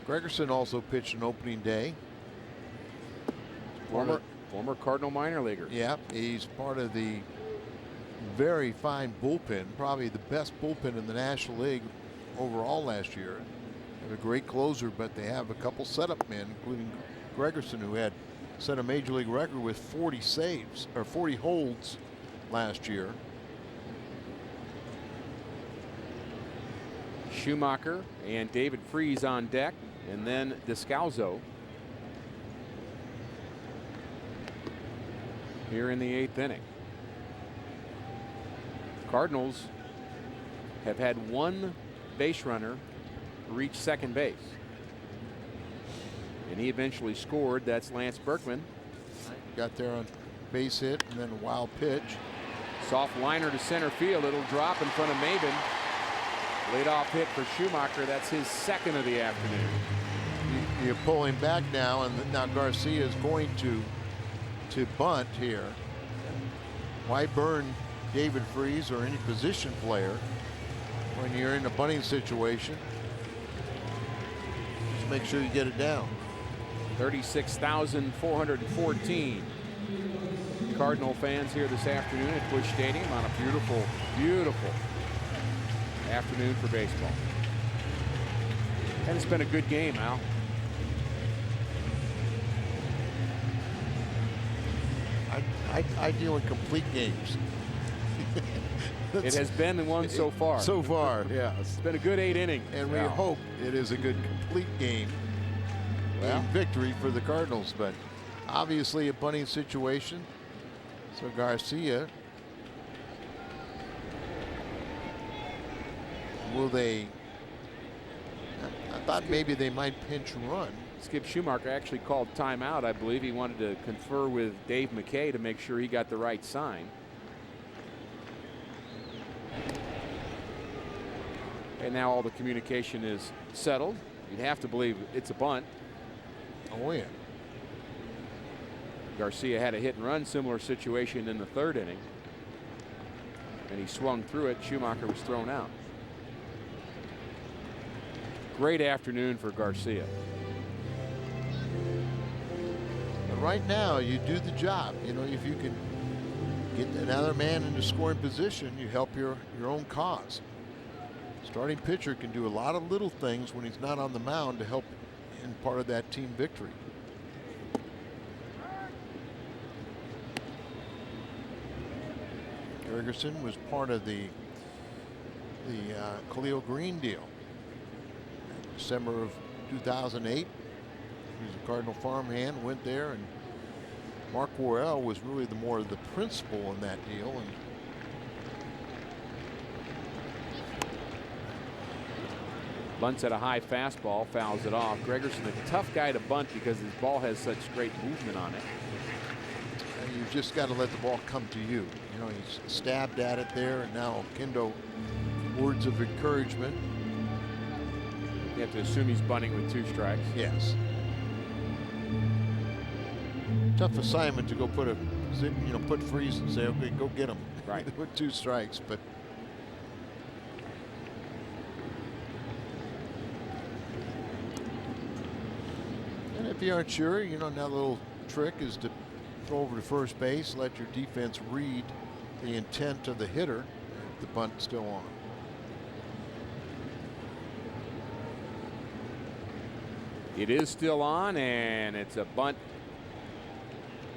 Gregerson also pitched an opening day. Former Cardinal minor leaguer. Yeah, he's part of the very fine bullpen, probably the best bullpen in the National League overall last year. They have a great closer, but they have a couple setup men, including Gregerson, who had set a major league record with 40 saves or 40 holds last year. Schumacher and David Freese on deck, and then Descalzo here in the 8th inning. Cardinals have had one base runner reach second base, and he eventually scored. That's Lance Berkman. Got there on base hit and then a wild pitch. Soft liner to center field. It'll drop in front of Maben. Leadoff hit for Schumacher. That's his second of the afternoon. You pull him back now, and now Garcia is going to bunt here. Why burn David Freese or any position player when you're in a bunting situation? Just make sure you get it down. 36,414 Cardinal fans here this afternoon at Busch Stadium on a beautiful, beautiful afternoon for baseball. And it's been a good game, Al. I deal in complete games. It has been the one so far. So far, yeah. It's been a good 8 innings. And we hope it is a good complete game. Well, victory for the Cardinals, but obviously a bunting situation. So Garcia, will they? I thought maybe they might pinch run. Skip Schumacher actually called timeout. I believe he wanted to confer with Dave McKay to make sure he got the right sign. And now all the communication is settled. You'd have to believe it's a bunt. Oh yeah. Garcia had a hit and run, similar situation in the 3rd inning, and he swung through it. Schumacher was thrown out. Great afternoon for Garcia. But right now, you do the job. You know, if you can get another man into scoring position, you help your own cause. Starting pitcher can do a lot of little things when he's not on the mound to help in part of that team victory. Gregerson was part of the Khalil Green deal. December of 2008. He was a Cardinal farmhand, went there, and Mark Worrell was really more of the principal in that deal. And bunts at a high fastball, fouls it off. Gregerson, a tough guy to bunt because his ball has such great movement on it. And you've just got to let the ball come to you. You know, he's stabbed at it there, and now Kendo, words of encouragement. You have to assume he's bunting with 2 strikes. Yes. Tough assignment to go put put Freese and say, okay, go get him. Right. With 2 strikes, but. And if you aren't sure, you know, now the little trick is to throw over to first base, let your defense read the intent of the hitter if the bunt's still on. It is still on, and it's a bunt,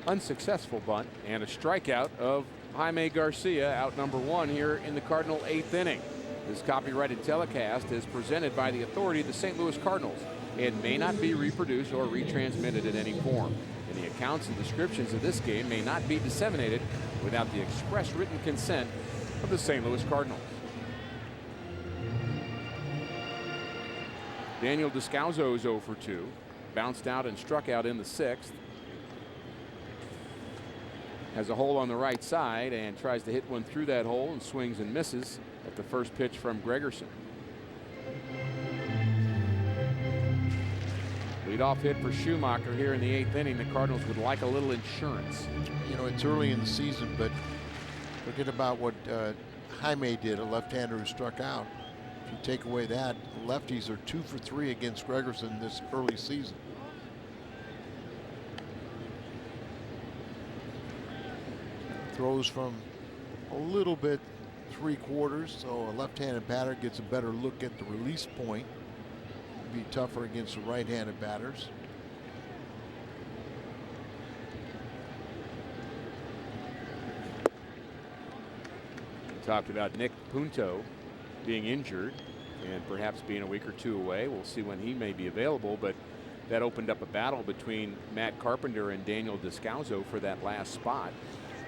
unsuccessful bunt, and a strikeout of Jaime Garcia, out number 1 here in the Cardinal 8th inning. This copyrighted telecast is presented by the authority of the St. Louis Cardinals. It may not be reproduced or retransmitted in any form, and the accounts and descriptions of this game may not be disseminated without the express written consent of the St. Louis Cardinals. Daniel Descalzo is 0 for 2. Bounced out and struck out in the 6th. Has a hole on the right side and tries to hit one through that hole and swings and misses at the first pitch from Gregerson. Leadoff hit for Schumacher here in the 8th inning. The Cardinals would like a little insurance. You know, it's early in the season, but forget about what Jaime did, a left-hander who struck out. If If you take away that, lefties are 2 for 3 against Gregerson this early season. Throws from a little bit 3/4, so a left-handed batter gets a better look at the release point. Be tougher against the right-handed batters. We talked about Nick Punto being injured and perhaps being a week or two away. We'll see when he may be available, but that opened up a battle between Matt Carpenter and Daniel Descalzo for that last spot.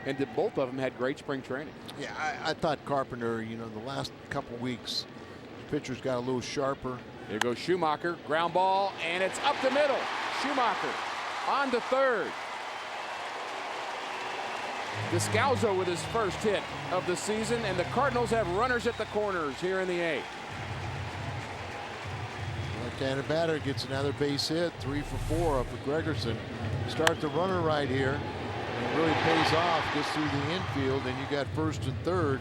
And both of them had great spring training. Yeah, I thought Carpenter, you know, the last couple weeks, the pitchers got a little sharper. There goes Schumacher, ground ball, and it's up the middle. Schumacher on to third. Descalzo with his first hit of the season, and the Cardinals have runners at the corners here in the 8th. Left-handed batter gets another base hit, 3 for 4 up with Gregerson. Start the runner right here. It really pays off, gets through the infield, and you got first and third.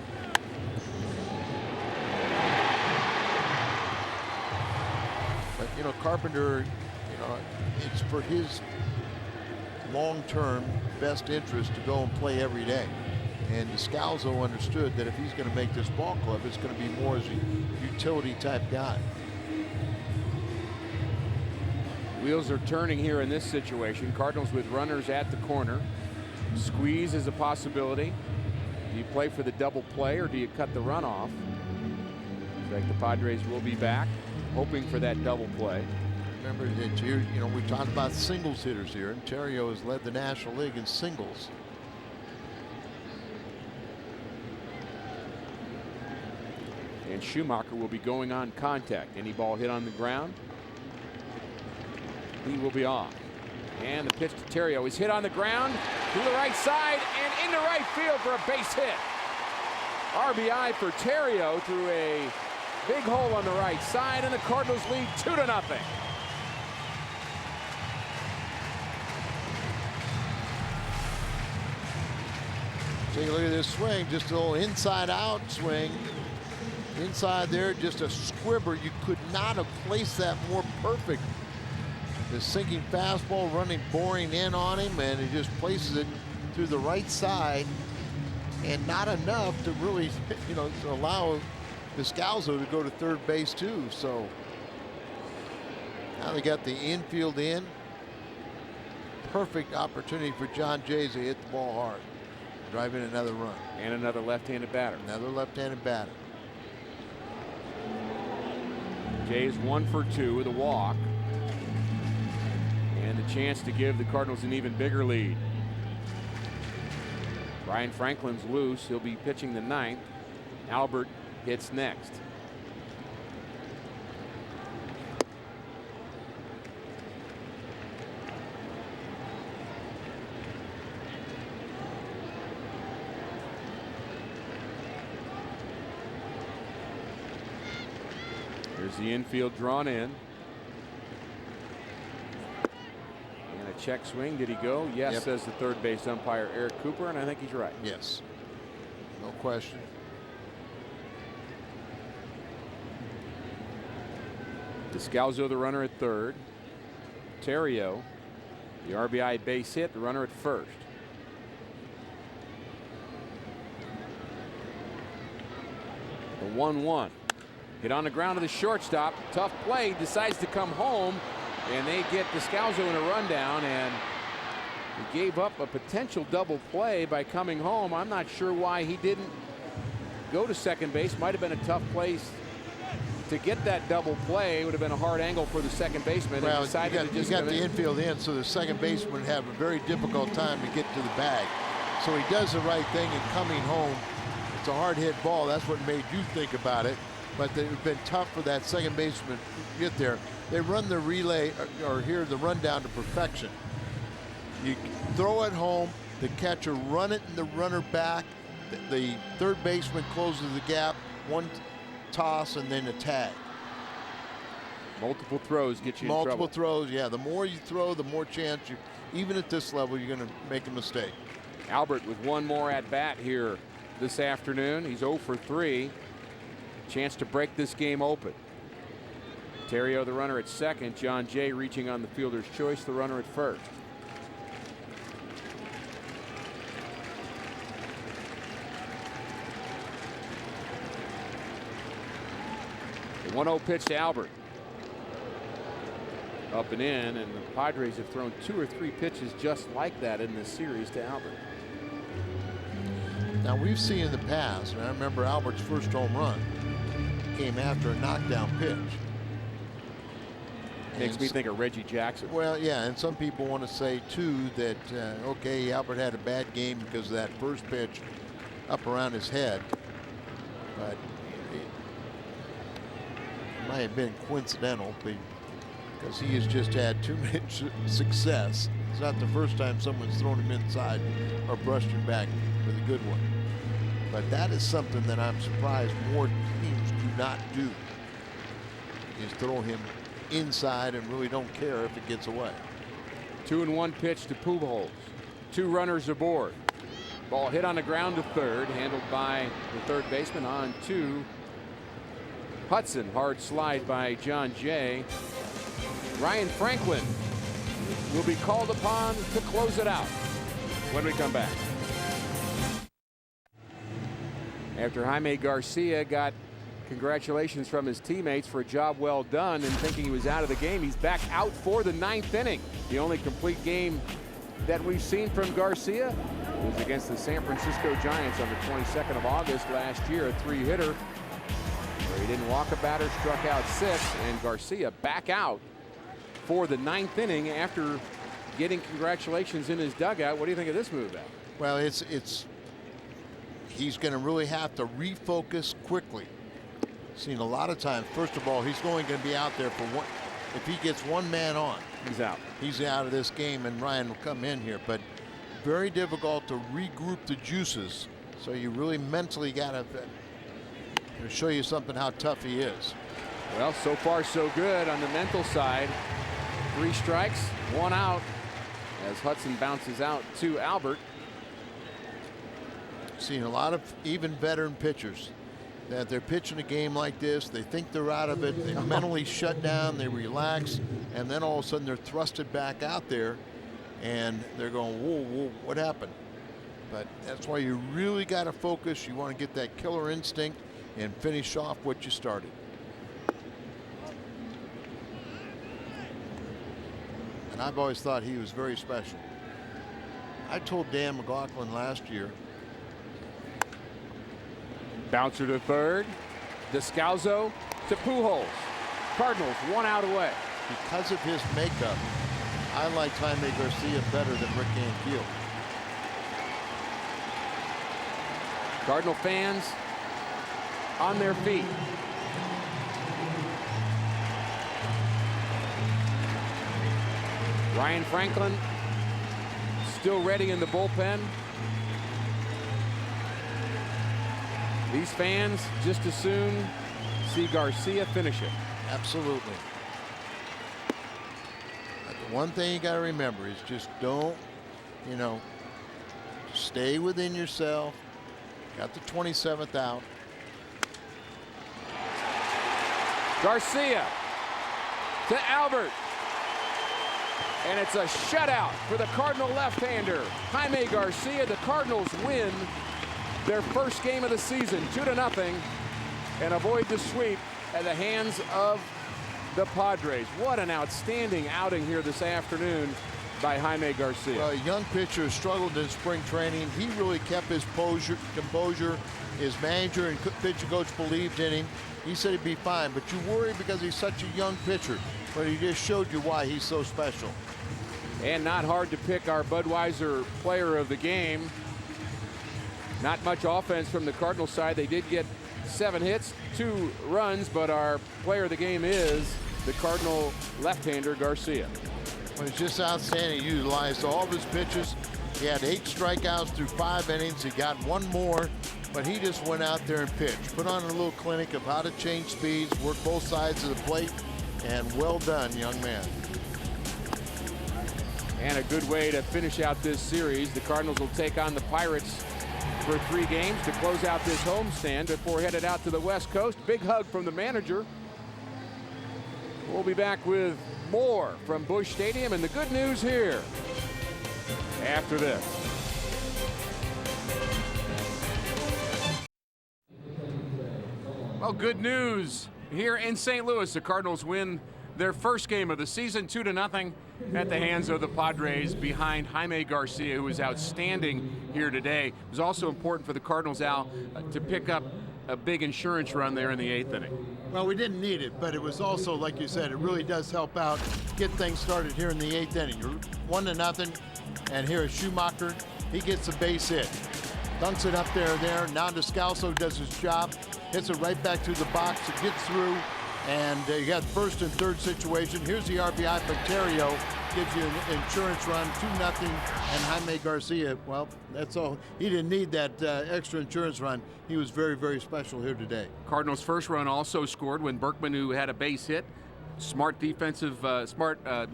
But you know, Carpenter, you know, it's for his long-term best interest to go and play every day. And Descalzo understood that if he's going to make this ball club, it's going to be more as a utility type guy. Wheels are turning here in this situation. Cardinals with runners at the corner. Squeeze is a possibility. Do you play for the double play or do you cut the run off? Looks like the Padres will be back, hoping for that double play. Remember that you know, we talked about singles hitters here, and Terrio has led the National League in singles. And Schumacher will be going on contact. Any ball hit on the ground, he will be off. And the pitch to Terrio is hit on the ground to the right side and into right field for a base hit. RBI for Terrio through a big hole on the right side, and the Cardinals lead 2-0. Take a look at this swing, just a little inside out swing. Inside there, just a squibber. You could not have placed that more perfect. The sinking fastball running, boring in on him, and he just places it through the right side, and not enough to really, you know, to allow Descalzo to go to third base too. So now they got the infield in. Perfect opportunity for John Jays to hit the ball hard, drive in another run. And another left-handed batter. Another left-handed batter. Jays 1 for 2 with a walk. And the chance to give the Cardinals an even bigger lead. Brian Franklin's loose. He'll be pitching the 9th. Albert hits next. Here's the infield drawn in. Check swing. Did he go? Yes, Yep. says the third base umpire Eric Cooper, and I think he's right. Yes. No question. Descalzo, the runner at third. Terrio, the RBI base hit, the runner at first. The 1-1. Hit on the ground to the shortstop. Tough play. Decides to come home. And they get Descalzo in a rundown, and he gave up a potential double play by coming home. I'm not sure why he didn't go to second base. Might have been a tough place to get that double play. It would have been a hard angle for the second baseman. Well, and decided you got the infield in, so the second baseman would have a very difficult time to get to the bag. So he does the right thing in coming home. It's a hard hit ball. That's what made you think about it. But it would have been tough for that second baseman to get there. They run the relay, or here the rundown to perfection. You throw it home, the catcher run it and the runner back. The third baseman closes the gap, one toss and then a tag. Multiple throws get you in trouble. Multiple throws, yeah. The more you throw, the more chance you, even at this level, you're going to make a mistake. Albert with one more at bat here this afternoon. He's 0 for 3. Chance to break this game open. Terrio, the runner at second. John Jay reaching on the fielder's choice, the runner at first. The 1-0 pitch to Albert. Up and in, and the Padres have thrown 2 or 3 pitches just like that in this series to Albert. Now we've seen in the past, and I remember Albert's first home run came after a knockdown pitch. Makes me think of Reggie Jackson. Well, yeah, and some people want to say too that okay, Albert had a bad game because of that first pitch up around his head, but it might have been coincidental because he has just had too much success. It's not the first time someone's thrown him inside or brushed him back with a good one. But that is something that I'm surprised more teams do not do, is throw him inside and really don't care if it gets away. 2-1 pitch to Pujols. 2 runners aboard. Ball hit on the ground to third, handled by the third baseman on to Hudson. Hard slide by John Jay. Ryan Franklin will be called upon to close it out when we come back. After Jaime Garcia got congratulations from his teammates for a job well done and thinking he was out of the game, he's back out for the 9th inning. The only complete game that we've seen from Garcia was against the San Francisco Giants on the 22nd of August last year, a 3-hitter where he didn't walk a batter, struck out 6, and Garcia back out for the 9th inning after getting congratulations in his dugout. What do you think of this move, Al? Well, he's going to really have to refocus quickly. Seen a lot of times, first of all, he's only going to be out there for one. If he gets one man on, he's out. He's out of this game, and Ryan will come in here. But very difficult to regroup the juices. So you really mentally got to show you something how tough he is. Well, so far so good on the mental side. 3 strikes, 1 out as Hudson bounces out to Albert. Seen a lot of even veteran pitchers that they're pitching a game like this, they think they're out of it, they mentally shut down, they relax, and then all of a sudden they're thrusted back out there and they're going, whoa, whoa, what happened? But that's why you really got to focus. You want to get that killer instinct and finish off what you started. And I've always thought he was very special. I told Dan McLaughlin last year. Bouncer to third. Descalzo to Pujols. Cardinals 1 out away. Because of his makeup, I like Jaime Garcia better than Rick Ankiel. Cardinal fans on their feet. Ryan Franklin still ready in the bullpen. These fans just as soon see Garcia finish it. Absolutely. But the one thing you got to remember is just don't, stay within yourself. Got the 27th out. Garcia to Albert. And it's a shutout for the Cardinal left-hander, Jaime Garcia. The Cardinals win their first game of the season, 2-0, and avoid the sweep at the hands of the Padres. What an outstanding outing here this afternoon by Jaime Garcia. Well, a young pitcher struggled in spring training. He really kept his composure. His manager and pitching coach believed in him. He said he'd be fine, but you worry because he's such a young pitcher. But he just showed you why he's so special. And not hard to pick our Budweiser player of the game. Not much offense from the Cardinals side. They did get 7 hits, 2 runs, but our player of the game is the Cardinal left-hander Garcia. Well, he's just outstanding. He utilized all of his pitches. He had 8 strikeouts through 5 innings. He got 1 more, but he just went out there and pitched. Put on a little clinic of how to change speeds, work both sides of the plate, and well done, young man. And a good way to finish out this series. The Cardinals will take on the Pirates for 3 games to close out this homestand before headed out to the West Coast. Big hug from the manager. We'll be back with more from Busch Stadium and the good news here after this. Well, good news here in St. Louis. The Cardinals win their first game of the season 2-0 at the hands of the Padres behind Jaime Garcia, who was outstanding here today. It was also important for the Cardinals, Al, to pick up a big insurance run there in the 8th inning. Well, we didn't need it, but it was also, like you said, it really does help out, get things started here in the 8th inning. You're 1-0, and here is Schumacher. He gets a base hit. Dunks it up there. Now Descalso does his job, hits it right back to the box. It gets through, and you got first and third situation. Here's the RBI for Terrio. Gives you an insurance run, 2-0, and Jaime Garcia, well, that's all. He didn't need that extra insurance run. He was very, very special here today. Cardinals' first run also scored when Berkman, who had a base hit, smart defensive,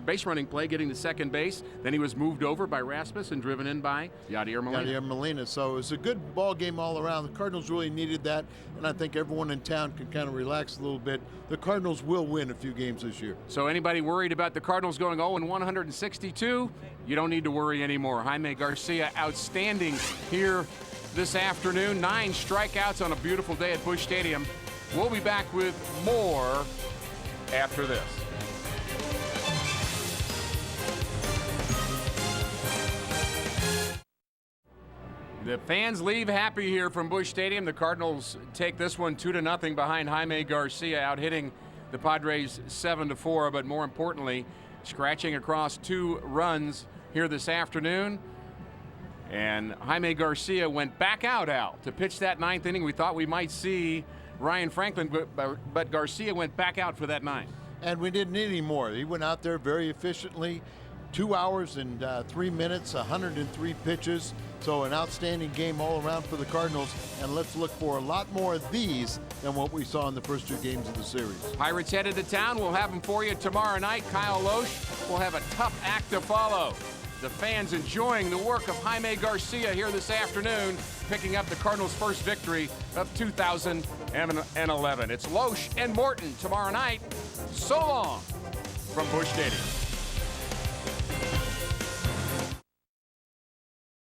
base running play, getting to second base. Then he was moved over by Rasmus and driven in by Yadier Molina. So it was a good ball game all around. The Cardinals really needed that, and I think everyone in town can kind of relax a little bit. The Cardinals will win a few games this year. So anybody worried about the Cardinals going 0-162, you don't need to worry anymore. Jaime Garcia outstanding here this afternoon. 9 strikeouts on a beautiful day at Busch Stadium. We'll be back with more after this. The fans leave happy here from Busch Stadium. The Cardinals take this one 2-0 behind Jaime Garcia, out hitting the Padres 7-4, but more importantly, scratching across 2 runs here this afternoon. And Jaime Garcia went back out, Al, to pitch that 9th inning. We thought we might see Ryan Franklin, but Garcia went back out for that 9th. And we didn't need any more. He went out there very efficiently, 2 hours and 3 minutes, 103 pitches. So an outstanding game all around for the Cardinals. And let's look for a lot more of these than what we saw in the first 2 games of the series. Pirates headed to town. We'll have them for you tomorrow night. Kyle Loesch will have a tough act to follow. The fans enjoying the work of Jaime Garcia here this afternoon, picking up the Cardinals' first victory of 2011. It's Loesch and Morton tomorrow night. So long from Busch Stadium.